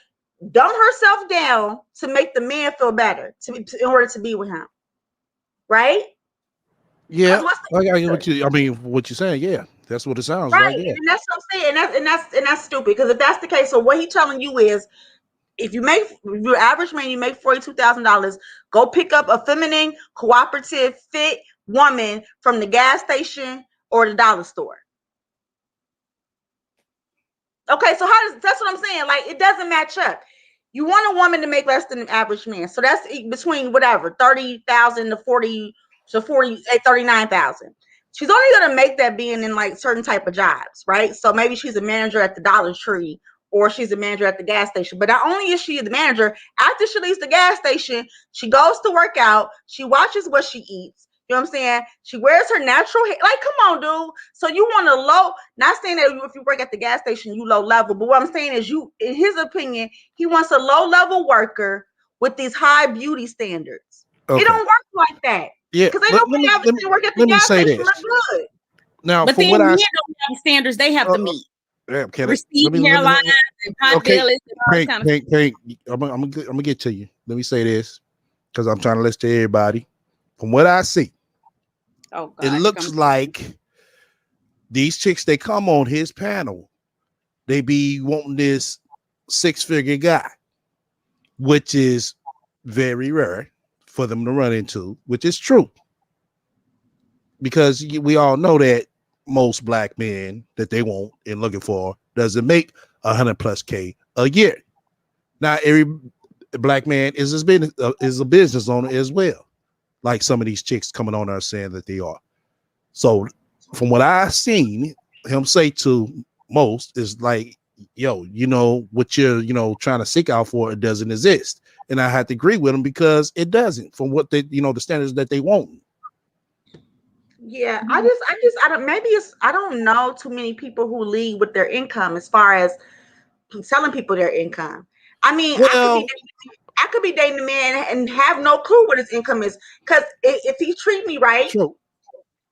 dumb herself down to make the man feel better in order to be with him, right? Yeah, what you're saying, yeah, that's what it sounds right. like. Yeah. And that's what I'm saying, and that's stupid, because if that's the case, so what he's telling you is, if your average man, you make $42,000, go pick up a feminine, cooperative, fit woman from the gas station or the dollar store. Okay, so that's what I'm saying. Like, it doesn't match up. You want a woman to make less than an average man, so that's between whatever 30,000 to 39,000. She's only gonna make that being in like certain type of jobs, right? So maybe she's a manager at the Dollar Tree, or she's a manager at the gas station. But not only is she the manager, after she leaves the gas station, she goes to work out, she watches what she eats. You know what I'm saying? She wears her natural hair. Like, come on, dude. So you want a low, not saying that if you work at the gas station, you low level, but what I'm saying is, in his opinion, he wants a low level worker with these high beauty standards. Okay. It don't work like that. Yeah. Because they don't work at the gas station look good. Now, but then men don't have standards they have to meet. Yeah, receding hairlines and pot bellies and all that kind of stuff. I'm gonna get to you. Let me say this, because I'm trying to listen to everybody. From what I see, it looks like these chicks, they come on his panel, they be wanting this 6-figure guy, which is very rare for them to run into, which is true. Because we all know that most black men that they want and looking for doesn't make 100+ K a year. Now, every black man is a business owner as well, like some of these chicks coming on are saying that they are. So from what I've seen him say to most is like, yo, what you're trying to seek out for, it doesn't exist. And I have to agree with him, because it doesn't, from what they the standards that they want. Yeah, I don't know too many people who lead with their income as far as telling people their income. I mean, I could be dating a man and have no clue what his income is, because if he treat me right, true,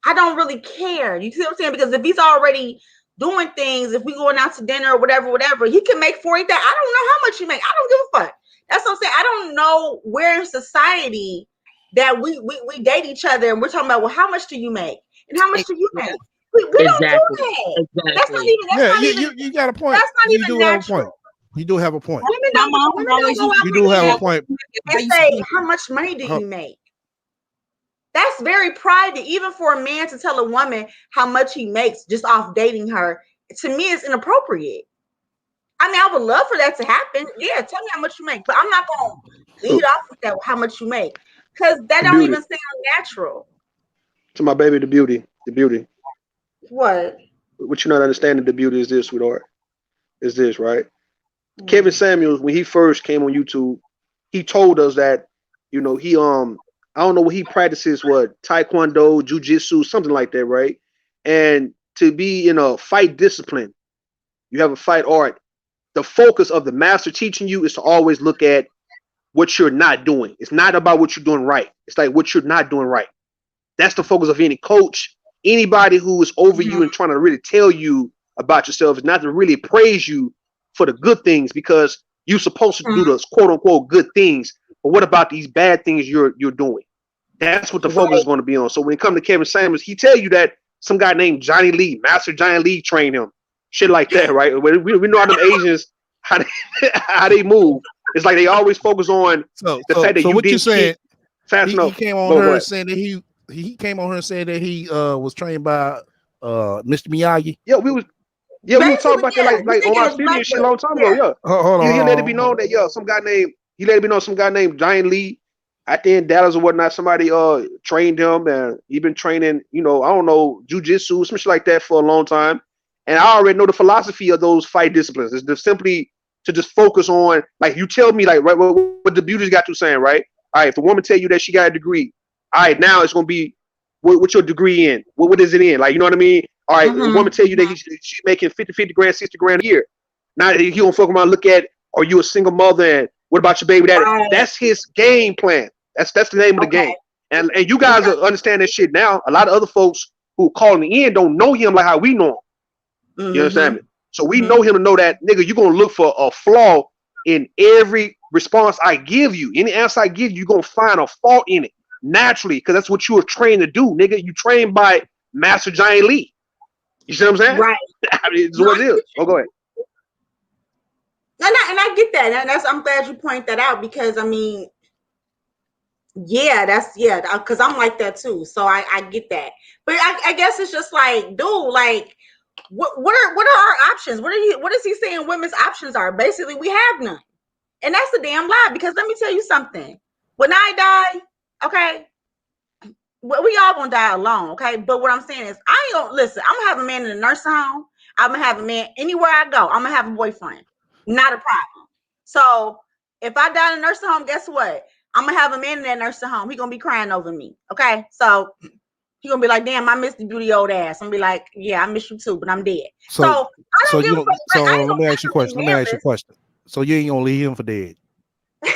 I don't really care. You see what I'm saying? Because if he's already doing things, if we going out to dinner or whatever, he can make 40,000. I don't know how much he make. I don't give a fuck. That's what I'm saying. I don't know where in society that we date each other and we're talking about, well, how much do you make and how much do you make? We don't do that. Exactly. That's not even. You got a point. That's not even natural. You do have a point. Women don't you do have a point. And say, how much money do you make? That's very private, even for a man to tell a woman how much he makes just off dating her. To me, it's inappropriate. I mean, I would love for that to happen. Yeah, tell me how much you make, but I'm not going to lead off with that, how much you make, because that don't even sound natural. To my baby, the beauty. What you're not understanding, the beauty is this, sweetheart. Is this, right? Mm-hmm. Kevin Samuels, when he first came on YouTube, he told us that, he I don't know what he practices, Taekwondo, Jiu-Jitsu, something like that, right? And to be in a fight discipline, you have a fight art. The focus of the master teaching you is to always look at what you're not doing. It's not about what you're doing right. It's like what you're not doing right. That's the focus of any coach, anybody who is over you and trying to really tell you about yourself, is not to really praise you for the good things, because you're supposed to do those quote unquote good things. But what about these bad things you're doing? That's what the focus is going to be on. So when it comes to Kevin Samuels, he tell you that some guy named Johnny Lee, Master Johnny Lee, trained him. Shit like that, right? We know how them Asians, how they move. It's like they always focus on the fact that what you're saying. Fast enough. He came on her saying that he came on her saying that he was trained by Mr. Miyagi. Yeah, we were talking about that like on our studio shit a long time ago. Yeah. Hold on. He let it be known that some guy named Giant Lee out there in Dallas or whatnot, somebody trained him, and he been training, I don't know, jiu-jitsu, some shit like that for a long time. And I already know the philosophy of those fight disciplines. It's simply to just focus on, like, you tell me, like, right, what the beauty's got to saying, right? All right, if the woman tell you that she got a degree, all right, now it's gonna be what's your degree in? What is it in? Like, you know what I mean? All right, the woman tell you that she's making 50 grand, 60 grand a year. Now he don't fuck around, look at, are you a single mother, and what about your baby daddy? Right. That's his game plan. That's the name of the game. And you guys understand that shit now. A lot of other folks who calling in don't know him like how we know him. You understand me? So we know him to know that, nigga, you're gonna look for a flaw in every response I give you. Any answer I give you, you're gonna find a fault in it naturally, because that's what you were trained to do, nigga. You trained by Master Giant Lee. You see what I'm saying? Right. I mean, it's what it is. Oh, go ahead. And I get that, and I'm glad you point that out, because I mean, because I'm like that too. So I get that, but I guess it's just like, dude, like, what are our options? What is he saying women's options are? Basically, we have none, and that's a damn lie. Because let me tell you something. When I die, okay, we all gonna die alone, okay. But what I'm saying is, I ain't gonna listen. I'm gonna have a man in a nursing home. I'm gonna have a man anywhere I go. I'm gonna have a boyfriend. Not a problem. So if I die in a nursing home, guess what? I'm gonna have a man in that nursing home. He gonna be crying over me. Okay. So he gonna be like, damn, I miss the beauty old ass. I'm gonna be like, yeah, I miss you too, but I'm dead. So I don't give a fuck. Let me ask you a question. So you ain't gonna leave him for dead?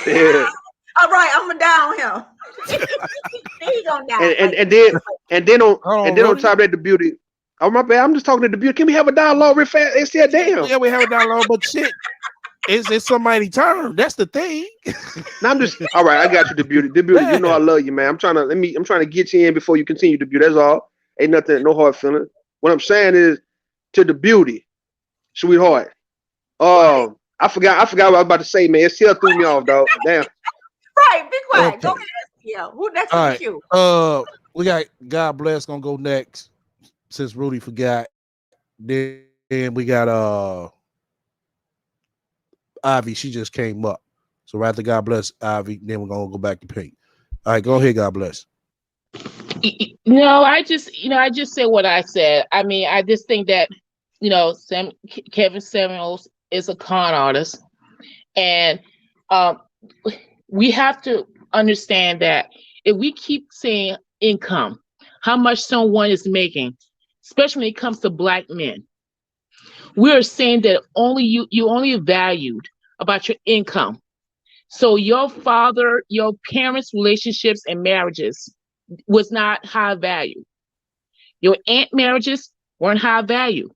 Yeah. All right, I'm gonna die on him. He gonna die. And then on top of that, the beauty. Oh, my bad. I'm just talking to the beauty. Can we have a dialogue real fast? It's still damn. Yeah, we have a dialogue, but shit, it's somebody's turn. That's the thing. Now I'm just all right. I got you, the beauty. The beauty. You know I love you, man. I'm trying to get you in before you continue to beauty. That's all. Ain't nothing, no hard feeling. What I'm saying is, to the beauty, sweetheart. I forgot what I was about to say, man. It still threw me off, dog. Damn. Right, be quiet. Okay. Go ahead. Yeah. Who next All in right. the queue? We got God Bless gonna go next since Rudy forgot. Then we got Ivy. She just came up. So right after God Bless Ivy, then we're gonna go back to Pink. All right, go ahead. God bless. No, I just said what I said. I mean, I just think that, Kevin Samuels is a con artist, and we have to understand that if we keep saying income, how much someone is making, especially when it comes to Black men, we're saying that you only valued about your income. So your parents' relationships and marriages was not high value. Your aunt marriages weren't high value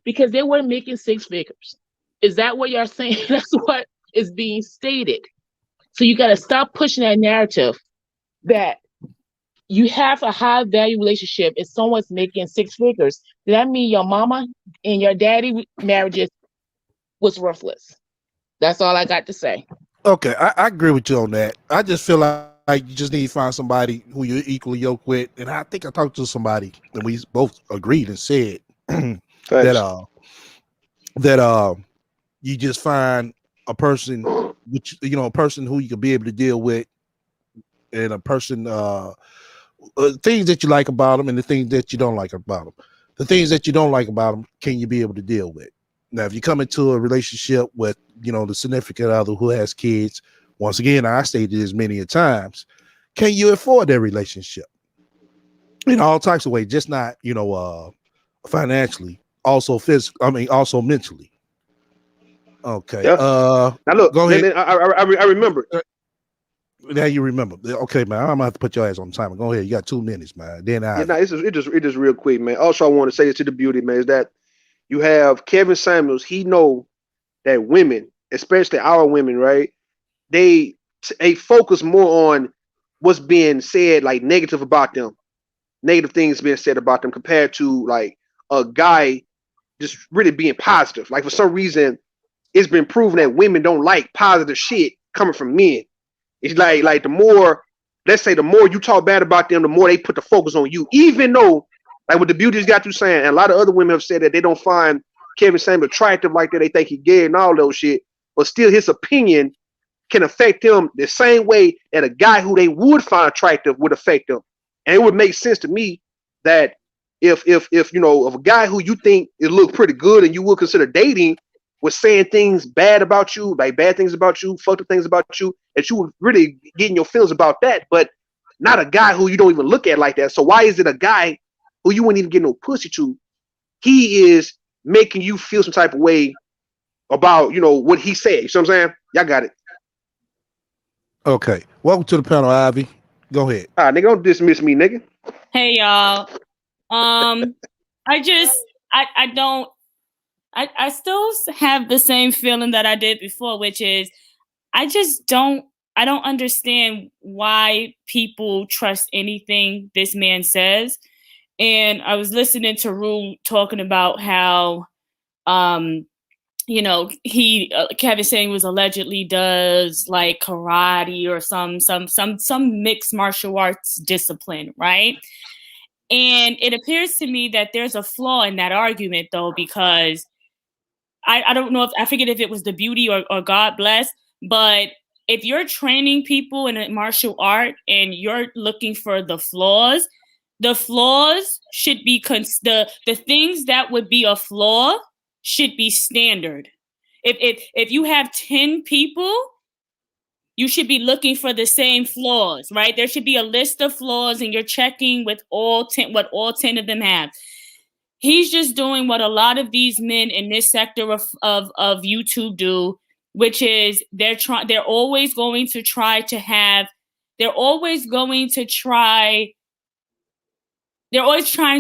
because they weren't making six figures. Is that what you're saying? That's what is being stated. So you got to stop pushing that narrative that you have a high value relationship if someone's making six figures. Does that mean your mama and your daddy marriages was worthless? That's all I got to say. Okay, I agree with you on that. I just feel like you just need to find somebody who you're equally yoked with. And I think I talked to somebody and we both agreed and said that you just find a person, which a person who you can be able to deal with, and a person things that you like about them and the things that you don't like about them. The things that you don't like about them, can you be able to deal with? Now, if you come into a relationship with, the significant other who has kids, once again, I stated this many a times, can you afford that relationship? In all types of ways, just not, financially, also physically, also mentally. Okay. Yeah. Now look, go ahead. I remember. Now you remember. Okay, man. I'm gonna have to put your ass on timer. Go ahead. You got 2 minutes, man. Then it just real quick, man. Also, I want to say this to the beauty, man, is that you have Kevin Samuels. He know that women, especially our women, right? They focus more on what's being said, like negative about them, negative things being said about them, compared to like a guy just really being positive. Like for some reason, it's been proven that women don't like positive shit coming from men. It's like the more you talk bad about them, the more they put the focus on you. Even though, like what the beauty's got you saying, and a lot of other women have said that they don't find Kevin Samuels attractive like that. They think he gay and all those shit, but still his opinion can affect them the same way that a guy who they would find attractive would affect them. And it would make sense to me that if a guy who you think it look pretty good and you would consider dating was saying things bad about you, like bad things about you, fucked up things about you, that you were really getting your feelings about that, but not a guy who you don't even look at like that. So why is it a guy who you wouldn't even get no pussy to? He is making you feel some type of way about, you know, what he said. You see what I'm saying? Y'all got it. Okay. Welcome to the panel, Ivy. Go ahead. All right, nigga, don't dismiss me, nigga. Hey y'all. I still have the same feeling that I did before, which is I don't understand why people trust anything this man says. And I was listening to Rue talking about how you know, Kevin Samuels allegedly does like karate or some mixed martial arts discipline, right? And it appears to me that there's a flaw in that argument, though, because I don't know if I forget if it was the beauty or God bless, but if you're training people in a martial art and you're looking for the flaws should be the things that would be a flaw should be standard. If you have 10 people, you should be looking for the same flaws, right? There should be a list of flaws and you're checking with what all 10 of them have. He's just doing what a lot of these men in this sector of YouTube do, which is they're always trying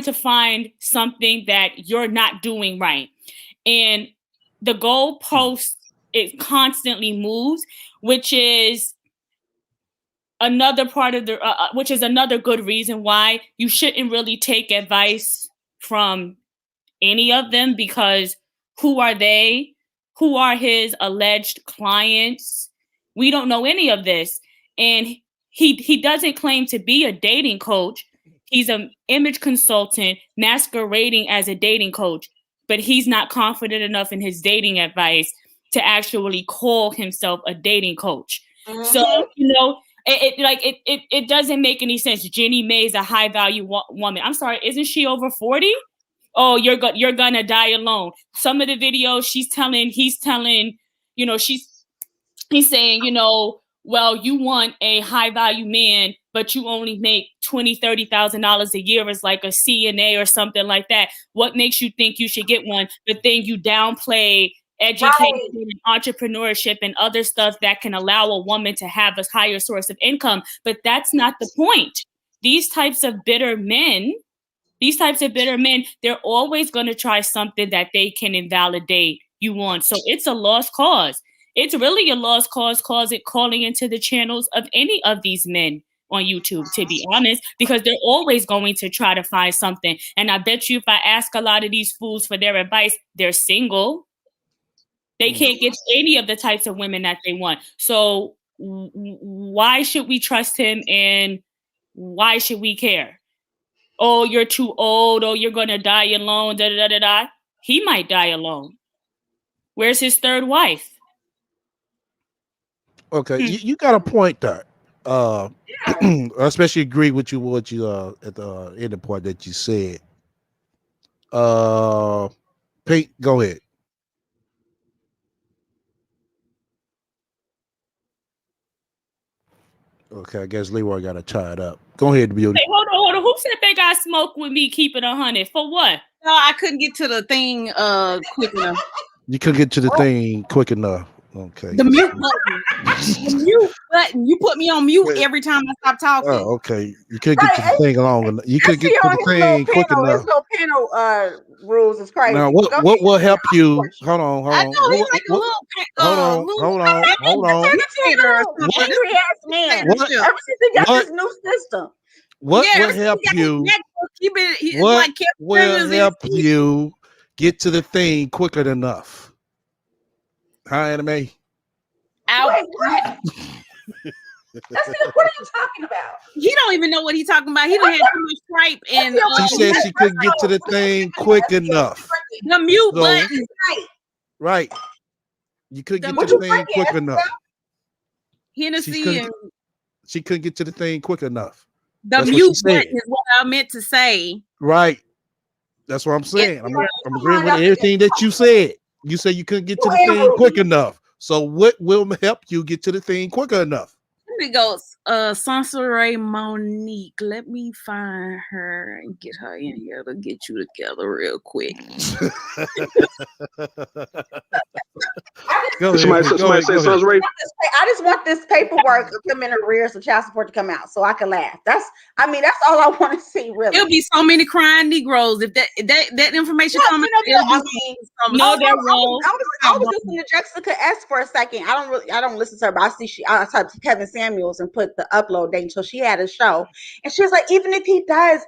to find something that you're not doing right. And the goalpost, it constantly moves, which is another part of which is another good reason why you shouldn't really take advice from any of them, because who are they? Who are his alleged clients? We don't know any of this. And he doesn't claim to be a dating coach. He's an image consultant masquerading as a dating coach, but he's not confident enough in his dating advice to actually call himself a dating coach. Mm-hmm. So, you know, it doesn't make any sense. Jenny May is a high value woman. I'm sorry, isn't she over 40? Oh, you're gonna die alone. Some of the videos he's telling, you know, he's saying, you know, well, you want a high value man, but you only make $20,000-$30,000 a year as like a CNA or something like that. What makes you think you should get one? But then you downplay education and entrepreneurship and other stuff that can allow a woman to have a higher source of income. But that's not the point. These types of bitter men, they're always going to try something that they can invalidate you on. So it's a lost cause. It's really a lost cause calling into the channels of any of these men on YouTube, to be honest, because they're always going to try to find something. And I bet you if I ask a lot of these fools for their advice, they're single. They can't get any of the types of women that they want. So why should we trust him and why should we care? Oh, you're too old. Oh, you're going to die alone. Da, da, da, da. He might die alone. Where's his third wife? Okay, you got a point there. I especially agree with you what you at the end of the point that you said. Pete, go ahead. Okay, I guess Leroy got to tie it up. Go ahead, Beauty. Hey, hold on. Who said they got smoke with me keeping 100? For what? No, I couldn't get to the thing quick enough. You couldn't get to the thing quick enough. Okay. The mute button. The mute button. You put me on mute every time I stop talking. Oh, okay. You couldn't get to the thing long enough. You couldn't get to the thing quick enough. There's no panel rules. It's crazy. Now, what will help you? Hold on. I know he's like a little. Hold on. Ever since he got this new system. What will help you? What will help you get to the thing quicker enough? Hi, Anime. What are you talking about? He don't even know what he's talking about. He done had too much Stripe and she said she couldn't get to the thing quick enough. The mute button. Right. You couldn't get to the thing quick enough. Hennessy and she couldn't get to the thing quick enough. The mute button is what I meant to say. Right. That's what I'm saying. I'm agreeing with everything that you said. You say you couldn't get to the You thing quick enough. So what will help you get to the thing quicker enough? Let me go. Sansaray Monique. Let me find her and get her in here to get you together real quick. Somebody say Sons Ray. I just want this paperwork of him in arrears of child support to come out so I can laugh. That's all I want to see, really. There'll be so many crying Negroes if that information comes. I I was listening to Jessica S for a second. I don't listen to her, but I typed Kevin Samuels and put the upload date until she had a show, and she was like, even if he does,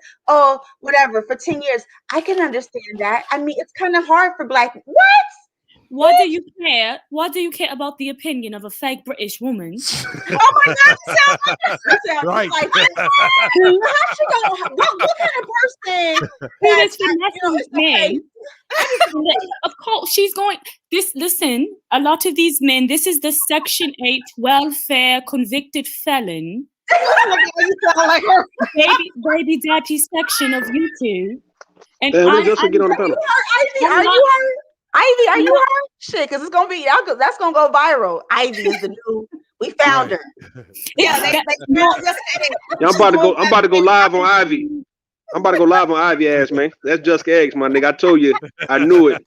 whatever for 10 years, I can understand that. I mean, it's kind of hard for Black. Why do you care? Why do you care about the opinion of a fake British woman? Oh my God, you sound like that. Right. Like, how she gonna? What kind of person? Who is finessing men? Of course, she's going. Listen, a lot of these men. This is the Section 8 welfare convicted felon, baby daddy section of YouTube. And just get on the panel. Are you her? Ivy, are you her? Shit, because it's gonna be that's gonna go viral. Ivy is the new. We found her. Yeah, I'm about to go live on Ivy. I'm about to go live on Ivy ass, man. That's Jessica Eggs, my nigga. I told you, I knew it.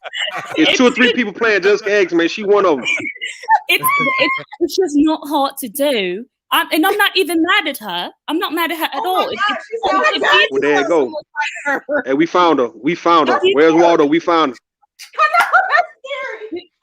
It's 2 or 3 people playing Jessica Eggs, man. She one of them. It's just not hard to do. And I'm not even mad at her. I'm not mad at her at all. Well, there you go. Hey, we found her. Where's Waldo? We found her.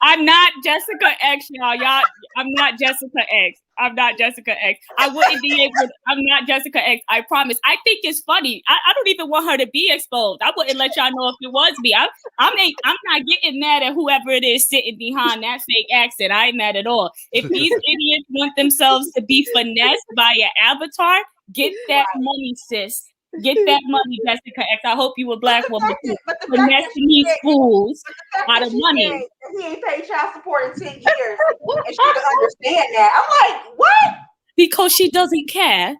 I'm not Jessica X, y'all. I'm not Jessica X. I'm not Jessica X. I wouldn't be able. I'm not Jessica X. I promise. I think it's funny. I don't even want her to be exposed. I wouldn't let y'all know if it was me. I'm not getting mad at whoever it is sitting behind that fake accent. I ain't mad at all. If these idiots want themselves to be finessed by an avatar, get that money, sis. Get that money, Jessica X. I hope you a Black woman too. Finessing these fools out of money. He ain't paid child support in 10 years, and she can understand that. I'm like, what? Because she doesn't care.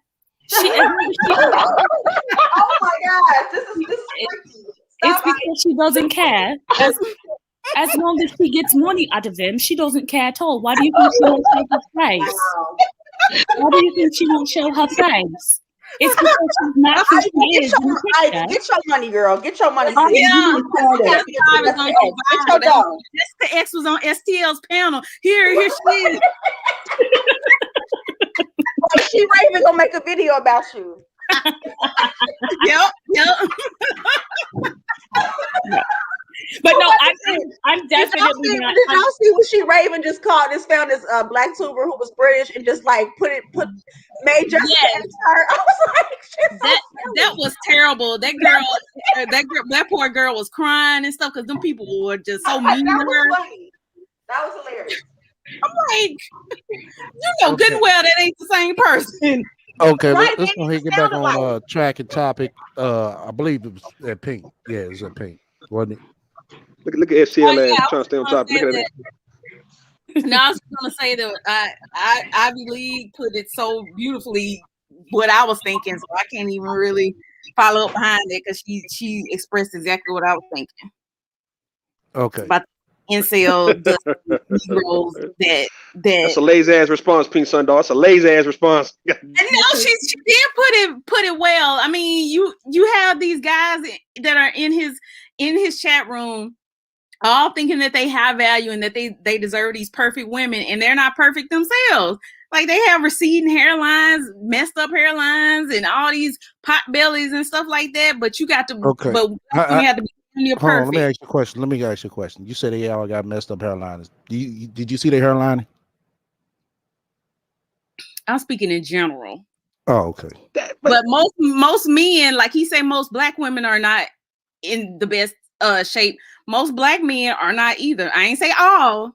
Oh my God, this is freaky. It's because she doesn't care. As long as she gets money out of him, she doesn't care at all. Why do you think she won't show her face? Why do you think she won't show her face? It's because she's not get your money, girl. Get your money. Jessica X was on STL's panel. Here she is. She Raven gonna make a video about you. Yep. But no, I'm definitely not. Did y'all see what she Raven just found this Black tuber who was British and just like made Jessica her? I was like, that was terrible. That poor girl was crying and stuff because them people were just so mean to her. That was hilarious. I'm like, you know good and well that ain't the same person. Okay, let's go ahead and get back on track and topic. I believe it was at Pink. Yeah, it was at Pink, wasn't it? Look at FCL trying to stay on top. Look at that. No, I was gonna say that Ivy League put it so beautifully what I was thinking, so I can't even really follow up behind it because she expressed exactly what I was thinking. Okay. About the incel Negroes that's a lazy ass response, Pink Sundog. That's a lazy ass response. No, she did put it well. I mean, you have these guys that are in his chat room all thinking that they have value and that they deserve these perfect women, and they're not perfect themselves. Like they have receding hairlines, messed up hairlines, and all these pot bellies and stuff like that. But you got to, okay. But you have to be perfect. Let me ask you a question. You said they all got messed up hairlines. Did you see their hairline? I'm speaking in general. Oh, okay. But most men, like he said, most Black women are not in the best shape. Most Black men are not either. I ain't say all,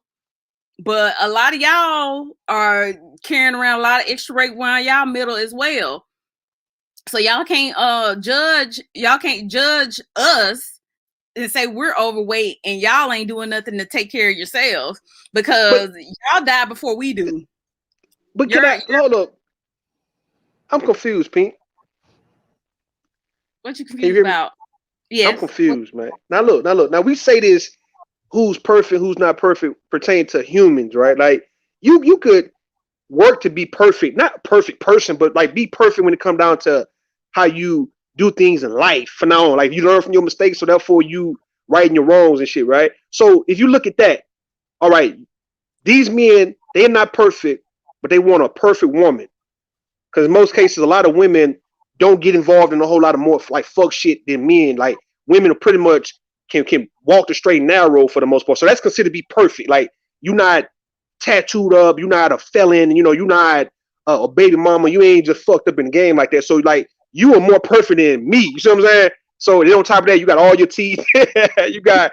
but a lot of y'all are carrying around a lot of extra weight around y'all middle as well. So y'all can't judge us and say we're overweight and y'all ain't doing nothing to take care of yourselves because y'all die before we do. But hold up? I'm confused, Pink. What you confused about? Yeah, I'm confused, man. Now look. Now we say this who's perfect, who's not perfect pertain to humans, right? Like you could work to be perfect, not a perfect person, but like be perfect when it comes down to how you do things in life. For now on, like you learn from your mistakes, so therefore you righting your wrongs and shit, right? So if you look at that, all right, these men, they're not perfect, but they want a perfect woman. Because in most cases, a lot of women don't get involved in a whole lot of more like fuck shit than men. Like women are pretty much can walk the straight and narrow for the most part. So that's considered to be perfect. Like you're not tattooed up, you're not a felon, you're not a baby mama, you ain't just fucked up in the game like that. So like you are more perfect than me. You see what I'm saying? So then on top of that, you got all your teeth, you got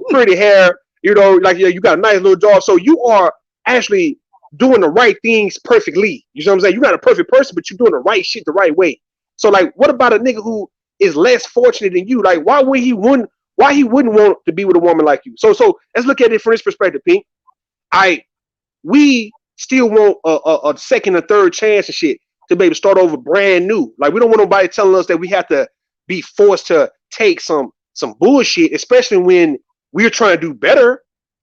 pretty hair, like you got a nice little jaw. So you are actually doing the right things perfectly. You know what I'm saying? You're not a perfect person, but you're doing the right shit the right way. So like, what about a nigga who is less fortunate than you? Like, why wouldn't want to be with a woman like you? So let's look at it from this perspective, Pink. We still want a second or third chance and shit to be able to start over brand new. Like we don't want nobody telling us that we have to be forced to take some bullshit, especially when we're trying to do better.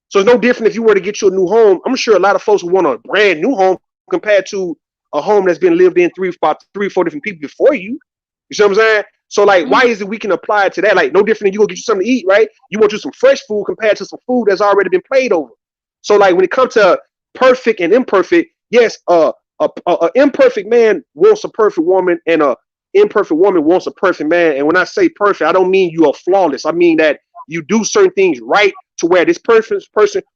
So it's no different if you were to get you a new home. I'm sure a lot of folks would want a brand new home compared to a home that's been lived in three or four different people before you. You see what I'm saying? So like, why is it we can apply it to that? Like no different than you go get you something to eat, right? You want you some fresh food compared to some food that's already been played over. So like when it comes to perfect and imperfect, yes, a imperfect man wants a perfect woman, and a imperfect woman wants a perfect man. And when I say perfect, I don't mean you are flawless. I mean that you do certain things right to where this person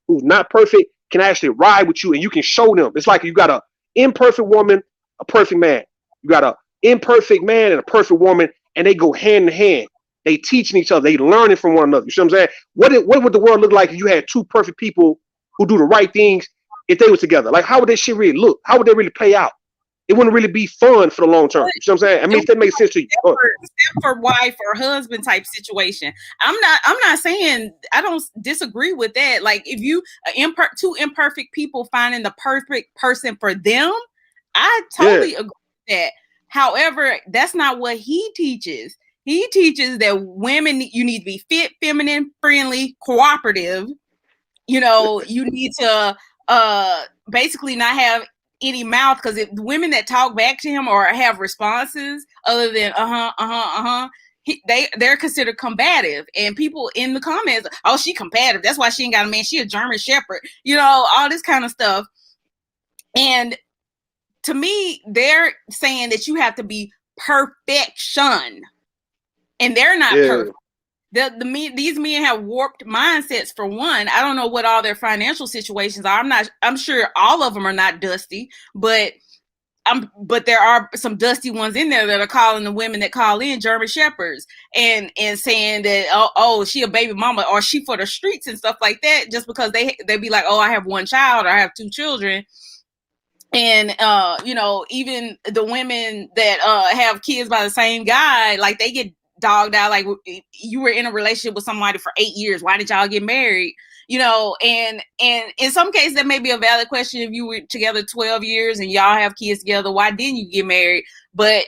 who's not perfect can actually ride with you, and you can show them. It's like you got a imperfect woman, a perfect man. You got a imperfect man and a perfect woman, and they go hand in hand. They teaching each other. They learning from one another. You see what I'm saying? What would the world look like if you had two perfect people who do the right things if they were together? Like, how would that shit really look? How would they really play out? It wouldn't really be fun for the long term. You see what I'm saying? I mean, if that makes sense to you. Except for wife or husband type situation. I'm not saying, I don't disagree with that. Like if you two imperfect people finding the perfect person for them, I totally agree with that. However, that's not what he teaches. He teaches that women, you need to be fit, feminine, friendly, cooperative. You need to basically not have any mouth, because if the women that talk back to him or have responses other than they're considered combative. And people in the comments, oh, she combative, that's why she ain't got a man, she a German Shepherd, all this kind of stuff. And to me, they're saying that you have to be perfection, and they're not perfect. These men have warped mindsets. For one, I don't know what all their financial situations are. I'm sure all of them are not dusty, but there are some dusty ones in there that are calling the women that call in German Shepherds and saying that, oh, she a baby mama, or she for the streets and stuff like that, just because they be like, oh, I have one child or I have two children. And even the women that have kids by the same guy, like they get dogged out. Like, you were in a relationship with somebody for 8 years, why did y'all get married? And in some cases that may be a valid question. If you were together 12 years and y'all have kids together, why didn't you get married? But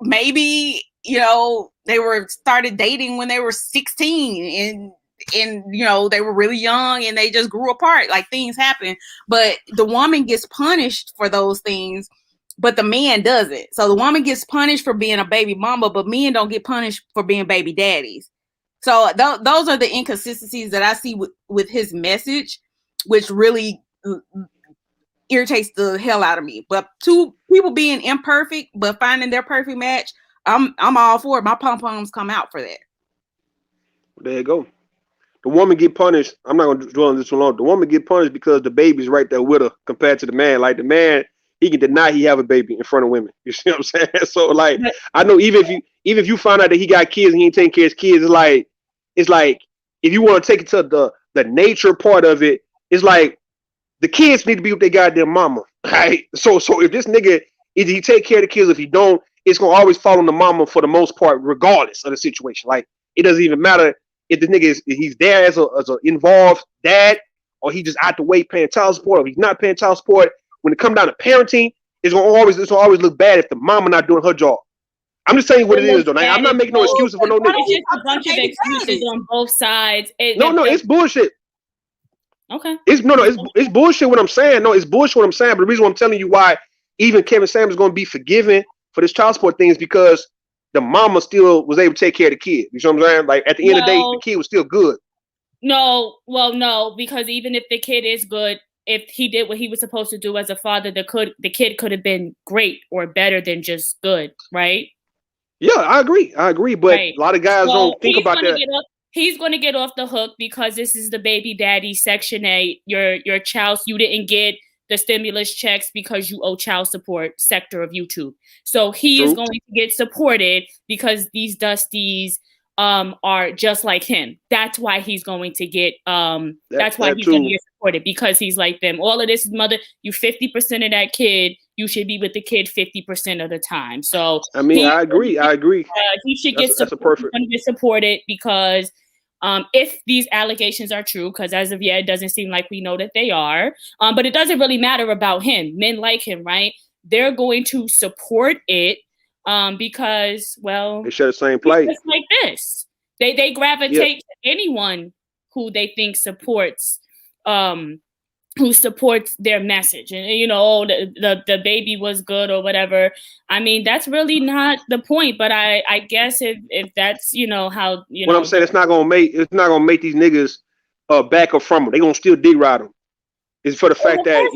maybe they started dating when they were 16 and they were really young and they just grew apart. Like, things happen, but the woman gets punished for those things, but the man doesn't. So the woman gets punished for being a baby mama, but men don't get punished for being baby daddies. So those are the inconsistencies that I see with his message, which really irritates the hell out of me. But two people being imperfect but finding their perfect match, I'm all for it. My pom-poms come out for that. There you go. The woman get punished. I'm not going to dwell on this too long. The woman get punished because the baby's right there with her compared to the man. Like, the man, he can deny he have a baby in front of women. You see what I'm saying? So, like, I know even if you find out that he got kids and he ain't taking care of his kids, it's like if you want to take it to the nature part of it, it's like the kids need to be with their goddamn mama, right? So if this nigga, either he take care of the kids, if he don't, it's gonna always fall on the mama for the most part, regardless of the situation. Like, it doesn't even matter if the nigga he's there as a involved dad, or he just out the way paying child support, or he's not paying child support. When it comes down to parenting, it's gonna always look bad if the mama not doing her job. I'm just saying what it is, though. I'm not making no excuses for no nigga. It's just a bunch of excuses on both sides. No, it's bullshit. Okay. It's bullshit what I'm saying. No, it's bullshit what I'm saying. But the reason why I'm telling you why even Kevin Samuels is going to be forgiven for this child support thing is because the mama still was able to take care of the kid. You know what I'm saying? Like at the end of the day, the kid was still good. No, well, no, because even if the kid is good, if he did what he was supposed to do as a father, the kid could have been great or better than just good, right? Yeah, I agree. But a lot of guys don't think about that. He's going to get off the hook because this is the baby daddy Section 8. Your child, you didn't get the stimulus checks because you owe child support sector of YouTube. So he is going to get supported because these Dusties are just like him. That's why he's going to get that's why he's going to get supported, because he's like them. All of this is mother, you 50% of that kid, you should be with the kid 50% of the time. So I mean, I agree. He should get supported because if these allegations are true, because as of yet it doesn't seem like we know that they are, but it doesn't really matter about him. Men like him, right? They're going to support it because, well, they share the same place. Just like this, they gravitate to anyone who they think supports who supports their message. And the baby was good or whatever. I mean, that's really not the point. But I guess if that's how what I'm saying, it's not gonna make these niggas back up from them. They're gonna still dig ride them. It's for the fact that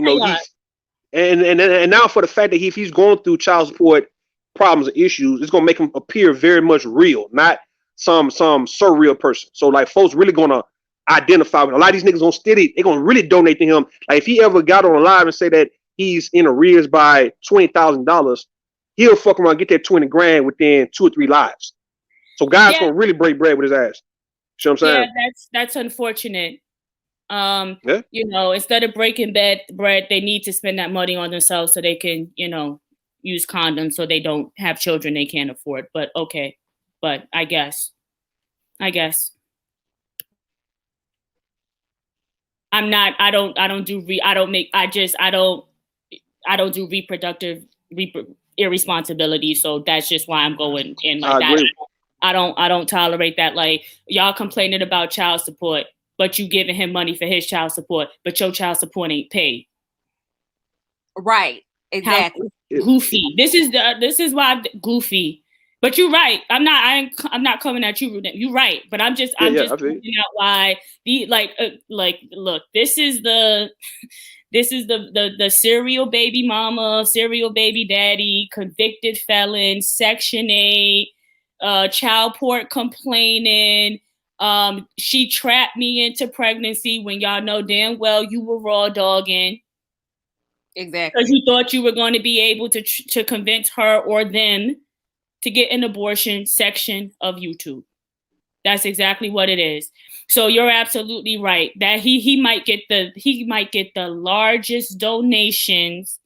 and now for the fact that if he's going through child support problems and issues, it's gonna make him appear very much real, not some surreal person. So like folks really gonna identify with a lot of these niggas on steady. They're gonna really donate to him. Like if he ever got on live and say that he's in arrears by $20,000, he'll fuck around and get that 20 grand within 2 or 3 lives. So guys gonna really break bread with his ass. You know what I'm saying? Yeah, that's unfortunate. Instead of breaking bread, they need to spend that money on themselves so they can, use condoms so they don't have children they can't afford. But okay. But I guess. I don't do reproductive irresponsibility. So that's just why I'm going in like that. I don't tolerate that. Like y'all complaining about child support, but you giving him money for his child support, but your child support ain't paid. Right. Exactly. How goofy. This is why goofy. But you're right. I'm not coming at you. You're right. But I'm just pointing out why look, this is the serial baby mama, serial baby daddy, convicted felon, Section 8, child support complaining. She trapped me into pregnancy when y'all know damn well you were raw dogging. Exactly. Because you thought you were going to be able to convince her or them to get an abortion section of YouTube. That's exactly what it is. So you're absolutely right that he might get the largest donations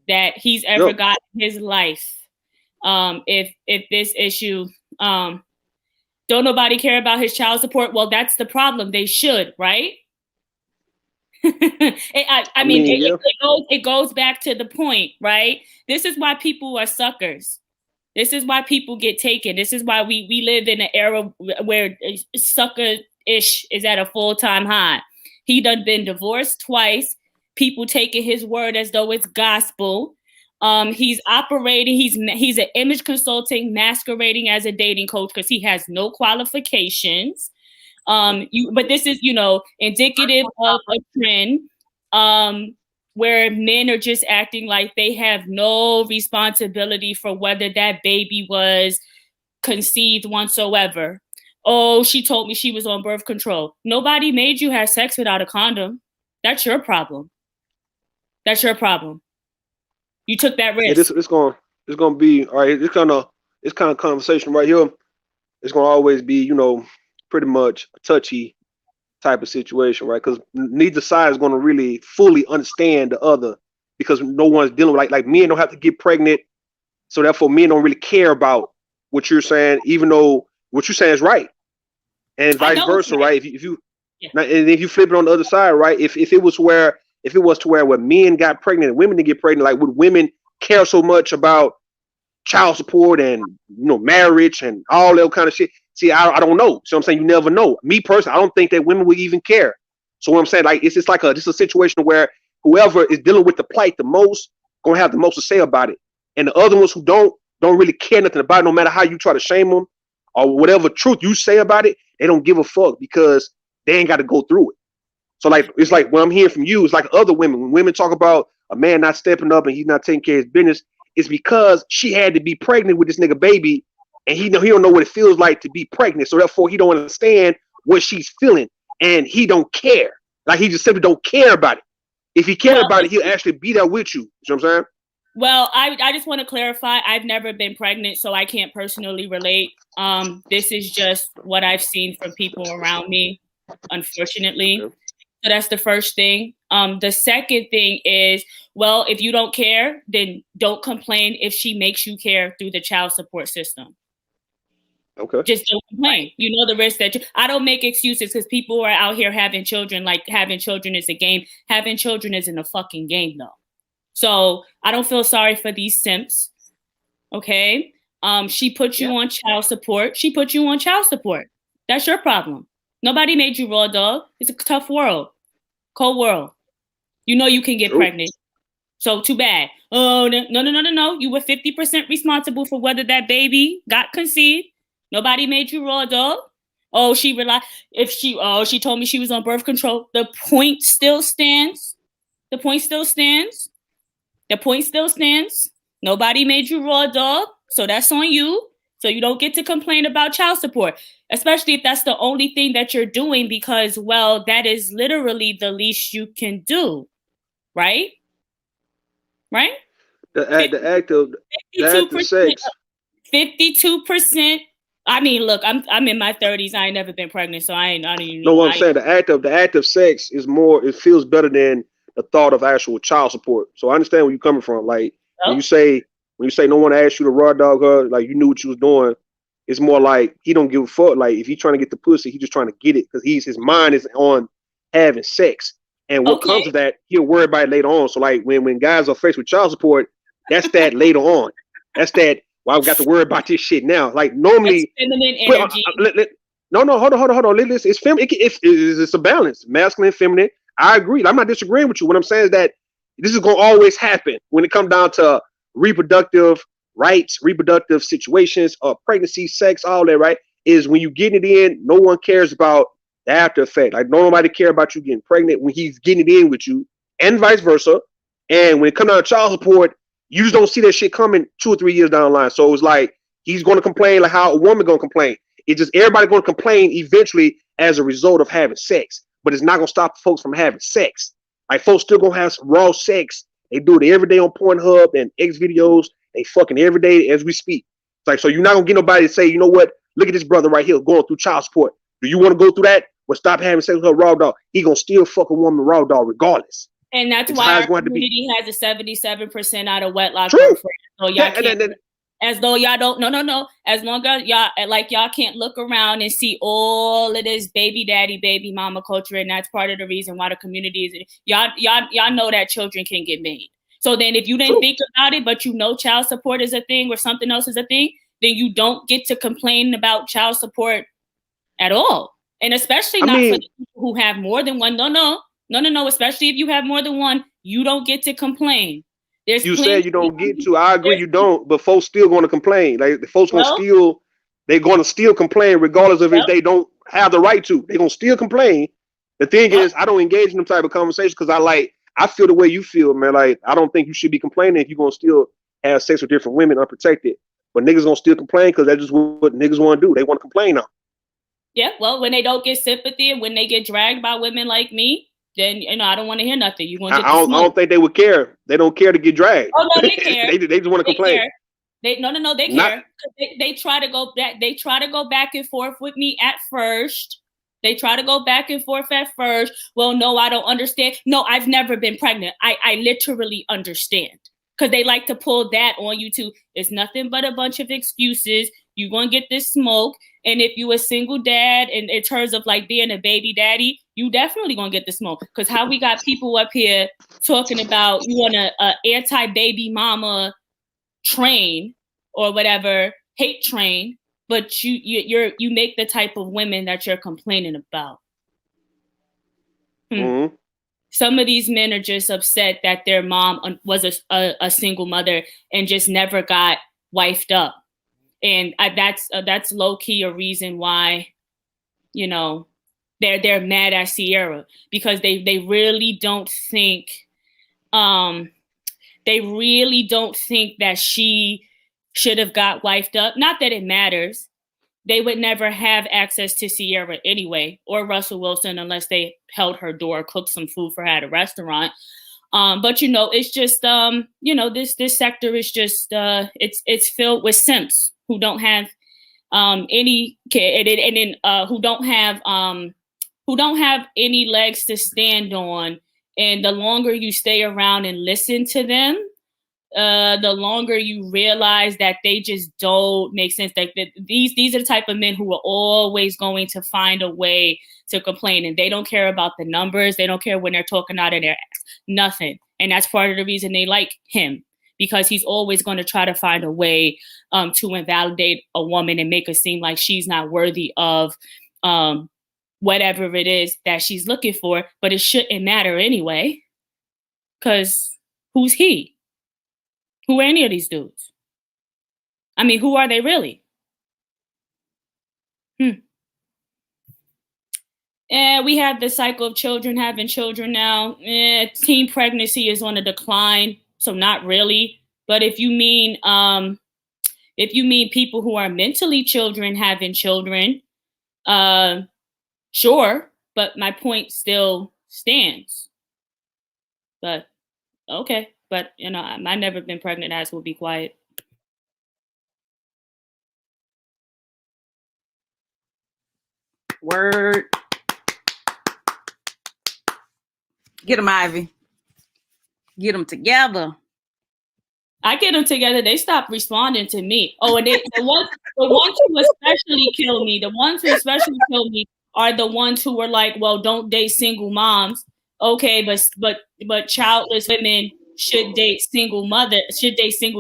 that he's ever got in his life. If this issue, don't nobody care about his child support? Well, that's the problem. They should, right? It goes back to the point, right? This is why people are suckers. This is why people get taken. This is why we live in an era where sucker-ish is at a full-time high. He done been divorced twice. People taking his word as though it's gospel. He's operating. He's an image consulting, masquerading as a dating coach because he has no qualifications. But this is, indicative of a trend where men are just acting like they have no responsibility for whether that baby was conceived whatsoever. Oh, she told me she was on birth control. Nobody made you have sex without a condom. That's your problem. You took that risk. Yeah, it's gonna be all right. This kind of conversation right here. It's gonna always be, pretty much a touchy type of situation, right? Because neither side is going to really fully understand the other, because no one's dealing with like men don't have to get pregnant, so therefore men don't really care about what you're saying, even though what you're saying is right, and vice versa, right? If you flip it on the other side, right? If it was to where men got pregnant and women didn't get pregnant, like would women care so much about child support and marriage and all that kind of shit? See, I don't know. So I'm saying you never know. Me personally, I don't think that women would even care So what I'm saying, like, it's just like just a situation where whoever is dealing with the plight the most gonna have the most to say about it, and the other ones who don't really care nothing about it, no matter how you try to shame them or whatever truth you say about it, they don't give a fuck because they ain't got to go through it. So like, it's like what I'm hearing from you is like other women. When women talk about a man not stepping up and he's not taking care of his business, it's because she had to be pregnant with this nigga baby, and he don't know what it feels like to be pregnant. So therefore, he don't understand what she's feeling, and he don't care. Like, he just simply don't care about it. If he cared about it, he'll actually be there with you. You know what I'm saying? Well, I just want to clarify. I've never been pregnant, so I can't personally relate. This is just what I've seen from people around me, unfortunately. Okay. So that's the first thing. The second thing is, well, if you don't care, then don't complain if she makes you care through the child support system. Okay. Just don't complain. You know the risk that I don't make excuses because people are out here having children like having children is a game. Having children isn't a fucking game, though. So I don't feel sorry for these simps. Okay. She put you on child support. She put you on child support. That's your problem. Nobody made you raw dog. It's a tough world. Cold world. You know you can get pregnant. So too bad. Oh, no. You were 50% responsible for whether that baby got conceived. Nobody made you raw dog. Oh, she told me she was on birth control. The point still stands. The point still stands. Nobody made you raw dog. So that's on you. So you don't get to complain about child support, especially if that's the only thing that you're doing, because, well, that is literally the least you can do. Right? Right? The act of sex. 52%. I mean, look, I'm in my 30s. I ain't never been pregnant, so I don't even know. No, what I'm saying, the act of sex is more. It feels better than the thought of actual child support. So I understand where you're coming from. Like when you say no one asked you to raw dog her, like you knew what you was doing. It's more like he don't give a fuck. Like if he's trying to get the pussy, he's just trying to get it because his mind is on having sex. And what comes of that, he'll worry about it later on. So like when guys are faced with child support, that's that later on. That's that. Well, I've got to worry about this shit now. Like normally, feminine energy. No, hold on. It's it's a balance, masculine, feminine. I agree. I'm not disagreeing with you. What I'm saying is that this is gonna always happen when it comes down to reproductive rights, reproductive situations, pregnancy, sex, all that. Right? Is when you get it in, no one cares about the after effect. Like nobody care about you getting pregnant when he's getting it in with you, and vice versa. And when it comes down to child support, you just don't see that shit coming 2 or 3 years down the line. So it's like he's going to complain like how a woman going to complain. It's just everybody going to complain eventually as a result of having sex. But it's not going to stop folks from having sex. Like folks still going to have some raw sex. They do it every day on Pornhub and X videos. They fucking every day as we speak. It's like, so you're not going to get nobody to say, you know what? Look at this brother right here going through child support. Do you want to go through that? Well, stop having sex with her raw dog. He going to still fuck a woman raw dog regardless. And that's why our community has a 77% out of wedlock birth rate. So y'all can't, as though y'all don't, no. As long as y'all can't look around and see all of this baby daddy, baby mama culture, and that's part of the reason why the community is. Y'all know that children can get made. So then, if you didn't think about it, but you know child support is a thing or something else is a thing, then you don't get to complain about child support at all, and especially for the people who have more than one. No. Especially if you have more than one, you don't get to complain. You said you don't get to. I agree, you don't. But folks still going to complain. Like the folks going to they're going to still complain regardless of if they don't have the right to. They're going to still complain. The thing is, I don't engage in them type of conversations because I feel the way you feel, man. Like I don't think you should be complaining if you're going to still have sex with different women unprotected. But niggas going to still complain because that's just what niggas want to do. They want to complain now. Yeah, well, when they don't get sympathy and when they get dragged by women like me, then I don't want to hear nothing. You want to? I don't think they would care. They don't care to get dragged. Oh no, they care. they just want to complain. Care. They care. They try to go back. They try to go back and forth with me at first. Well, no, I don't understand. No, I've never been pregnant. I literally understand because they like to pull that on you too. It's nothing but a bunch of excuses. You're gonna get this smoke. And if you a single dad, and in terms of like being a baby daddy, you definitely gonna get the smoke. Because how we got people up here talking about you on a anti-baby mama train or whatever, hate train, but you make the type of women that you're complaining about. Mhm. Some of these men are just upset that their mom was a single mother and just never got wifed up. And that's low key a reason why, you know, they're mad at Ciara, because they really don't think that she should have got wifed up. Not that it matters. They would never have access to Ciara anyway, or Russell Wilson, unless they held her door, cooked some food for her at a restaurant. But it's just this sector is just it's filled with simps who don't have any kid, and then who don't have any legs to stand on. And the longer you stay around and listen to them, the longer you realize that they just don't make sense. Like these are the type of men who are always going to find a way to complain, and they don't care about the numbers. They don't care when they're talking out of their ass. Nothing. And that's part of the reason they like him, because he's always going to try to find a way to invalidate a woman and make her seem like she's not worthy of whatever it is that she's looking for. But it shouldn't matter anyway, because who's he? Who are any of these dudes? I mean, who are they really? And we have the cycle of children having children now. Teen pregnancy is on a decline, so not really. But if you mean people who are mentally children having children, sure. But my point still stands. But okay. But I've never been pregnant. As will be quiet. Word. Get them, Ivy. Get them together. I get them together. They stop responding to me. Oh, and the ones who especially kill me. The ones who especially kill me are the ones who were like, "Well, don't date single moms." Okay, but childless women should date single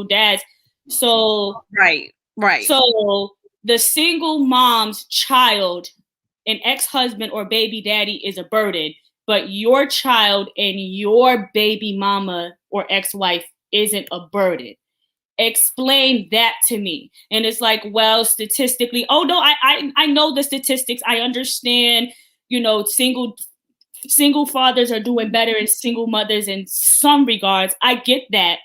dads. So right. So the single mom's child, an ex-husband or baby daddy is a burden, but your child and your baby mama or ex-wife isn't a burden. Explain that to me. And it's like, well, statistically, oh no, I know the statistics. I understand, single fathers are doing better than single mothers in some regards. I get that.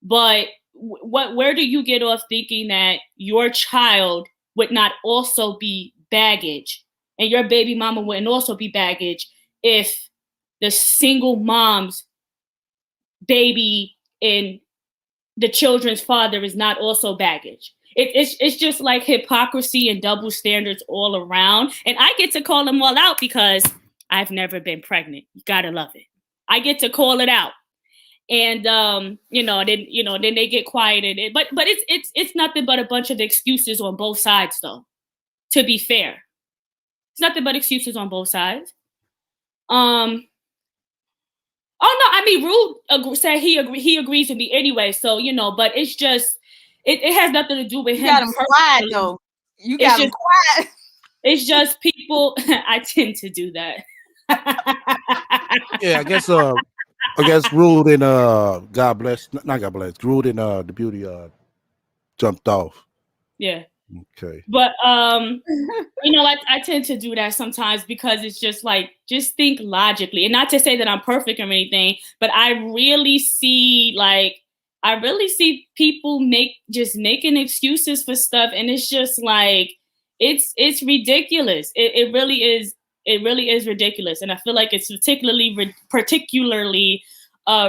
But where do you get off thinking that your child would not also be baggage and your baby mama wouldn't also be baggage if the single mom's baby and the children's father is not also baggage? It's just like hypocrisy and double standards all around. And I get to call them all out because I've never been pregnant. You gotta love it. I get to call it out. And then they get quieted. But it's nothing but a bunch of excuses on both sides, though. To be fair, it's nothing but excuses on both sides. Oh no, I mean, Rude said he agrees with me anyway. So but it's just it has nothing to do with him. You got him quiet though. You got him quiet. It's just people. I tend to do that. Yeah, I guess Rude and God bless, not God bless, Rude and the beauty jumped off. Yeah. Okay. But I tend to do that sometimes because it's just like, just think logically, and not to say that I'm perfect or anything, but I really see people making excuses for stuff, and it's just like it's ridiculous. It really is. It really is ridiculous, and I feel like it's particularly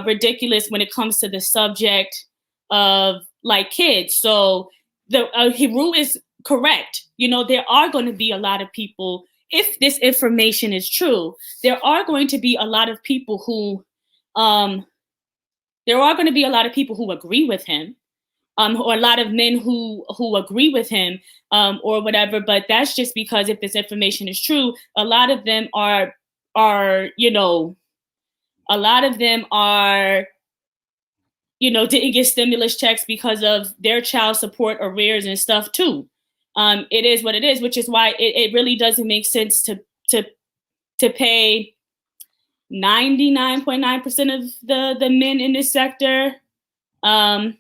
ridiculous when it comes to the subject of like kids. So Hiru is correct. There are going to be a lot of people, if this information is true, there are going to be a lot of people who agree with him, or a lot of men who agree with him, or whatever. But that's just because if this information is true, a lot of them didn't get stimulus checks because of their child support arrears and stuff too. It is what it is, which is why it really doesn't make sense to pay 99.9% of the men in this sector into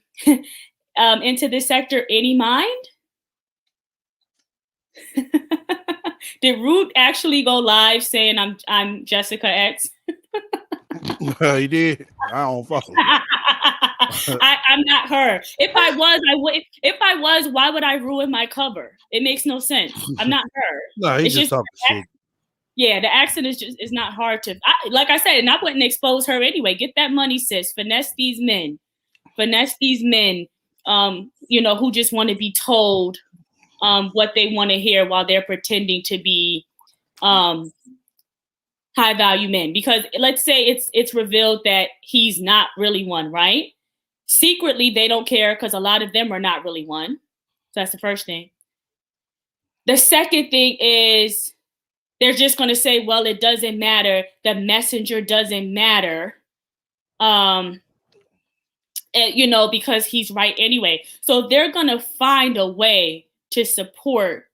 this sector. Any mind? Did Root actually go live saying I'm Jessica X? He did. I don't fuck with him. I'm not her. If I was, I would. If I was, why would I ruin my cover? It makes no sense. I'm not her. No, he's It's just talking shit. Yeah, the accent is not hard to. Like I said, and I wouldn't expose her anyway. Get that money, sis. Finesse these men. Finesse these men. Who just want to be told what they want to hear while they're pretending to be high value men. Because let's say it's revealed that he's not really one, right? Secretly, they don't care because a lot of them are not really one. So that's the first thing. The second thing is they're just going to say, well, it doesn't matter. The messenger doesn't matter. Because he's right anyway. So they're going to find a way to support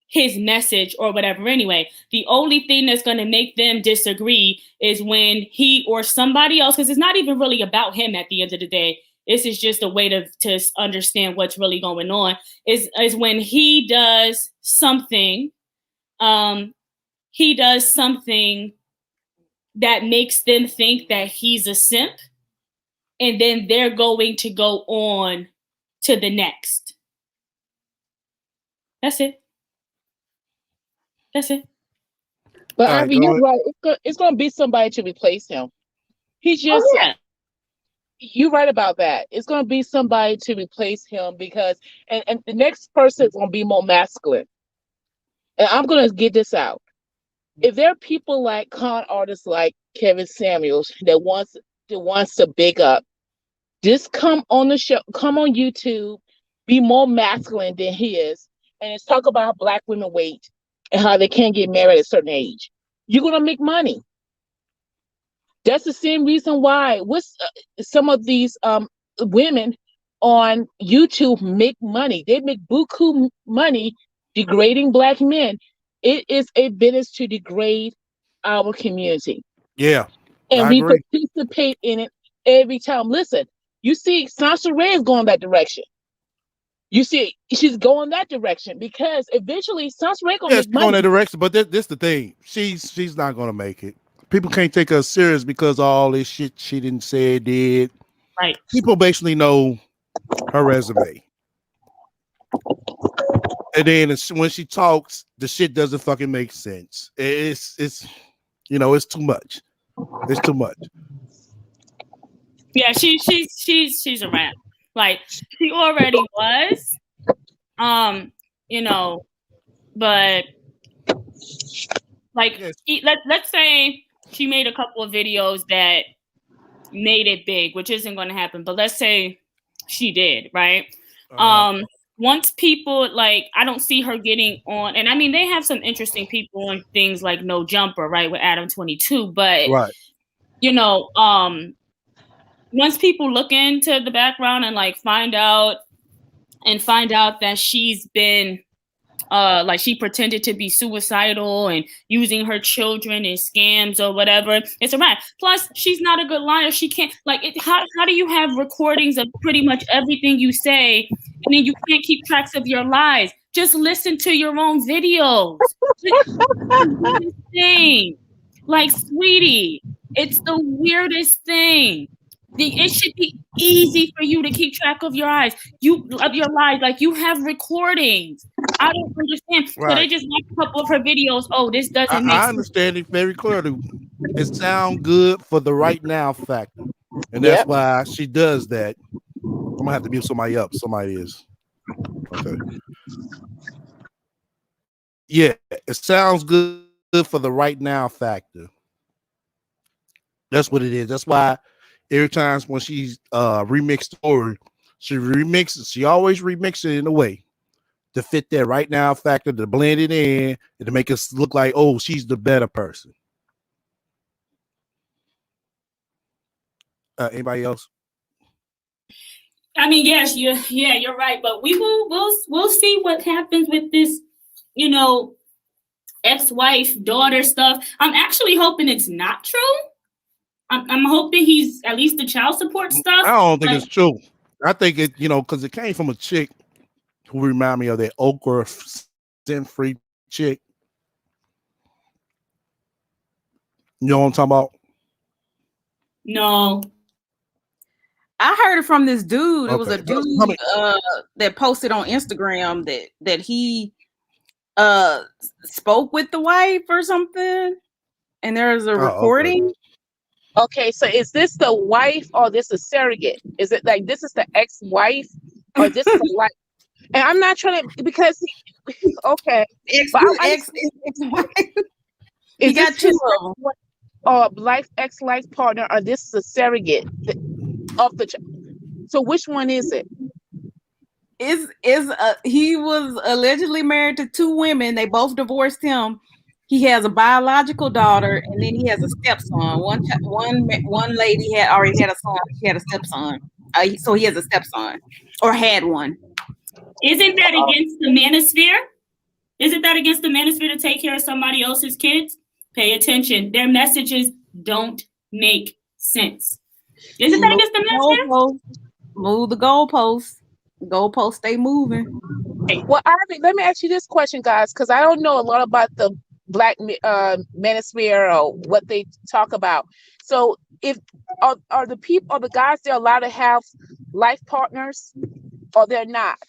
his message or whatever anyway. The only thing that's going to make them disagree is when he or somebody else, because it's not even really about him at the end of the day. This is just a way to understand what's really going on, is when he does something, that makes them think that he's a simp, and then they're going to go on to the next. That's it. But All right, Ivy, go you're ahead. right. It's going to be somebody to replace him. He's just, you're right about that. It's going to be somebody to replace him because, and the next person is going to be more masculine. And I'm going to get this out. If there are people like con artists like Kevin Samuels that wants to big up, just come on the show, come on YouTube, be more masculine than he is, and let's talk about how Black women wait and how they can't get married at a certain age. You're going to make money. That's the same reason why some of these women on YouTube make money. They make buku money degrading Black men. It is a business to degrade our community. Yeah. And I we agree. participate in it every time. Listen, you see Sansa Ray is going that direction. You see, she's going that direction because eventually Sansa Ray gonna Yes, make going money. that direction, but this the thing. She's not gonna make it. People can't take her serious because of all this shit she didn't say it did. Right. People basically know her resume. And then when she talks, the shit doesn't fucking make sense. It's it's too much. It's too much. Yeah, she's a rat. Like she already was. But like let's say she made a couple of videos that made it big, which isn't going to happen. But let's say she did, right? Once people I don't see her getting on, and I mean they have some interesting people on things like No Jumper, right, with Adam 22, but right. Once people look into the background and find out that she's been she pretended to be suicidal and using her children in scams or whatever, it's a wrap. Plus, she's not a good liar. She can't how do you have recordings of pretty much everything you say and then you can't keep tracks of your lies? Just listen to your own videos. Thing. Sweetie, it's the weirdest thing. It should be easy for you to keep track of your lies. You have recordings. I don't understand. Right. So they just watch a couple of her videos. Oh, this doesn't make I sense. understand it very clearly. It sounds good for the right now factor. And that's why she does that. I'm gonna have to mute somebody up. Somebody is. Okay. Yeah, it sounds good for the right now factor. That's what it is. That's why every time when she's remixed story, she always remixes it in a way to fit that right now factor, to blend it in, and to make us look like, oh, she's the better person. Anybody else? I mean, yes, you're right, but we'll see what happens with this, ex-wife, daughter stuff. I'm actually hoping it's not true. I'm hoping he's at least the child support stuff. I don't think it's true. I think it, because it came from a chick who remind me of that okra sin-free chick. You know what I'm talking about? No. I heard it from this dude. It was a Okay. dude that posted on Instagram that he spoke with the wife or something, and there's a recording. Okay, so is this the wife or this a surrogate? Is it like this is the ex-wife or this is the wife? And I'm not trying to because Ex-wife. Is got this two his of them. or ex-life partner or this is a surrogate of the child? So which one is it? He was allegedly married to two women. They both divorced him. He has a biological daughter, and then he has a stepson. One lady had already had a son. She had a stepson. So he has a stepson, or had one. Isn't that against the manosphere? Isn't that against the manosphere to take care of somebody else's kids? Pay attention. Their messages don't make sense. Isn't that against the manosphere? Move the goalposts. Goalposts stay moving. Well, let me ask you this question, guys, because I don't know a lot about the Black manosphere or what they talk about. So, if are the guys they're allowed to have life partners, or they're not?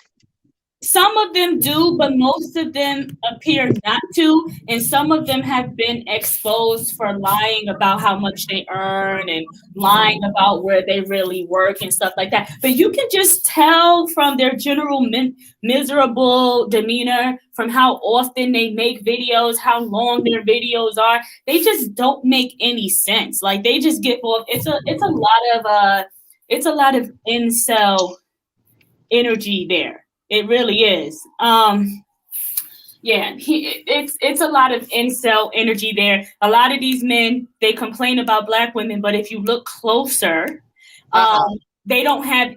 Some of them do, but most of them appear not to. And some of them have been exposed for lying about how much they earn and lying about where they really work and stuff like that. But you can just tell from their general miserable demeanor, from how often they make videos, how long their videos are. They just don't make any sense. Like they just get off. It's a lot of incel energy there. It really is. It's a lot of incel energy there. A lot of these men, they complain about Black women, but if you look closer, they don't have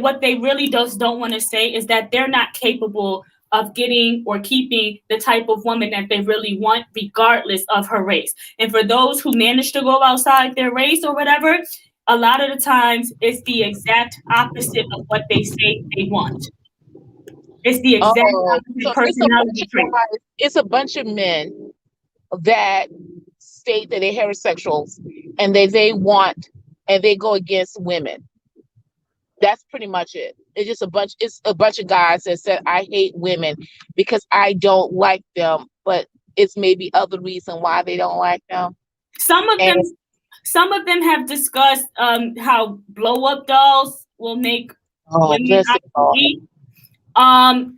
what they really just don't want to say is that they're not capable of getting or keeping the type of woman that they really want, regardless of her race. And for those who manage to go outside their race or whatever, a lot of the times it's the exact opposite of what they say they want. It's the exact opposite personality trait. It's a bunch of men that state that they're heterosexuals and they want and they go against women. That's pretty much it. It's a bunch of guys that said, I hate women because I don't like them, but it's maybe other reason why they don't like them. Some of them have discussed how blow-up dolls will make women obsolete.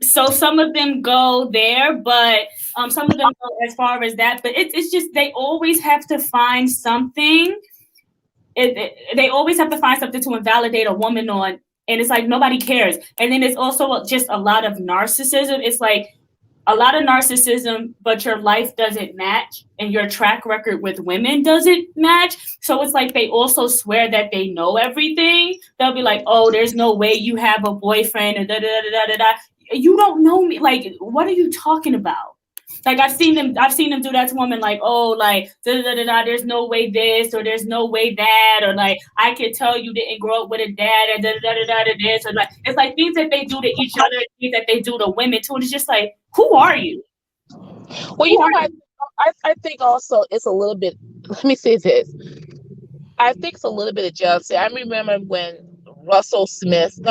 So some of them go there, but some of them go as far as that. But it's just they always have to find something. They always have to find something to invalidate a woman on, and it's like nobody cares. And then it's also just a lot of narcissism. It's like a lot of narcissism, but your life doesn't match, and your track record with women doesn't match. So it's like they also swear that they know everything. They'll be like, "Oh, there's no way you have a boyfriend," and da da da da da da. You don't know me. Like, what are you talking about? Like I've seen them do that to women. Like, oh, like da da da da. There's no way this, or there's no way that, or like I can tell you didn't grow up with a dad, and da da da da da this, or like it's like things that they do to each other, things that they do to women too. And it's just like, who are you? Well, you know, I think also it's a little bit. Let me say this. I think it's a little bit of jealousy. I remember when Russell Wilson,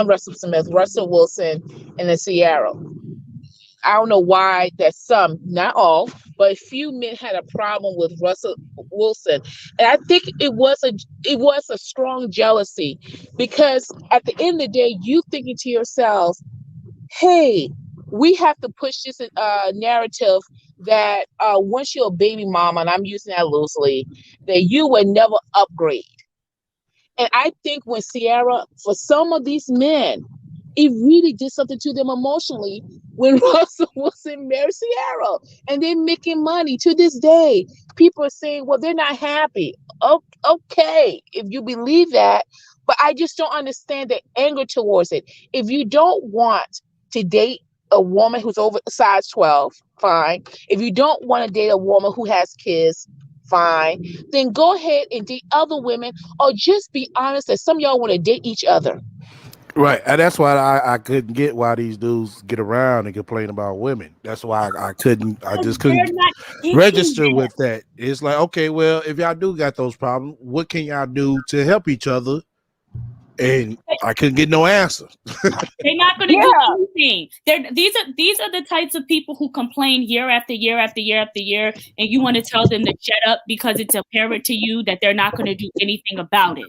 and the Sierra. I don't know why that some, not all, but a few men had a problem with Russell Wilson. And I think it was a strong jealousy because at the end of the day, you thinking to yourselves, hey, we have to push this narrative that once you're a baby mama, and I'm using that loosely, that you would never upgrade. And I think when Sierra, for some of these men, it really did something to them emotionally when Russell Wilson married Sierra, and they're making money to this day. People are saying, well, they're not happy. Okay, if you believe that, but I just don't understand the anger towards it. If you don't want to date a woman who's over size 12, fine. If you don't want to date a woman who has kids, fine. Then go ahead and date other women, or just be honest that some of y'all want to date each other. Right, and that's why I couldn't get why these dudes get around and complain about women. That's why I just couldn't register with that. It's like, okay, well, if y'all do got those problems, what can y'all do to help each other? And I couldn't get no answer. They're not going to do anything. These are the types of people who complain year after year after year after year, and you want to tell them to shut up because it's apparent to you that they're not going to do anything about it.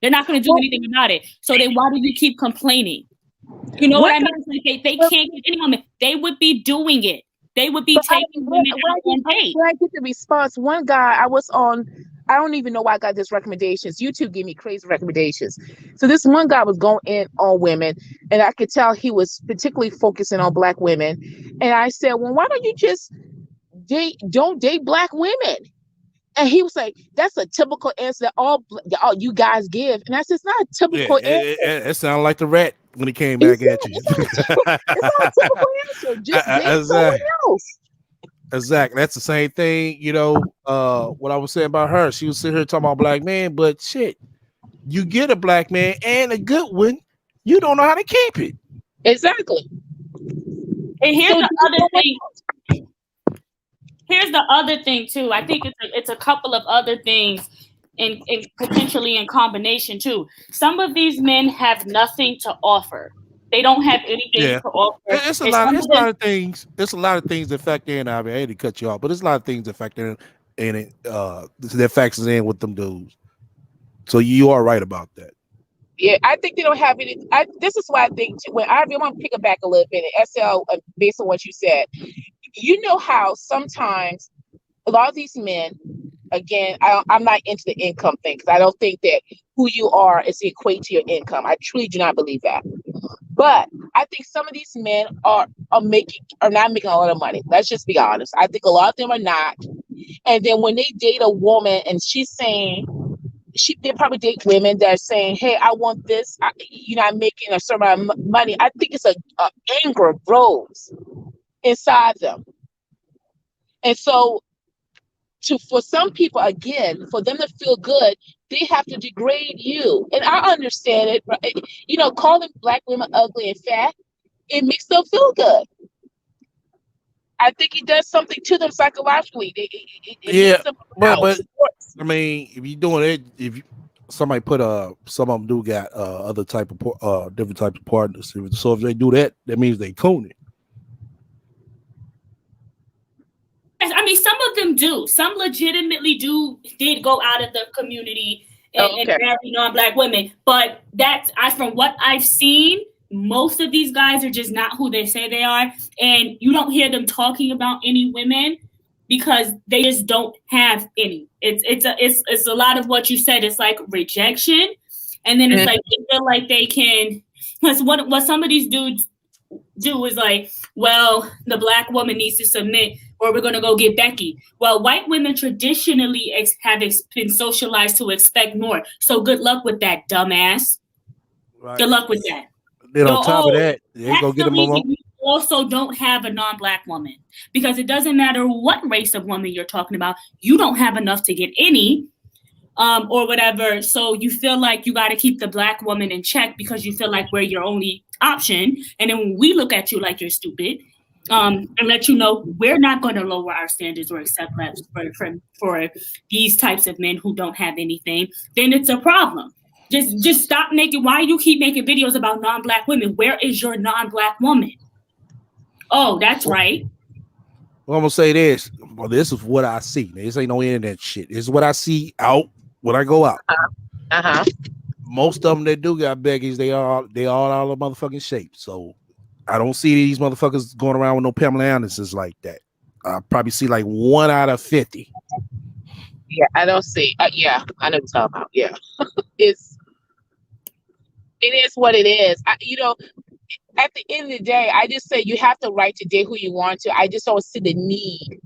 They're not going to do anything about it. So then why do you keep complaining? You know what I mean? It's like they can't get any woman. They would be doing it. They would be taking women out on dates. When I get the response, one guy I was on, I don't even know why I got these recommendations. YouTube gave me crazy recommendations. So this one guy was going in on women, and I could tell he was particularly focusing on Black women. And I said, well, why don't you just don't date Black women? And he was like, that's a typical answer that all you guys give. And I said, it's not a typical answer. It sounded like the rat when he came back at you. It's not a typical answer. Just date someone else. Exactly. That's the same thing, you know, what I was saying about her. She was sitting here talking about Black men, but shit, you get a Black man and a good one, you don't know how to keep it. Exactly. And here's the other thing. Here's the other thing too. I think it's a couple of other things in potentially in combination too. Some of these men have nothing to offer. They don't have anything to offer. It's a lot of things. There's a lot of things that factor in. I hate to cut you off, but there's a lot of things that factor in it. That factors in with them dudes. So you are right about that. Yeah, I think they don't have any. This is why I think too, when I want to pick it back a little bit, SL, based on what you said. You know how sometimes a lot of these men, again, I'm not into the income thing because I don't think that who you are is equate to your income. I truly do not believe that. But I think some of these men are not making a lot of money. Let's just be honest. I think a lot of them are not. And then when they date a woman and she's saying, they probably date women that are saying, hey, I want this, I'm making a certain amount of money. I think it's a anger grows inside them. And so for some people, again, for them to feel good, they have to degrade you. And I understand it, right? Calling Black women ugly and fat, it makes them feel good. I think it does something to them psychologically. But I mean, if you're doing it, somebody put some of them do got other type of different types of partners. So if they do that, that means they coon it. I mean, some of them do. Some legitimately did go out of the community and marry non-Black women. But from what I've seen, most of these guys are just not who they say they are. And you don't hear them talking about any women because they just don't have any. It's a lot of what you said. It's like rejection. And then it's like they feel like they can. What some of these dudes do is like, well, the Black woman needs to submit or we're going to go get Becky. Well, white women traditionally have been socialized to expect more. So good luck with that, dumbass. Right. Good luck with that. Then on top of that, they ain't going to get them along. You also don't have a non-Black woman because it doesn't matter what race of woman you're talking about. You don't have enough to get any or whatever. So you feel like you got to keep the Black woman in check because you feel like we're your only option. And then when we look at you like you're stupid, and let you know we're not going to lower our standards or accept less for these types of men who don't have anything, then it's a problem. Just stop making. Why you keep making videos about non-Black women? Where is your non-Black woman? Oh, that's right. Well, I'm gonna say this. Well, this is what I see. This ain't no internet shit. This is what I see out when I go out. Most of them that do got Becky's, they all out of motherfucking shape. So I don't see these motherfuckers going around with no Pamela Andersons like that. I probably see like 1 out of 50. Yeah, I don't see. Yeah, I know what you're talking about. Yeah, it is what it is. At the end of the day, I just say you have the right to date who you want to. I just don't see the need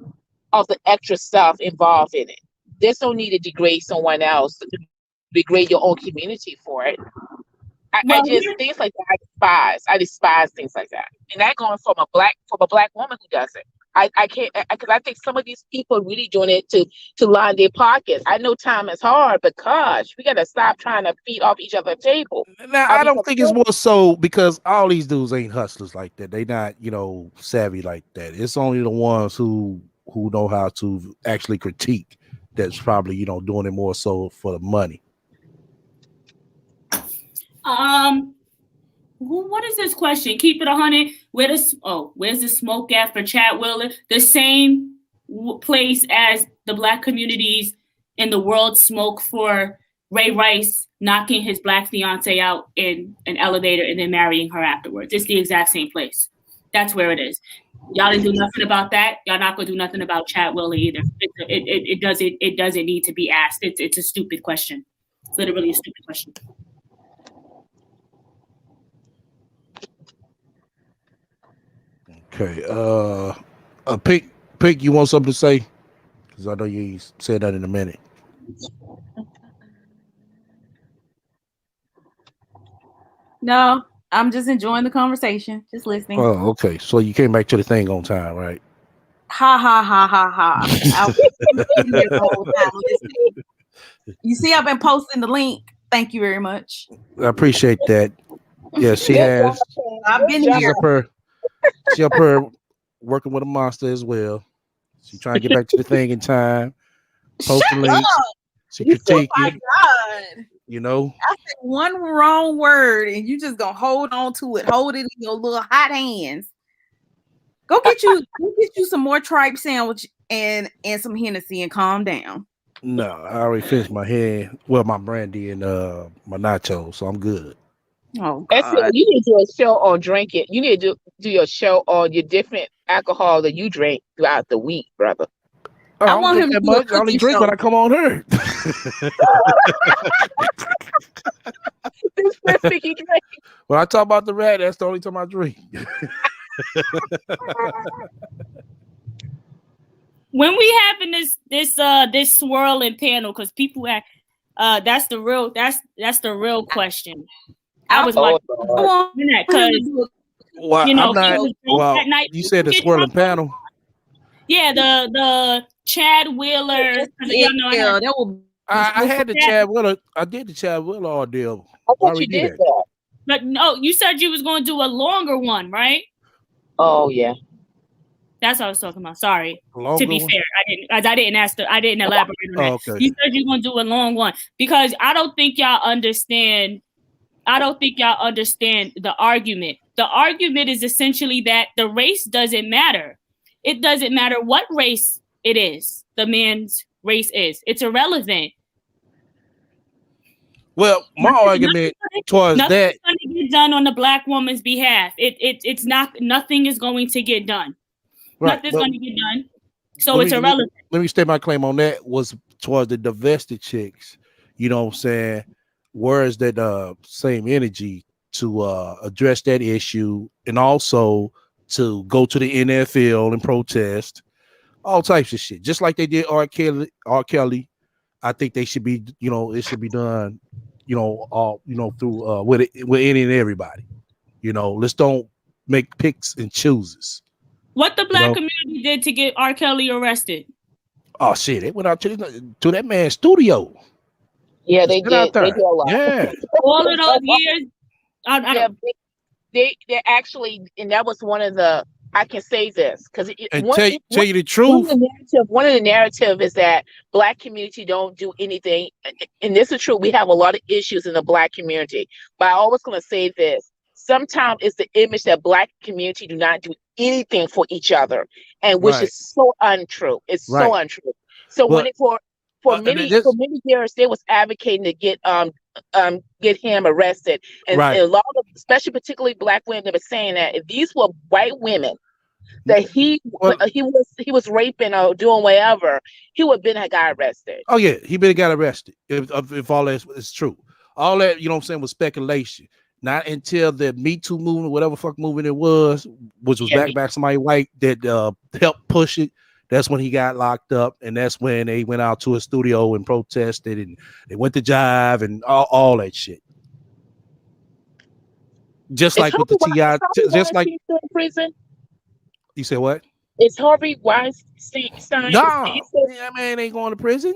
of the extra stuff involved in it. There's no need to degrade someone else, to degrade your own community for it. I Well, just things like that. I despise things like that, and that going from a black woman who does it. I can't because I think some of these people are really doing it to line their pockets. I know time is hard, but gosh, we gotta stop trying to feed off each other's table. Now, I don't think it's more so because all these dudes ain't hustlers like that. They not, savvy like that. It's only the ones who know how to actually critique that's probably, doing it more so for the money. What is this question? Keep it 100. Where's the smoke at for Chad Wheeler? The same place as the Black communities in the world smoke for Ray Rice knocking his Black fiance out in an elevator and then marrying her afterwards. It's the exact same place. That's where it is. Y'all didn't do nothing about that. Y'all not gonna do nothing about Chad Wheeler either. It doesn't need to be asked. It's a stupid question. It's literally a stupid question. Okay. Pink, you want something to say? Because I know you said that in a minute. No, I'm just enjoying the conversation, just listening. Oh, okay. So you came back to the thing on time, right? Ha ha ha ha ha. I was here the whole time listening. You see, I've been posting the link. Thank you very much. I appreciate that. Yeah, she has. I've been here. She up her working with a monster as well. She trying to get back to the thing in time. Post the links. She critiquing. Oh my God. I said one wrong word and you just gonna hold on to it. Hold it in your little hot hands. Go get you some more tripe sandwich and some Hennessy and calm down. No, I already finished my my brandy and my nachos, so I'm good. Oh God. You need to do a show on drinking. You need to do your show on your different alcohol that you drink throughout the week, brother. I want him to do I only drink when I come on her. When I talk about the rat, that's the only time I drink. When we having this swirling panel, because people that's the real question. I was like, because you said the swirling panel. Yeah, the Chad Wheeler. I had the Chad Wheeler. I did the Chad Wheeler ordeal. I thought you did that. But no, you said you was going to do a longer one, right? Oh yeah. That's what I was talking about. Sorry. To be fair, I didn't elaborate on that. Okay. You said you're gonna do a long one because I don't think y'all understand the argument. The argument is essentially that the race doesn't matter. It doesn't matter what race it is. The man's race is. It's irrelevant. Well, my argument towards that nothing's going to get done on the Black woman's behalf. It's not. Nothing is going to get done. Right, nothing's going to get done. So it's irrelevant. Let me state my claim on that was towards the divested chicks. You know what I'm saying? Where's that same energy to address that issue and also to go to the NFL and protest all types of shit, just like they did R. Kelly. I think they should be, it should be done, all, through with any and everybody. Let's don't make picks and chooses. What the Black community did to get R. Kelly arrested? Oh shit! They went out to that man's studio. Yeah, they did. They did a lot. Yeah, all of those years. They actually, and that was one of the. I can say this because tell you the truth. One of the narrative is that Black community don't do anything, and this is true. We have a lot of issues in the Black community, but I always going to say this. Sometimes it's the image that Black community do not do anything for each other, and which is so untrue. It's so untrue. So for many years they was advocating to get him arrested, and a lot of, especially particularly Black women, that were saying that if these were white women that he was raping or doing whatever, he would have been got arrested. Oh yeah, he been got arrested if all that is true. All that was speculation. Not until the Me Too movement, whatever fuck movement it was, which was backed by somebody white that helped push it. That's when he got locked up, and that's when they went out to a studio and protested, and they went to Jive and all that shit. Just Is like with the Harvey Ti, Weinstein just like still in prison? you said what? Is Harvey Weinstein? No, that man ain't going to prison.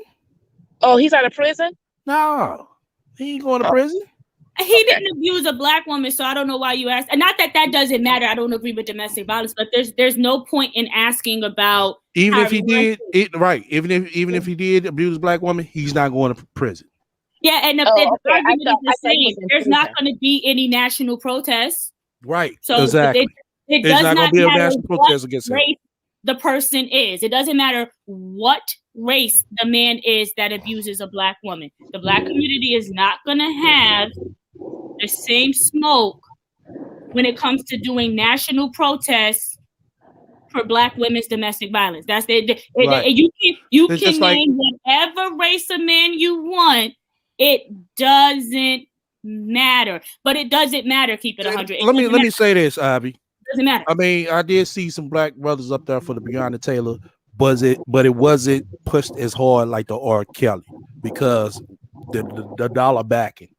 Oh, he's out of prison? No, he ain't going to prison. He didn't abuse a black woman, so I don't know why you asked. And not that doesn't matter. I don't agree with domestic violence, but there's no point in asking about Even if he Harvey did right, even if he did abuse a black woman, he's not going to prison. Yeah, and the argument is the same. There's not going to be any national protests. Right. So exactly. It There's does not going not to be a matter national what protest against him. race the person is. It doesn't matter what race the man is that abuses a black woman. The black community is not going to have the same smoke when it comes to doing national protests for black women's domestic violence. That's it. Right. You It's can just like- name whatever race of man you want. It doesn't matter. But it doesn't matter. Keep it 100. Let me say this, Ivy. Doesn't matter. I mean, I did see some black brothers up there for the Breonna Taylor, but it wasn't pushed as hard like the R. Kelly because the dollar backing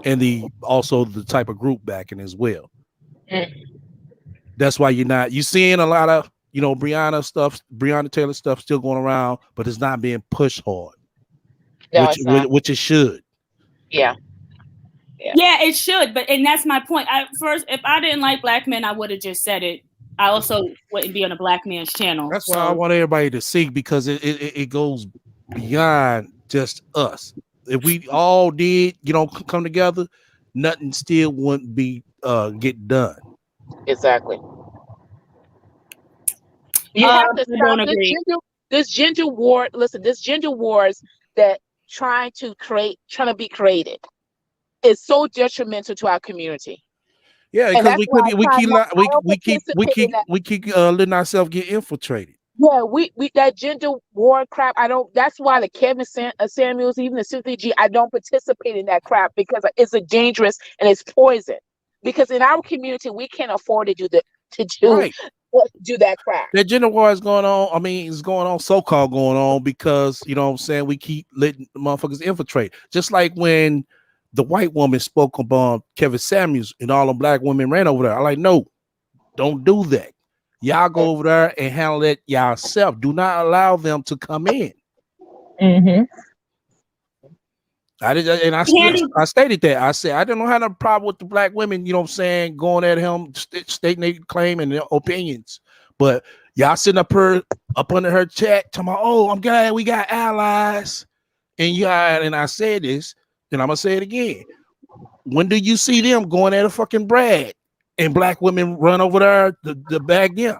and also the type of group backing as well. That's why you seeing a lot of Breonna Taylor stuff still going around, but it's not being pushed hard, which it should. Yeah. Yeah, it should, and that's my point. If I didn't like black men, I would have just said it. I also wouldn't be on a black man's channel. That's why I want everybody to see, because it goes beyond just us. If we all did, come together, nothing still wouldn't be get done. Exactly. You have to stop this gender war. Listen, this gender wars that trying to be created is so detrimental to our community. Yeah, because we keep letting ourselves get infiltrated. Yeah, we that gender war crap. That's why the Kevin Samuels, even the Cynthia G, I don't participate in that crap because it's a dangerous and it's poison. Because in our community, we can't afford to do that crap. That gender war is going on. I mean, it's going on, so-called going on, because we keep letting the motherfuckers infiltrate. Just like when the white woman spoke about Kevin Samuels and all the black women ran over there. I'm like, no, don't do that. Y'all go over there and handle it yourself. Do not allow them to come in. Mm-hmm. I stated that. I said I didn't have no problem with the black women, going at him, stating their claim and their opinions. But y'all sitting up under her chat, talking about, oh, I'm glad we got allies. And I said this, and I'm gonna say it again. When do you see them going at a fucking Brad and black women run over there to bag them?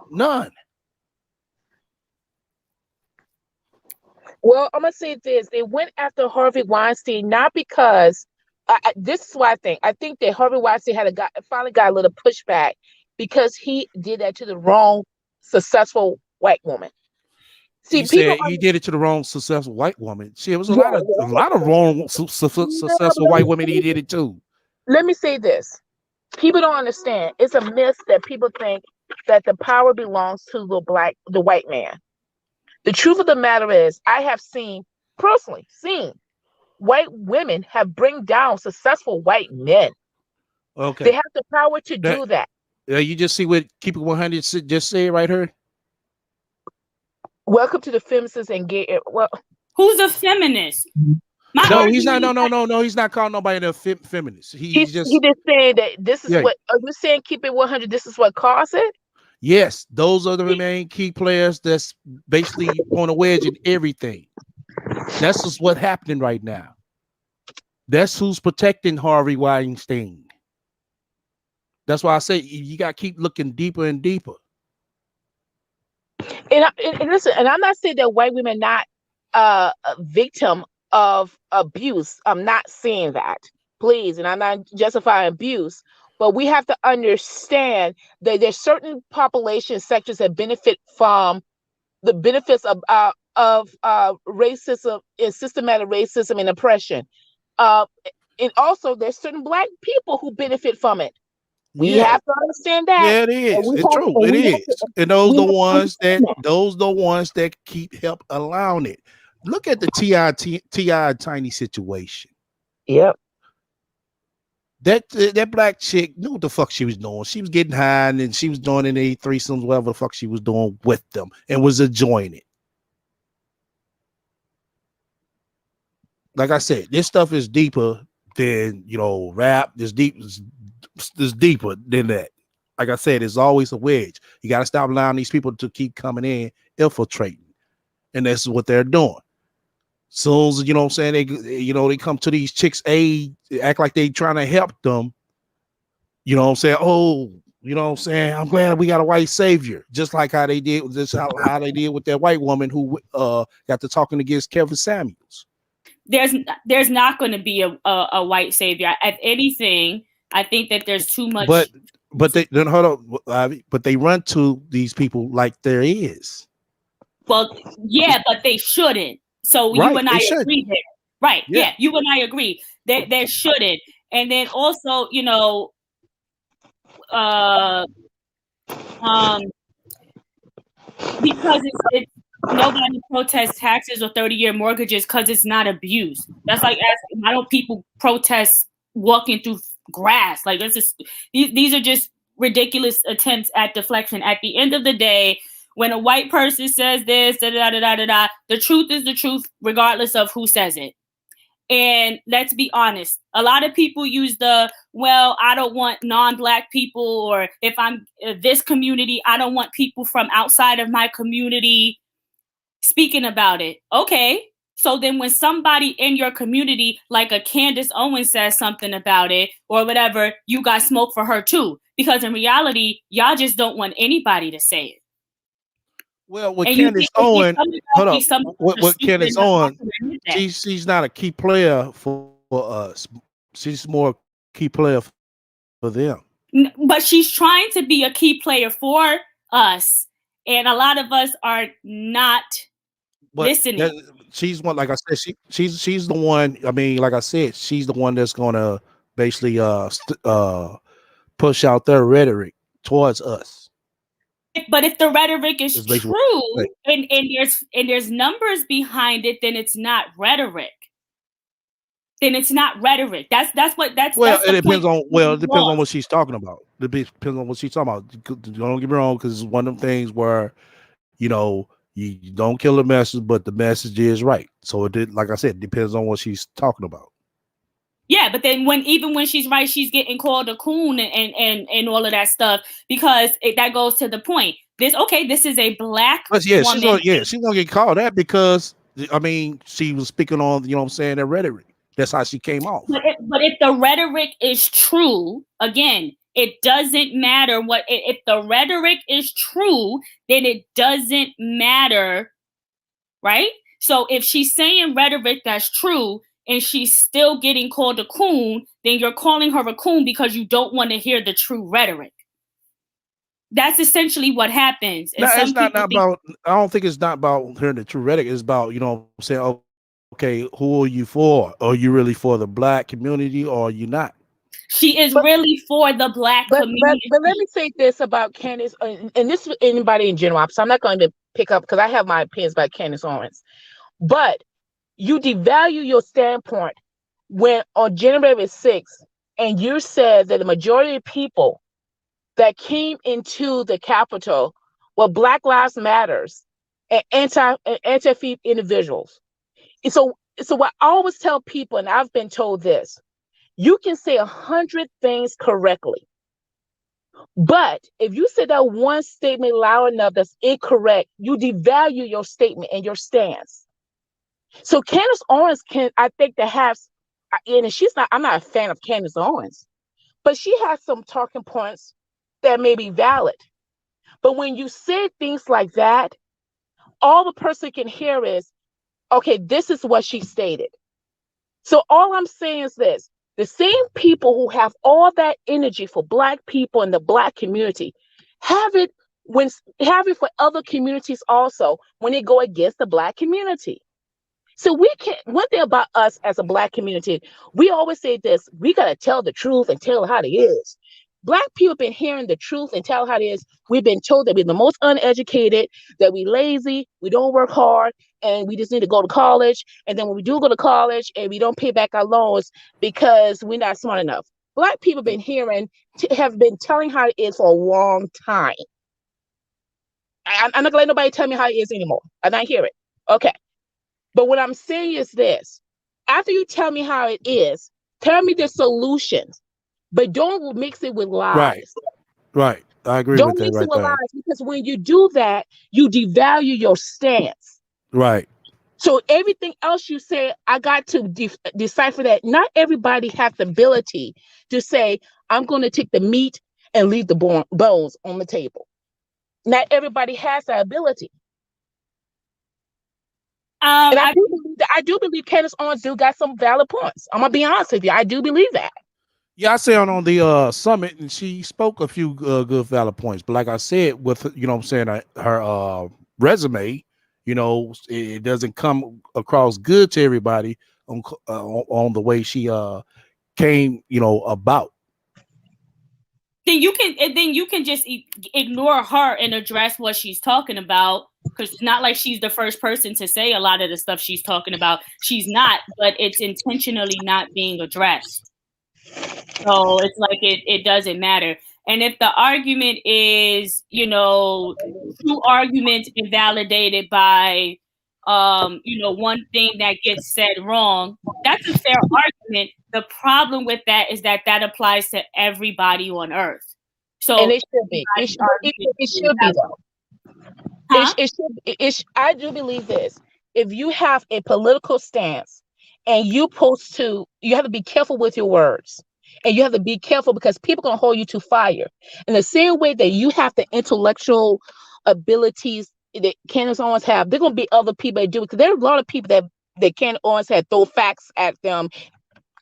None. Well, I'm gonna say this: they went after Harvey Weinstein not because this is what I think. I think that Harvey Weinstein finally got a little pushback because he did that to the wrong successful white woman. See, he did it to the wrong successful white woman. See, it was a lot of wrong successful white women he did it to. Let me say this: people don't understand. It's a myth that people think that the power belongs to the white man. The truth of the matter is, I have personally seen white women have bring down successful white men. Okay, they have the power to do that. You just see what Keep It 100 just said right here. Welcome to the feminists and gay. Well, who's a feminist? He's not. No, he's not calling nobody a feminist. He just saying that this is what. Are you saying Keep It 100? This is what caused it. Yes, those are the main key players that's basically on a wedge in everything. That's just what's happening right now. That's who's protecting Harvey Weinstein. That's why I say you got to keep looking deeper and deeper. And listen, and I'm not saying that white women not a victim of abuse. I'm not saying that, please, and I'm not justifying abuse. But we have to understand that there's certain population sectors that benefit from the benefits of racism and systematic racism and oppression. And also there's certain black people who benefit from it. We have to understand that. Yeah, it is. It's true. It is. And those the ones that keep help allowing it. Look at the T.I. Tiny situation. Yep. That black chick knew what the fuck she was doing. She was getting high and she was doing any threesomes, whatever the fuck she was doing with them, and was enjoying it. Like I said, this stuff is deeper than rap. It's deeper than that. Like I said, it's always a wedge. You got to stop allowing these people to keep coming in, infiltrating, and that's what they're doing. Soon as what I'm saying, they come to these chicks' aid, act like they trying to help them. You know what I'm saying? Oh, you know what I'm saying? I'm glad we got a white savior, just like how they did with this, how they did with that white woman who got to talking against Kevin Samuels. There's not going to be a white savior. If anything, I think that there's too much. But they then hold on, but they run to these people like there is. Well, yeah, but they shouldn't. So right, you and I agree there. Right. Yeah, you and I agree that there shouldn't. And then also, because it's nobody protests taxes or 30-year mortgages because it's not abuse. That's like asking, why don't people protest walking through grass? Like, this is these are just ridiculous attempts at deflection. At the end of the day, when a white person says this, the truth is the truth, regardless of who says it. And let's be honest, a lot of people use I don't want non-Black people, or if I'm this community, I don't want people from outside of my community speaking about it. Okay. So then when somebody in your community, like a Candace Owens, says something about it or whatever, you got smoke for her too. Because in reality, y'all just don't want anybody to say it. Well, with Candace Owens, hold up. With Candace Owens, she's not a key player for us. She's more key player for them. But she's trying to be a key player for us, and a lot of us are not listening. She's one, like I said, she's the one. I mean, like I said, she's the one that's gonna basically push out their rhetoric towards us. But if the rhetoric is true and there's numbers behind it, then it's not rhetoric. That's It depends on what she's talking about. It depends on what she's talking about. Don't get me wrong, because it's one of them things where you don't kill the message, but the message is right. So it did, like I said, it depends on what she's talking about. Yeah, but then even when she's right, she's getting called a coon and all of that stuff, because that goes to the point. This is a Black woman. She's gonna get called that because she was speaking on that rhetoric. That's how she came off. But if the rhetoric is true, again, it doesn't matter if the rhetoric is true, then it doesn't matter, right? So if she's saying rhetoric that's true, and she's still getting called a coon, then you're calling her a coon because you don't want to hear the true rhetoric. That's essentially what happens. And it's not about. I don't think it's not about hearing the true rhetoric. It's about saying, okay, who are you for? Are you really for the Black community, or are you not? She is really for the Black community. But let me say this about Candace, and this is anybody in general. So I'm not going to pick up because I have my opinions about Candace Owens, but you devalue your standpoint when on January 6th, and you said that the majority of people that came into the Capitol were Black Lives Matters and anti individuals. And so what I always tell people, and I've been told this, you can say 100 things correctly, but if you say that one statement loud enough that's incorrect, you devalue your statement and your stance. So Candace Owens I think that has, and I'm not a fan of Candace Owens, but she has some talking points that may be valid. But when you say things like that, all the person can hear is, okay, this is what she stated. So all I'm saying is this: the same people who have all that energy for Black people in the Black community have it for other communities also when they go against the Black community. So one thing about us as a Black community, we always say this: we got to tell the truth and tell how it is. Black people have been hearing the truth and tell how it is. We've been told that we're the most uneducated, that we lazy, we don't work hard, and we just need to go to college. And then when we do go to college and we don't pay back our loans because we're not smart enough. Black people been have been telling how it is for a long time. I'm not gonna let nobody tell me how it is anymore. I'm not hear it. Okay. But what I'm saying is this: after you tell me how it is, tell me the solutions, but don't mix it with lies. Right. I agree Don't with that mix it right with there. lies, because when you do that, you devalue your stance. Right. So everything else you say, I got to decipher that. Not everybody has the ability to say, I'm going to take the meat and leave the bones on the table. Not everybody has that ability. And I do believe Candace Owens do got some valid points. I'm gonna be honest with you. I do believe that. Yeah, I said on the summit, and she spoke a few good valid points. But like I said, with what I'm saying, her resume, it doesn't come across good to everybody on the way she came, about. Then you can just ignore her and address what she's talking about, because it's not like she's the first person to say a lot of the stuff she's talking about. She's not, but it's intentionally not being addressed. So it's like it doesn't matter. And if the argument is, two arguments invalidated by one thing that gets said wrong, that's a fair argument. The problem with that is that applies to everybody on earth. So and it should be. It should be though. Huh? I do believe this. If you have a political stance and you have to be careful with your words. And you have to be careful, because people are going to hold you to fire. In the same way that you have the intellectual abilities that Candace Owens have, there are going to be other people that do it. Because there are a lot of people that Candace Owens had throw facts at them,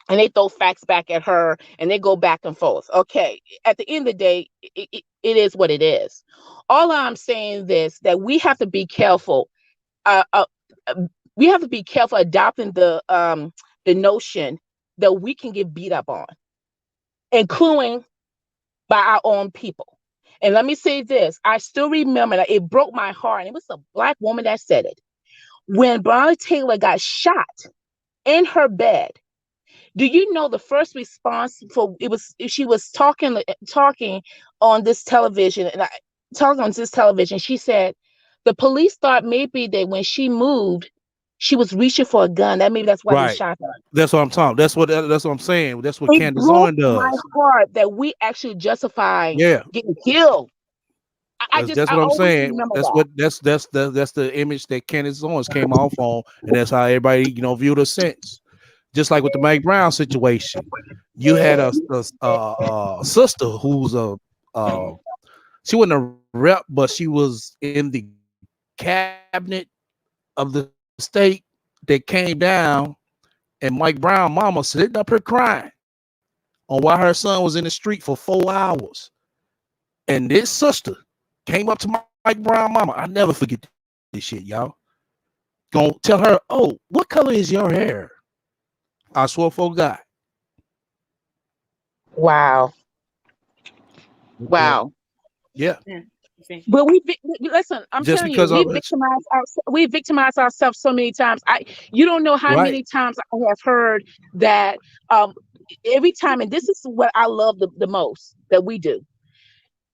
and they throw facts back at her, and they go back and forth. Okay, at the end of the day, it is what it is. All I'm saying is that we have to be careful. We have to be careful adopting the notion that we can get beat up on, including by our own people. And let me say this, I still remember that it broke my heart, and it was a Black woman that said it. When Breonna Taylor got shot in her bed, do you know the first response she was talking on this television, she said the police thought maybe that when she moved, she was reaching for a gun. Maybe that's why they shot her. That's what I'm talking. That's what I'm saying. That's what Candace Owens does. My heart that we actually justify getting killed. That's what I'm saying. That's the image that Candace Owens came off on, and that's how everybody viewed her since. Just like with the Mike Brown situation, you had a sister who's she wasn't a rep, but she was in the cabinet of the state that came down, and Mike Brown mama sitting up here crying on why her son was in the street for 4 hours. And this sister came up to Mike Brown mama. I never forget this shit, y'all. Gonna tell her, oh, what color is your hair? I swear for God. Wow. Yeah. But listen, I'm Just telling you, we victimize ourselves so many times. You don't know how many times I have heard that every time, and this is what I love the most that we do.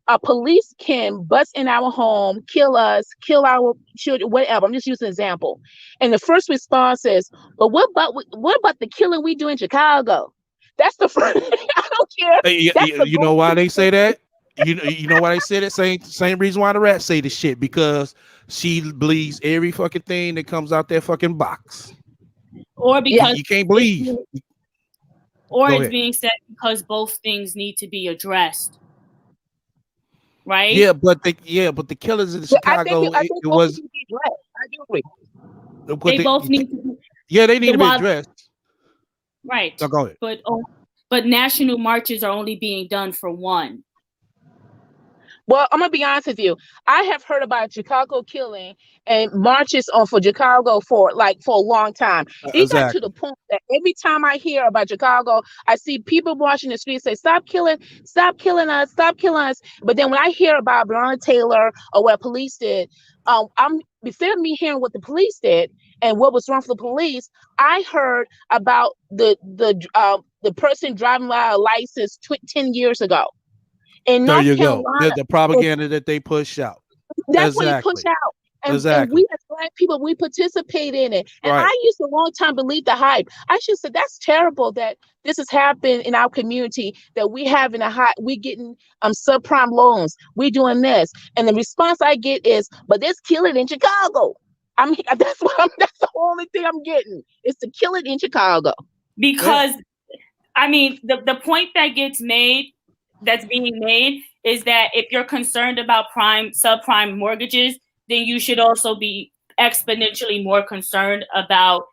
A police can bust in our home, kill us, kill our children, whatever. I'm just using an example. And the first response is, "But what about the killing we do in Chicago?" That's the first. I don't care. You know why they say that? You know why they say that? Same reason why the rats say the shit, because she believes every fucking thing that comes out that fucking box. Or because you can't believe. Or it's being said because both things need to be addressed. Right? Yeah, but the killers in Chicago, I do agree. They both need to be. Yeah, they need to be addressed. Right. So go ahead. But national marches are only being done for one. Well, I'm gonna be honest with you. I have heard about Chicago killing and marches for Chicago for a long time. It got to the point that every time I hear about Chicago, I see people marching the streets say, "Stop killing us, stop killing us." But then when I hear about Breonna Taylor or what police did, instead of me hearing what the police did and what was wrong for the police, I heard about the the person driving without a license 10 years ago. In There North you go. Carolina, The propaganda that they push out. that's what he pushed Exactly. out. And Exactly. we as Black people, we participate in it. And Right. I used to a long time believe the hype. I should say that's terrible that this has happened in our community, that we having we getting subprime loans, we doing this. And the response I get is, but there's killing in Chicago. I mean, that's the only thing I'm getting is to kill it in Chicago. Because I mean, the point that's being made is that if you're concerned about subprime mortgages, then you should also be exponentially more concerned about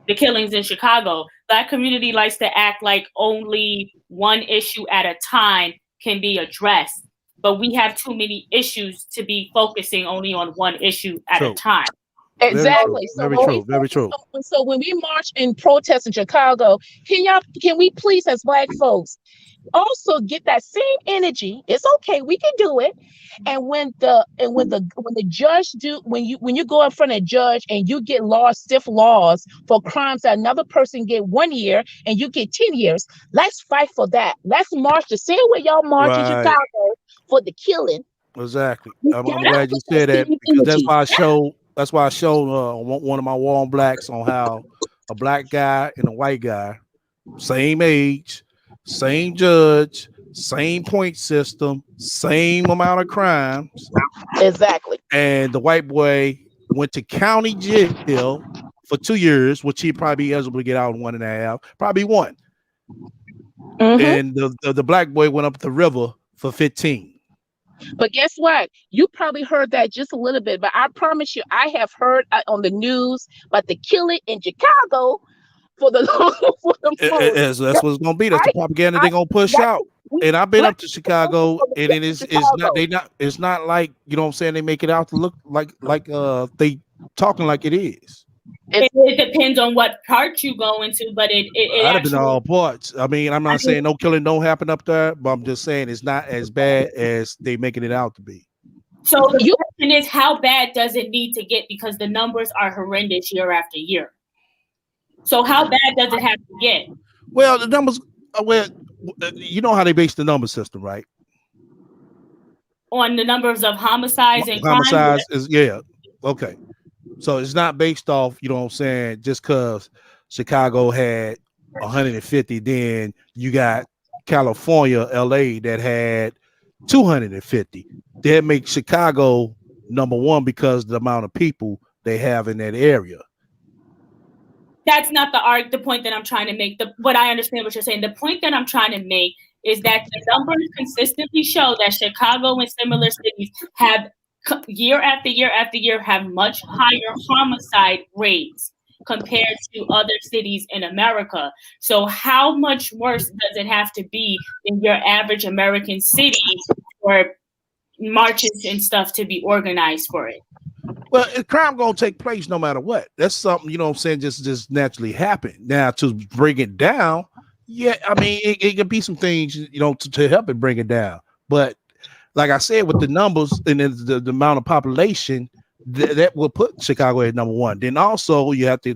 the killings in Chicago. That community likes to act like only one issue at a time can be addressed, but we have too many issues to be focusing only on one issue at a time. Exactly. Very true. Very true. So when we march and protest in Chicago, can we please, as Black folks, also get that same energy? It's okay, we can do it. And when the judge when you go in front of a judge and you get stiff laws for crimes that another person get 1 year and you get 10 years, let's fight for that. Let's march the same way y'all march in Chicago for the killing. Exactly. I'm glad you said that, because that's why I showed one of my War on Blacks on how a Black guy and a white guy, same age, same judge, same point system, same amount of crimes. Exactly. And the white boy went to county jail for 2 years, which he'd probably be eligible to get out in 1.5, probably 1. Mm-hmm. And the Black boy went up the river for 15. But guess what? You probably heard that just a little bit, but I promise you, I have heard on the news about the killing in Chicago for the That's what it's gonna be. That's the propaganda they're gonna push out. And I've been up to Chicago, and it's not like, you know what I'm saying, they make it out to look like they talking like it is. It depends on what part you go into, but it I'd have been all parts. I mean, I'm not saying no killing don't happen up there, but I'm just saying it's not as bad as they making it out to be. So the question is, how bad does it need to get? Because the numbers are horrendous year after year. So how bad does it have to get? Well, the numbers, you know how they base the number system, right? On the numbers of homicides and homicides crimes? Okay. So it's not based off, you know what I'm saying, just because Chicago had 150, then you got California, LA that had 250. That makes Chicago number one because of the amount of people they have in that area. That's not the point that I'm trying to make. What I understand what you're saying. The point that I'm trying to make is that the numbers consistently show that Chicago and similar cities have year after year after year have much higher homicide rates compared to other cities in America. So how much worse does it have to be in your average American city for marches and stuff to be organized for it? Well, crime gonna take place no matter what. That's something, you know what I'm saying, just naturally happen. Now, to bring it down, I mean, it could be some things, you know, to help it bring it down. But like I said, with the numbers and the amount of population, that will put Chicago at number one. Then also you have to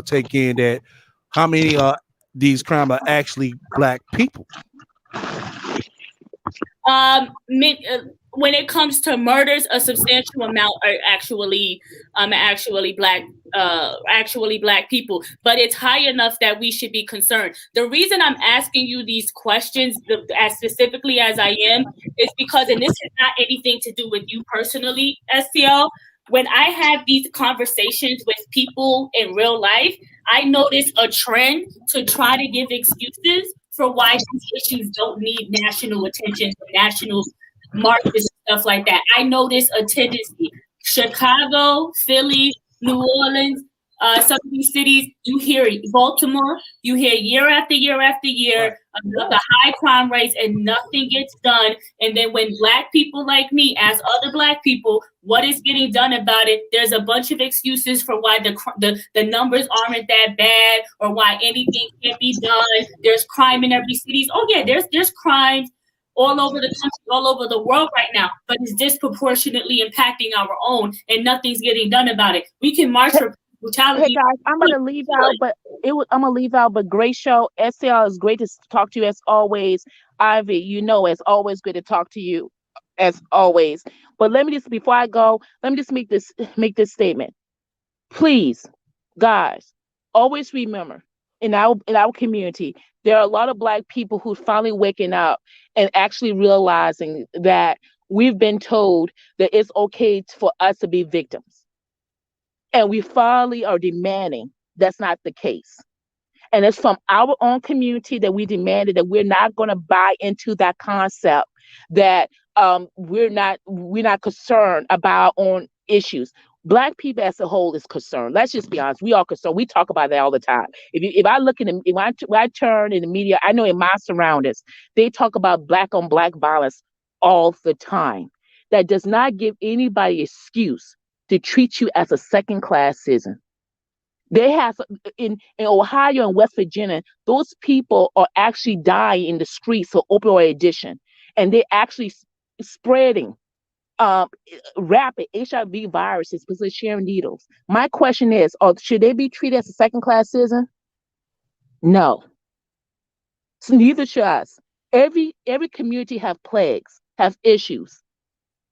take in that how many these crimes are actually Black people. When it comes to murders, a substantial amount are actually black people, but it's high enough that we should be concerned. The reason I'm asking you these questions as specifically as I am is because, and this is not anything to do with you personally, STL, when I have these conversations with people in real life, I notice a trend to try to give excuses for why these issues don't need national attention, national marches and stuff like that. I notice a tendency. Chicago, Philly, New Orleans, some of these cities, you hear Baltimore, you hear year after year after year about the high crime rates and nothing gets done. And then when Black people like me ask other Black people what is getting done about it, there's a bunch of excuses for why the numbers aren't that bad or why anything can't be done. There's crime in every city. Oh yeah, there's crimes all over the country, all over the world right now, but it's disproportionately impacting our own and nothing's getting done about it. We can march for brutality. Hey guys, I'm gonna leave out, but I'm gonna leave out, but great show. SL is great to talk to you as always. Ivy, it's always good to talk to you as always. But let me just, before I go, let me just make this statement. Please, guys, always remember, in our community, there are a lot of Black people who finally waking up and actually realizing that we've been told that it's okay for us to be victims. And we finally are demanding that's not the case. And it's from our own community that we demanded that we're not going to buy into that concept, that we're not concerned about our own issues. Black people as a whole is concerned. Let's just be honest. We are concerned. We talk about that all the time. If I look when I turn in the media, I know in my surroundings, they talk about Black on Black violence all the time. That does not give anybody excuse to treat you as a second-class citizen. They have in Ohio and West Virginia, those people are actually dying in the streets of opioid addiction, and they're actually spreading rapid HIV viruses because they're sharing needles. My question is, should they be treated as a second-class citizen? No. So neither should us. Every community have plagues, have issues.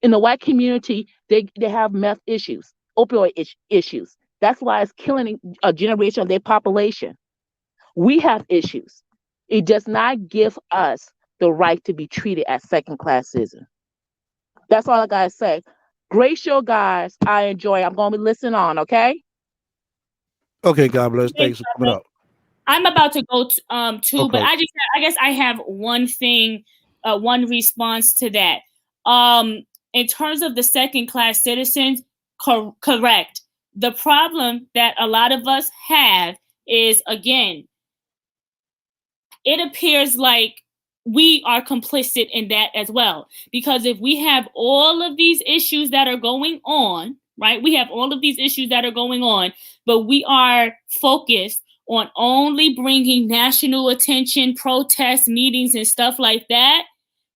In the white community, they have meth issues, opioid issues. That's why it's killing a generation of their population. We have issues. It does not give us the right to be treated as second-class citizens. That's all I gotta say. Great show, guys. I enjoy it. I'm gonna be listening on, okay? Okay, God bless. Thanks for coming up. I'm about to go too, Okay. but I guess I have one thing, one response to that. In terms of the second-class citizens, correct. The problem that a lot of us have is, again, it appears like we are complicit in that as well. Because if we have all of these issues that are going on, right? We have all of these issues that are going on, but we are focused on only bringing national attention, protests, meetings, and stuff like that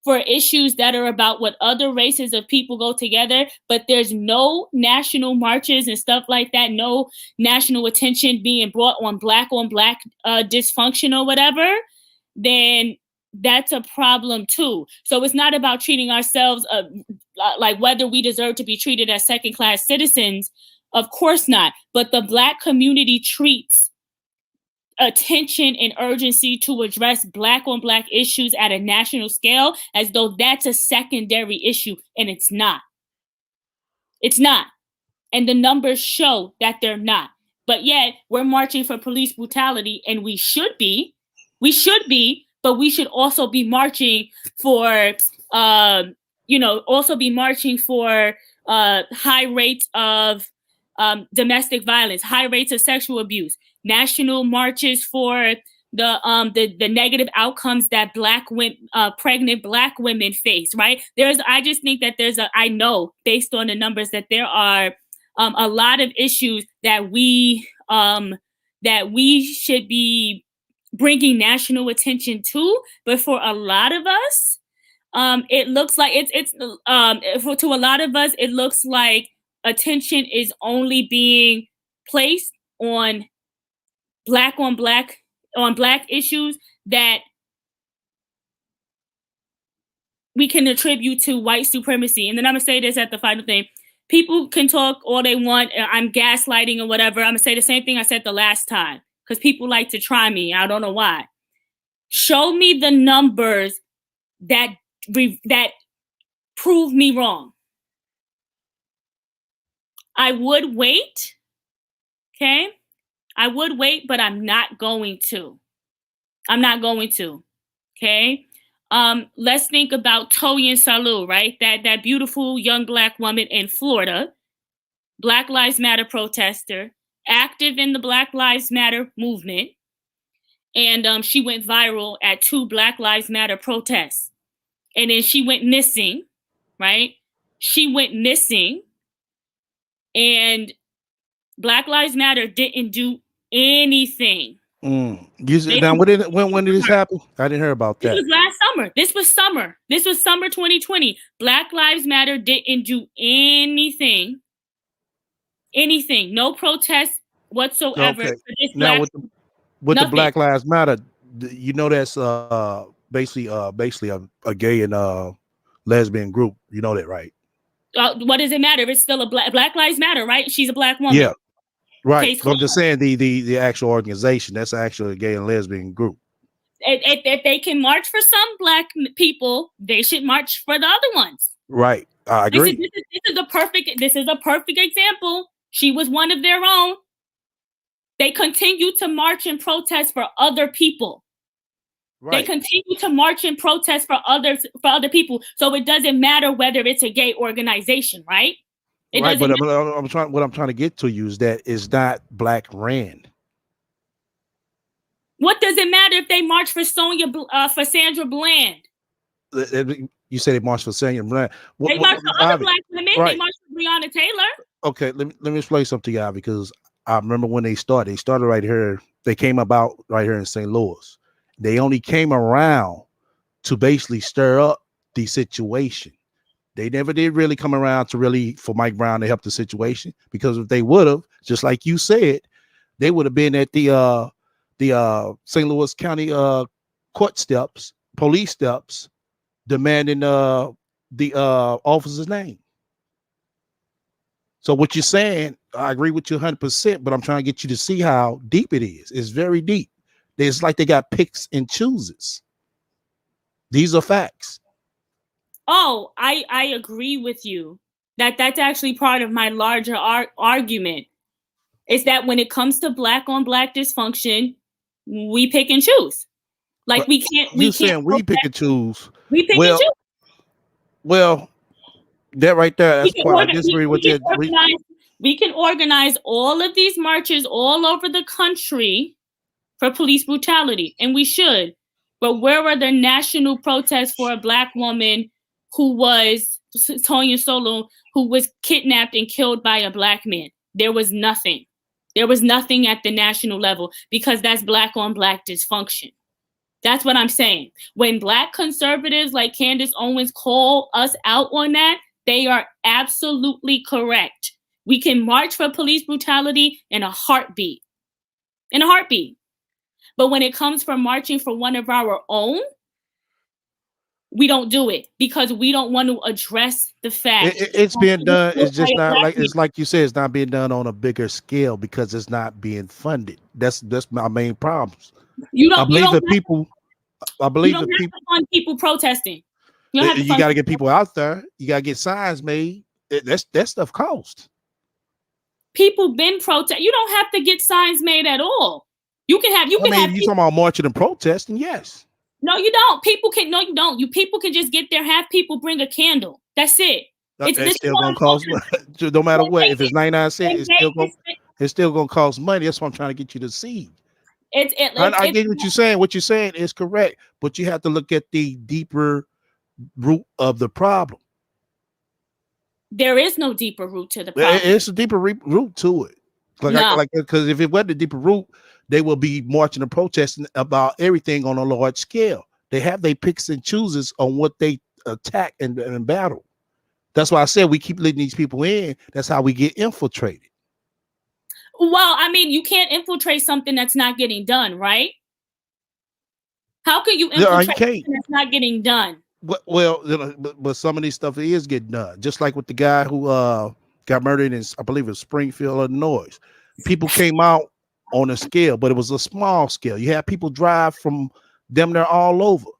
for issues that are about what other races of people go together, but there's no national marches and stuff like that, no national attention being brought on black dysfunction or whatever, then that's a problem too. So it's not about treating ourselves like whether we deserve to be treated as second-class citizens. Of course not. But the Black community treats attention and urgency to address Black on Black issues at a national scale as though that's a secondary issue, and it's not. It's not. And the numbers show that they're not. But yet we're marching for police brutality, and we should be, but we should also be marching for, high rates of domestic violence, high rates of sexual abuse, national marches for the negative outcomes that pregnant Black women face, right? I just think that I know based on the numbers that there are a lot of issues that we should be bringing national attention to, but for a lot of us, it looks like to a lot of us, it looks like attention is only being placed on Black issues that we can attribute to white supremacy. And then I'm gonna say this at the final thing. People can talk all they want. I'm gaslighting or whatever. I'm gonna say the same thing I said the last time because people like to try me. I don't know why. Show me the numbers that prove me wrong. I would wait, okay? I would wait, but I'm not going to. Okay? Let's think about Toyin Salou, right? That beautiful young Black woman in Florida, Black Lives Matter protester, active in the Black Lives Matter movement. And she went viral at 2 Black Lives Matter protests. And then she went missing, right? She went missing. And Black Lives Matter didn't do anything. When did this happen? I didn't hear about that. This was last summer. This was summer 2020. Black Lives Matter didn't do anything. No protest whatsoever. Okay. For this Now Black with the Nothing. Black Lives Matter, you know that's basically a gay and lesbian group. You know that, right? What does it matter? It's still a Black Lives Matter, right? She's a black woman. Yeah, right. Case But I'm just closed. saying the actual organization, that's actually a gay and lesbian group. If they can march for some black people, they should march for the other ones. Right. I agree. This is a perfect example. She was one of their own. They continue to march and protest for other people. They Right. continue to march and protest for other people. So it doesn't matter whether it's a gay organization, right? It Right. doesn't But matter. what I'm trying to get to you is that it's not black ran. What does it matter if they march for for Sandra Bland? You said they marched for Sandra Bland. They march for other black women. Right. They march for Breonna Taylor. Okay, let me explain something to y'all, because I remember when they started. They started right here. They came about right here in St. Louis. They only came around to basically stir up the situation. They never did really come around to really for Mike Brown to help the situation, because if they would have, just like you said, they would have been at the St. Louis County court steps, police steps, demanding the officer's name. So what you're saying, I agree with you 100%, but I'm trying to get you to see how deep it is. It's very deep. It's like they got picks and chooses. These are facts. Oh, I agree with you. That's actually part of my larger argument. Is that when it comes to black on black dysfunction, we pick and choose. Like But we can't. You saying we pick and choose? We pick Well, and choose. Well, that right there, We that's can part. I disagree with you. we can organize all of these marches all over the country for police brutality, and we should. But where were the national protests for a black woman who was Tonya Solo, who was kidnapped and killed by a black man? There was nothing. There was nothing at the national level, because that's black on black dysfunction. That's what I'm saying. When black conservatives like Candace Owens call us out on that, they are absolutely correct. We can march for police brutality in a heartbeat. In a heartbeat. But when it comes from marching for one of our own, we don't do it, because we don't want to address the fact. It's being done. It's just not like, it's like you said, it's not being done on a bigger scale because it's not being funded. That's my main problems. I believe the people fund people protesting. You got to get people out there. You got to get signs made. That stuff costs. People been protest. You don't have to get signs made at all. You can have. You talking about marching and protesting? Yes. No, you don't. People can. No, you don't. People can just get there. Have people bring a candle. That's it. It's still gonna cost money. No matter what. If it's 99 cents, it's still gonna cost money. That's what I'm trying to get you to see. I get what you're saying. What you're saying is correct, but you have to look at the deeper root of the problem. There is no deeper root to the problem. It's a deeper root to it. Because if it wasn't a deeper root, they will be marching and protesting about everything on a large scale. They have their picks and chooses on what they attack and battle. That's why I said we keep letting these people in. That's how we get infiltrated. Well, I mean, you can't infiltrate something that's not getting done, right? How can you infiltrate something that's not getting done? But some of these stuff is getting done. Just like with the guy who got murdered in, I believe, in Springfield, Illinois. People came out on a scale, but it was a small scale. You had people drive from them there all over.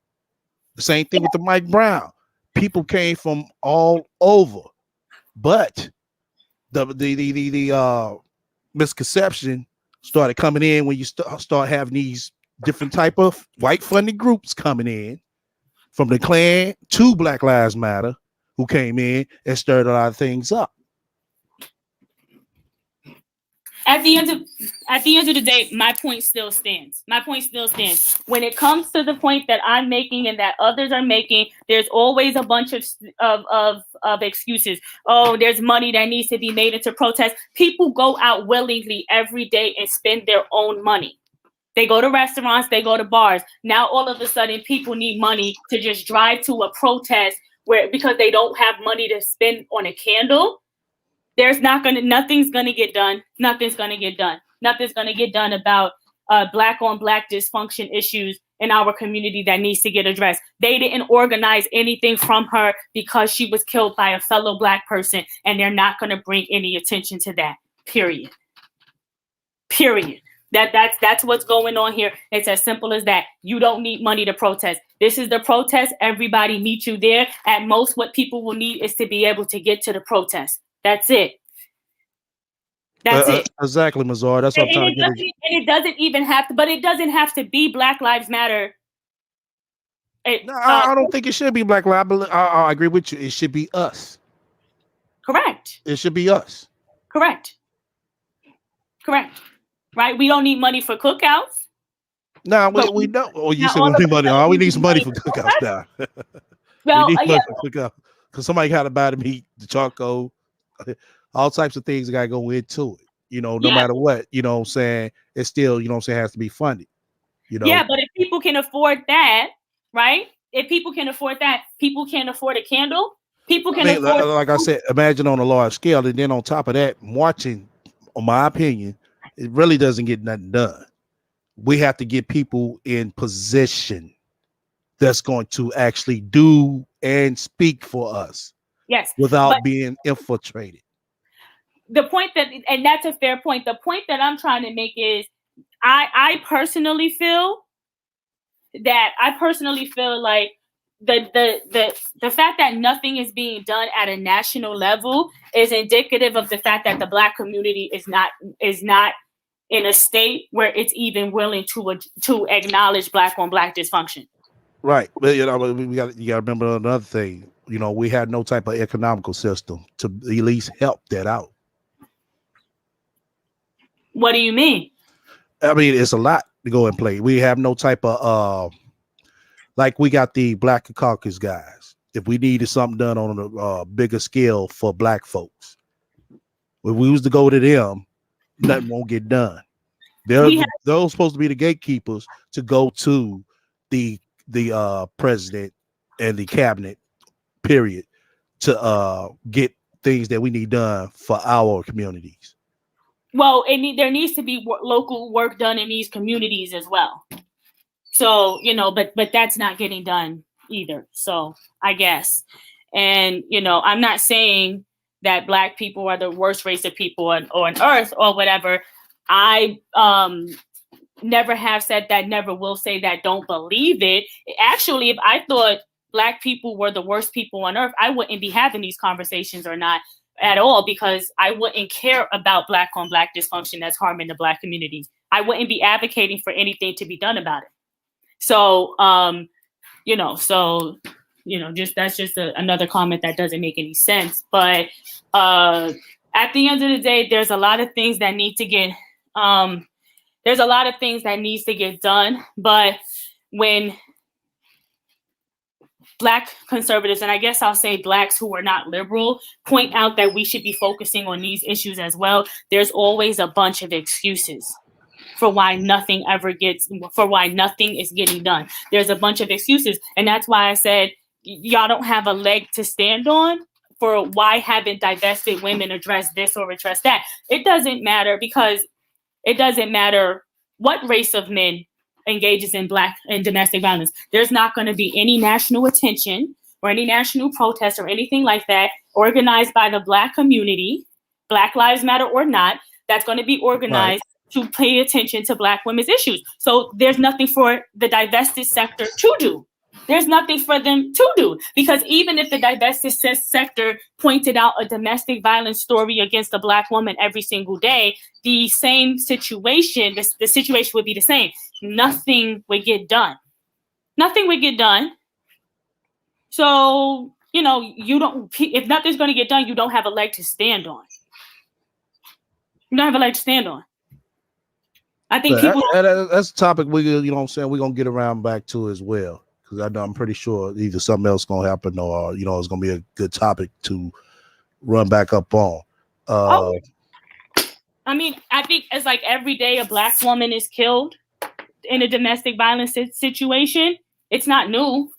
The same thing with the Mike Brown. People came from all over, but the misconception started coming in when you start having these different type of white funded groups coming in, from the Klan to Black Lives Matter, who came in and stirred a lot of things up. At the end of the day, my point still stands. When it comes to the point that I'm making and that others are making, there's always a bunch of excuses. Oh, there's money that needs to be made into protest. People go out willingly every day and spend their own money. They go to restaurants, they go to bars. Now all of a sudden, people need money to just drive to a protest because they don't have money to spend on a candle. Nothing's gonna get done. Nothing's gonna get done about black on black dysfunction issues in our community that needs to get addressed. They didn't organize anything from her because she was killed by a fellow black person, and they're not going to bring any attention to that. Period. That's what's going on here. It's as simple as that. You don't need money to protest. This is the protest. Everybody meet you there. At most, what people will need is to be able to get to the protest. That's it. That's it. Exactly, Mazar. That's what I'm trying to get. And it doesn't even have to, but it doesn't have to be Black Lives Matter. No, I don't think it should be Black Lives. I agree with you. It should be us. Correct. It should be us. Correct. Right? We don't need money for cookouts. No, we don't. Oh, you said we need money. Oh, we need some money for cookouts now. Well, we need money for cookouts because somebody got to buy the meat, the charcoal, all types of things that got to go into it. You know, no matter what, you know what I'm saying, it's still, you know what I'm saying, has to be funded. You know? Yeah, but if people can afford that, right? If people can afford that, people can't afford a candle. People can afford. Like I said, imagine on a large scale, and then on top of that, marching, in my opinion, it really doesn't get nothing done. We have to get people in position that's going to actually do and speak for us. Yes. Without being infiltrated. The point and that's a fair point. The point that I'm trying to make is I personally feel like the fact that nothing is being done at a national level is indicative of the fact that the Black community is not in a state where it's even willing to acknowledge Black on Black dysfunction. Right. But you know, you got to remember another thing. You know, we had no type of economical system to at least help that out. What do you mean? I mean, it's a lot to go and play. We have no type of like we got the Black Caucus guys. If we needed something done on a bigger scale for Black folks, if we was to go to them, nothing won't get done. They're supposed to be the gatekeepers to go to the president and the cabinet, period, to get things that we need done for our communities. Well, there needs to be local work done in these communities as well. So, you know, but that's not getting done either. So I guess, and, you know, I'm not saying that Black people are the worst race of people on earth or whatever. I never have said that, never will say that, don't believe it. Actually, if I thought Black people were the worst people on earth, I wouldn't be having these conversations or not at all, because I wouldn't care about Black on Black dysfunction that's harming the Black community. I wouldn't be advocating for anything to be done about it. So, that's just another comment that doesn't make any sense. But at the end of the day, there's a lot of things that need to get, needs to get done. But when Black conservatives, and I guess I'll say Blacks who are not liberal, point out that we should be focusing on these issues as well, there's always a bunch of excuses for why nothing is getting done. There's a bunch of excuses. And that's why I said, y'all don't have a leg to stand on for why haven't divested women addressed this or addressed that. It doesn't matter, because it doesn't matter what race of men engages in Black and domestic violence. There's not going to be any national attention or any national protest or anything like that organized by the Black community, Black Lives Matter or not, that's going to be organized to pay attention to Black women's issues. So there's nothing for the divested sector to do. There's nothing for them to do, because even if the divested sector pointed out a domestic violence story against a Black woman every single day, the same situation, the situation would be the same. Nothing would get done. Nothing would get done. So, you know, if nothing's going to get done, you don't have a leg to stand on. You don't have a leg to stand on. I think that's a topic we're going to get around back to as well. Because I'm pretty sure either something else going to happen or, it's going to be a good topic to run back up on. I mean, I think it's like every day a Black woman is killed in a domestic violence situation. It's not new.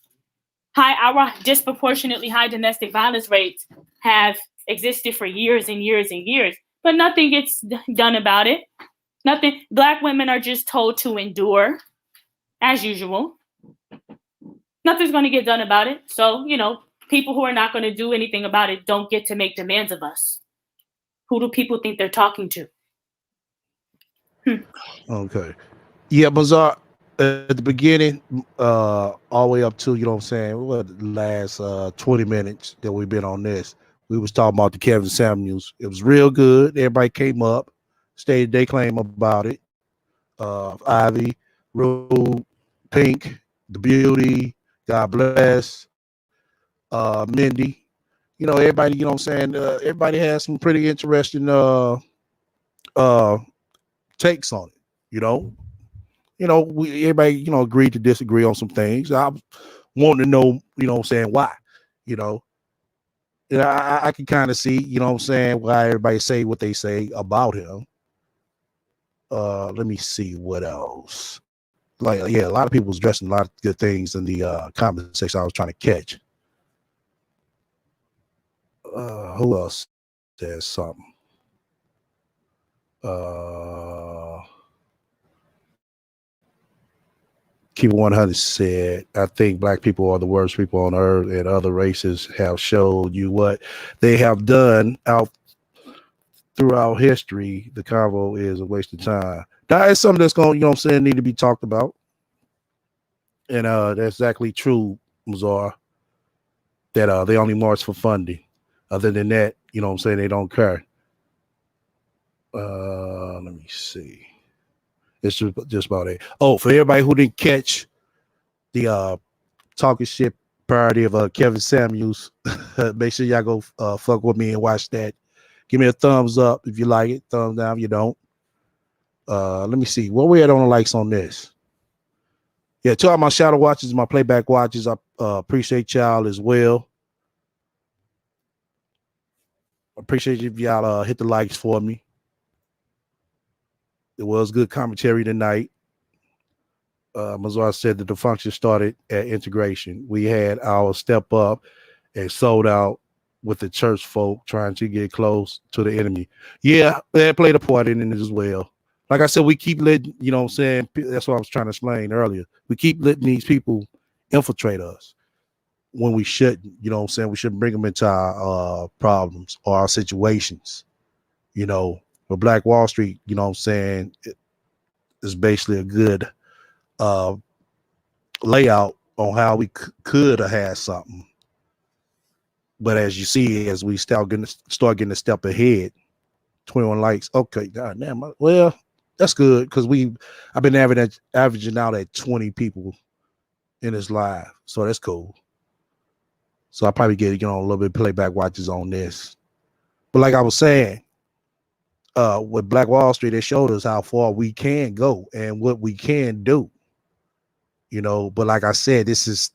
Our disproportionately high domestic violence rates have existed for years and years and years, but nothing gets done about it. Nothing. Black women are just told to endure, as usual. Nothing's going to get done about it. So, people who are not going to do anything about it don't get to make demands of us. Who do people think they're talking to? Okay. Yeah, Bazaar, at the beginning, all the way up to, you know what I'm saying, what, the last 20 minutes that we've been on this, we was talking about the Kevin Samuels. It was real good. Everybody came up, stated they claim about it. Ivy, Rue, Pink, The Beauty, God Bless, Mindy. Everybody, you know what I'm saying, everybody has some pretty interesting takes on it, everybody, agreed to disagree on some things. I want to know, what I'm saying, why, I can kind of see, what I'm saying, why everybody say what they say about him. Let me see what else. Like, yeah, a lot of people was addressing a lot of good things in the comment section I was trying to catch. Who else says something? Keep 100 said, I think black people are the worst people on earth, and other races have showed you what they have done out throughout history. The convo is a waste of time. That is something that's going, need to be talked about. And that's exactly true, Mazar, that they only march for funding. Other than that, they don't care. Let me see. It's just about it. Oh, for everybody who didn't catch the talking shit parody of Kevin Samuels, make sure y'all go fuck with me and watch that. Give me a thumbs up if you like it. Thumbs down if you don't. Let me see. Where we at on the likes on this? Yeah, to all my shadow watchers, my playback watchers, I appreciate y'all as well. Appreciate you if y'all hit the likes for me. It was good commentary tonight. Mazar said that the function started at integration. We had our step up and sold out with the church folk trying to get close to the enemy. Yeah, they played a part in it as well. Like I said, we keep letting, that's what I was trying to explain earlier. We keep letting these people infiltrate us when we shouldn't, we shouldn't bring them into our problems or our situations, But Black Wall Street, is basically a good layout on how we could have had something. But as you see, as we start getting a step ahead, 21 likes. Okay, God damn. Well, that's good because I've been averaging out at 20 people in this live, so that's cool. So I probably get a little bit of playback watches on this. But like I was saying, with Black Wall Street, it showed us how far we can go and what we can do. But like I said, this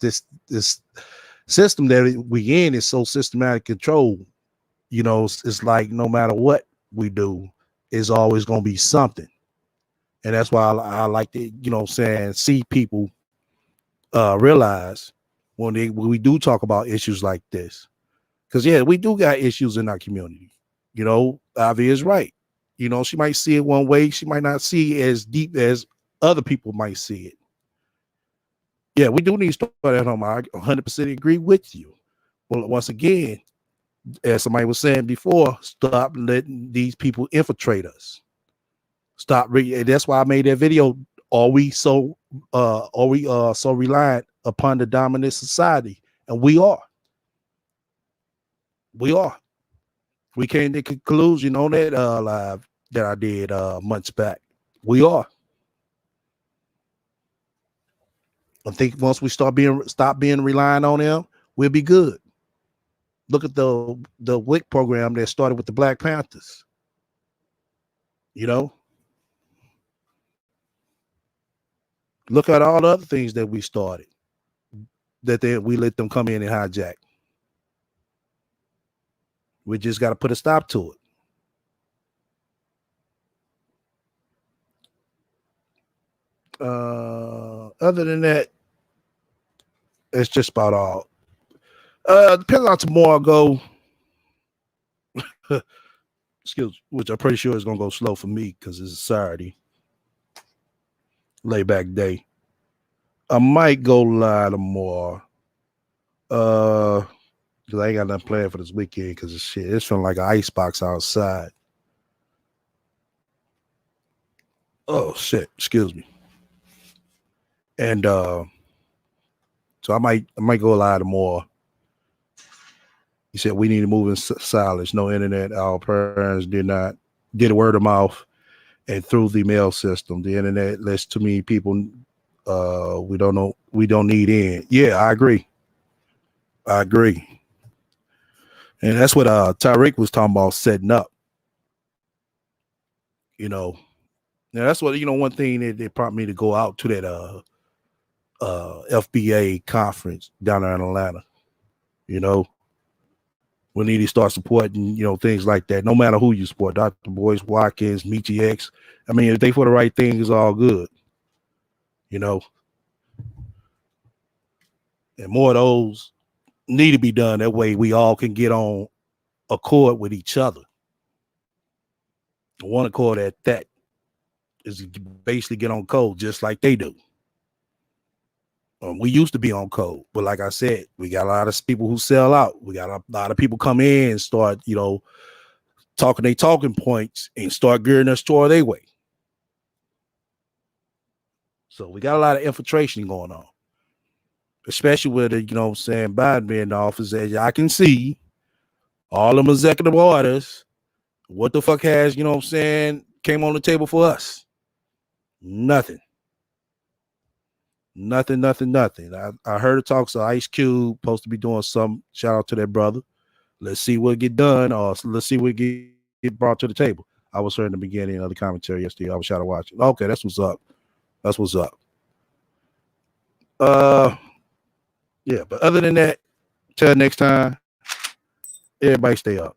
system that we in is so systematic control. It's like no matter what we do, it's always going to be something. And that's why I like to, see people realize when we do talk about issues like this. Because, yeah, we do got issues in our community. Avi is right. She might see it one way. She might not see it as deep as other people might see it. Yeah, we do need to start at home. I 100% agree with you. Well, once again, as somebody was saying before, stop letting these people infiltrate us. That's why I made that video. Are we so reliant upon the dominant society? And we are. We came to the conclusion on that live that I did months back. We are. I think once we stop being reliant on them, we'll be good. Look at the WIC program that started with the Black Panthers. Look at all the other things that we started that we let them come in and hijack. We just got to put a stop to it. Other than that, it's just about all. Depends on tomorrow go. Excuse, which I'm pretty sure is gonna go slow for me because it's a Saturday. lay back day. I might go live tomorrow. Because I ain't got nothing planned for this weekend because it's feeling like an icebox outside. Oh shit, excuse me. And so I might go live tomorrow. He said we need to move in silence, no internet. Our parents did a word of mouth and through the mail system. The internet lets too many people we don't need in. Yeah, I agree. And that's what Tyreek was talking about setting up. You know. Now that's what one thing that prompted me to go out to that FBA conference down there in Atlanta. We need to start supporting, things like that. No matter who you support, Dr. Boyce, Watkins, Meechie X. I mean, if they for the right thing, it's all good. And more of those need to be done. That way we all can get on accord with each other. One accord at that is basically get on code just like they do. We used to be on code, but like I said, we got a lot of people who sell out. We got a lot of people come in and start, talking their talking points and start gearing their store their way. So we got a lot of infiltration going on, especially with Biden being in the office. As I can see, all them executive orders, what the fuck has, came on the table for us? Nothing. Nothing. I heard the talks of Ice Cube supposed to be doing some. Shout out to that brother. Let's see what get done, or let's see what get brought to the table. I was hearing the beginning of the commentary yesterday. I was trying to watch it. Okay, that's what's up. Yeah, but other than that, till next time, everybody stay up.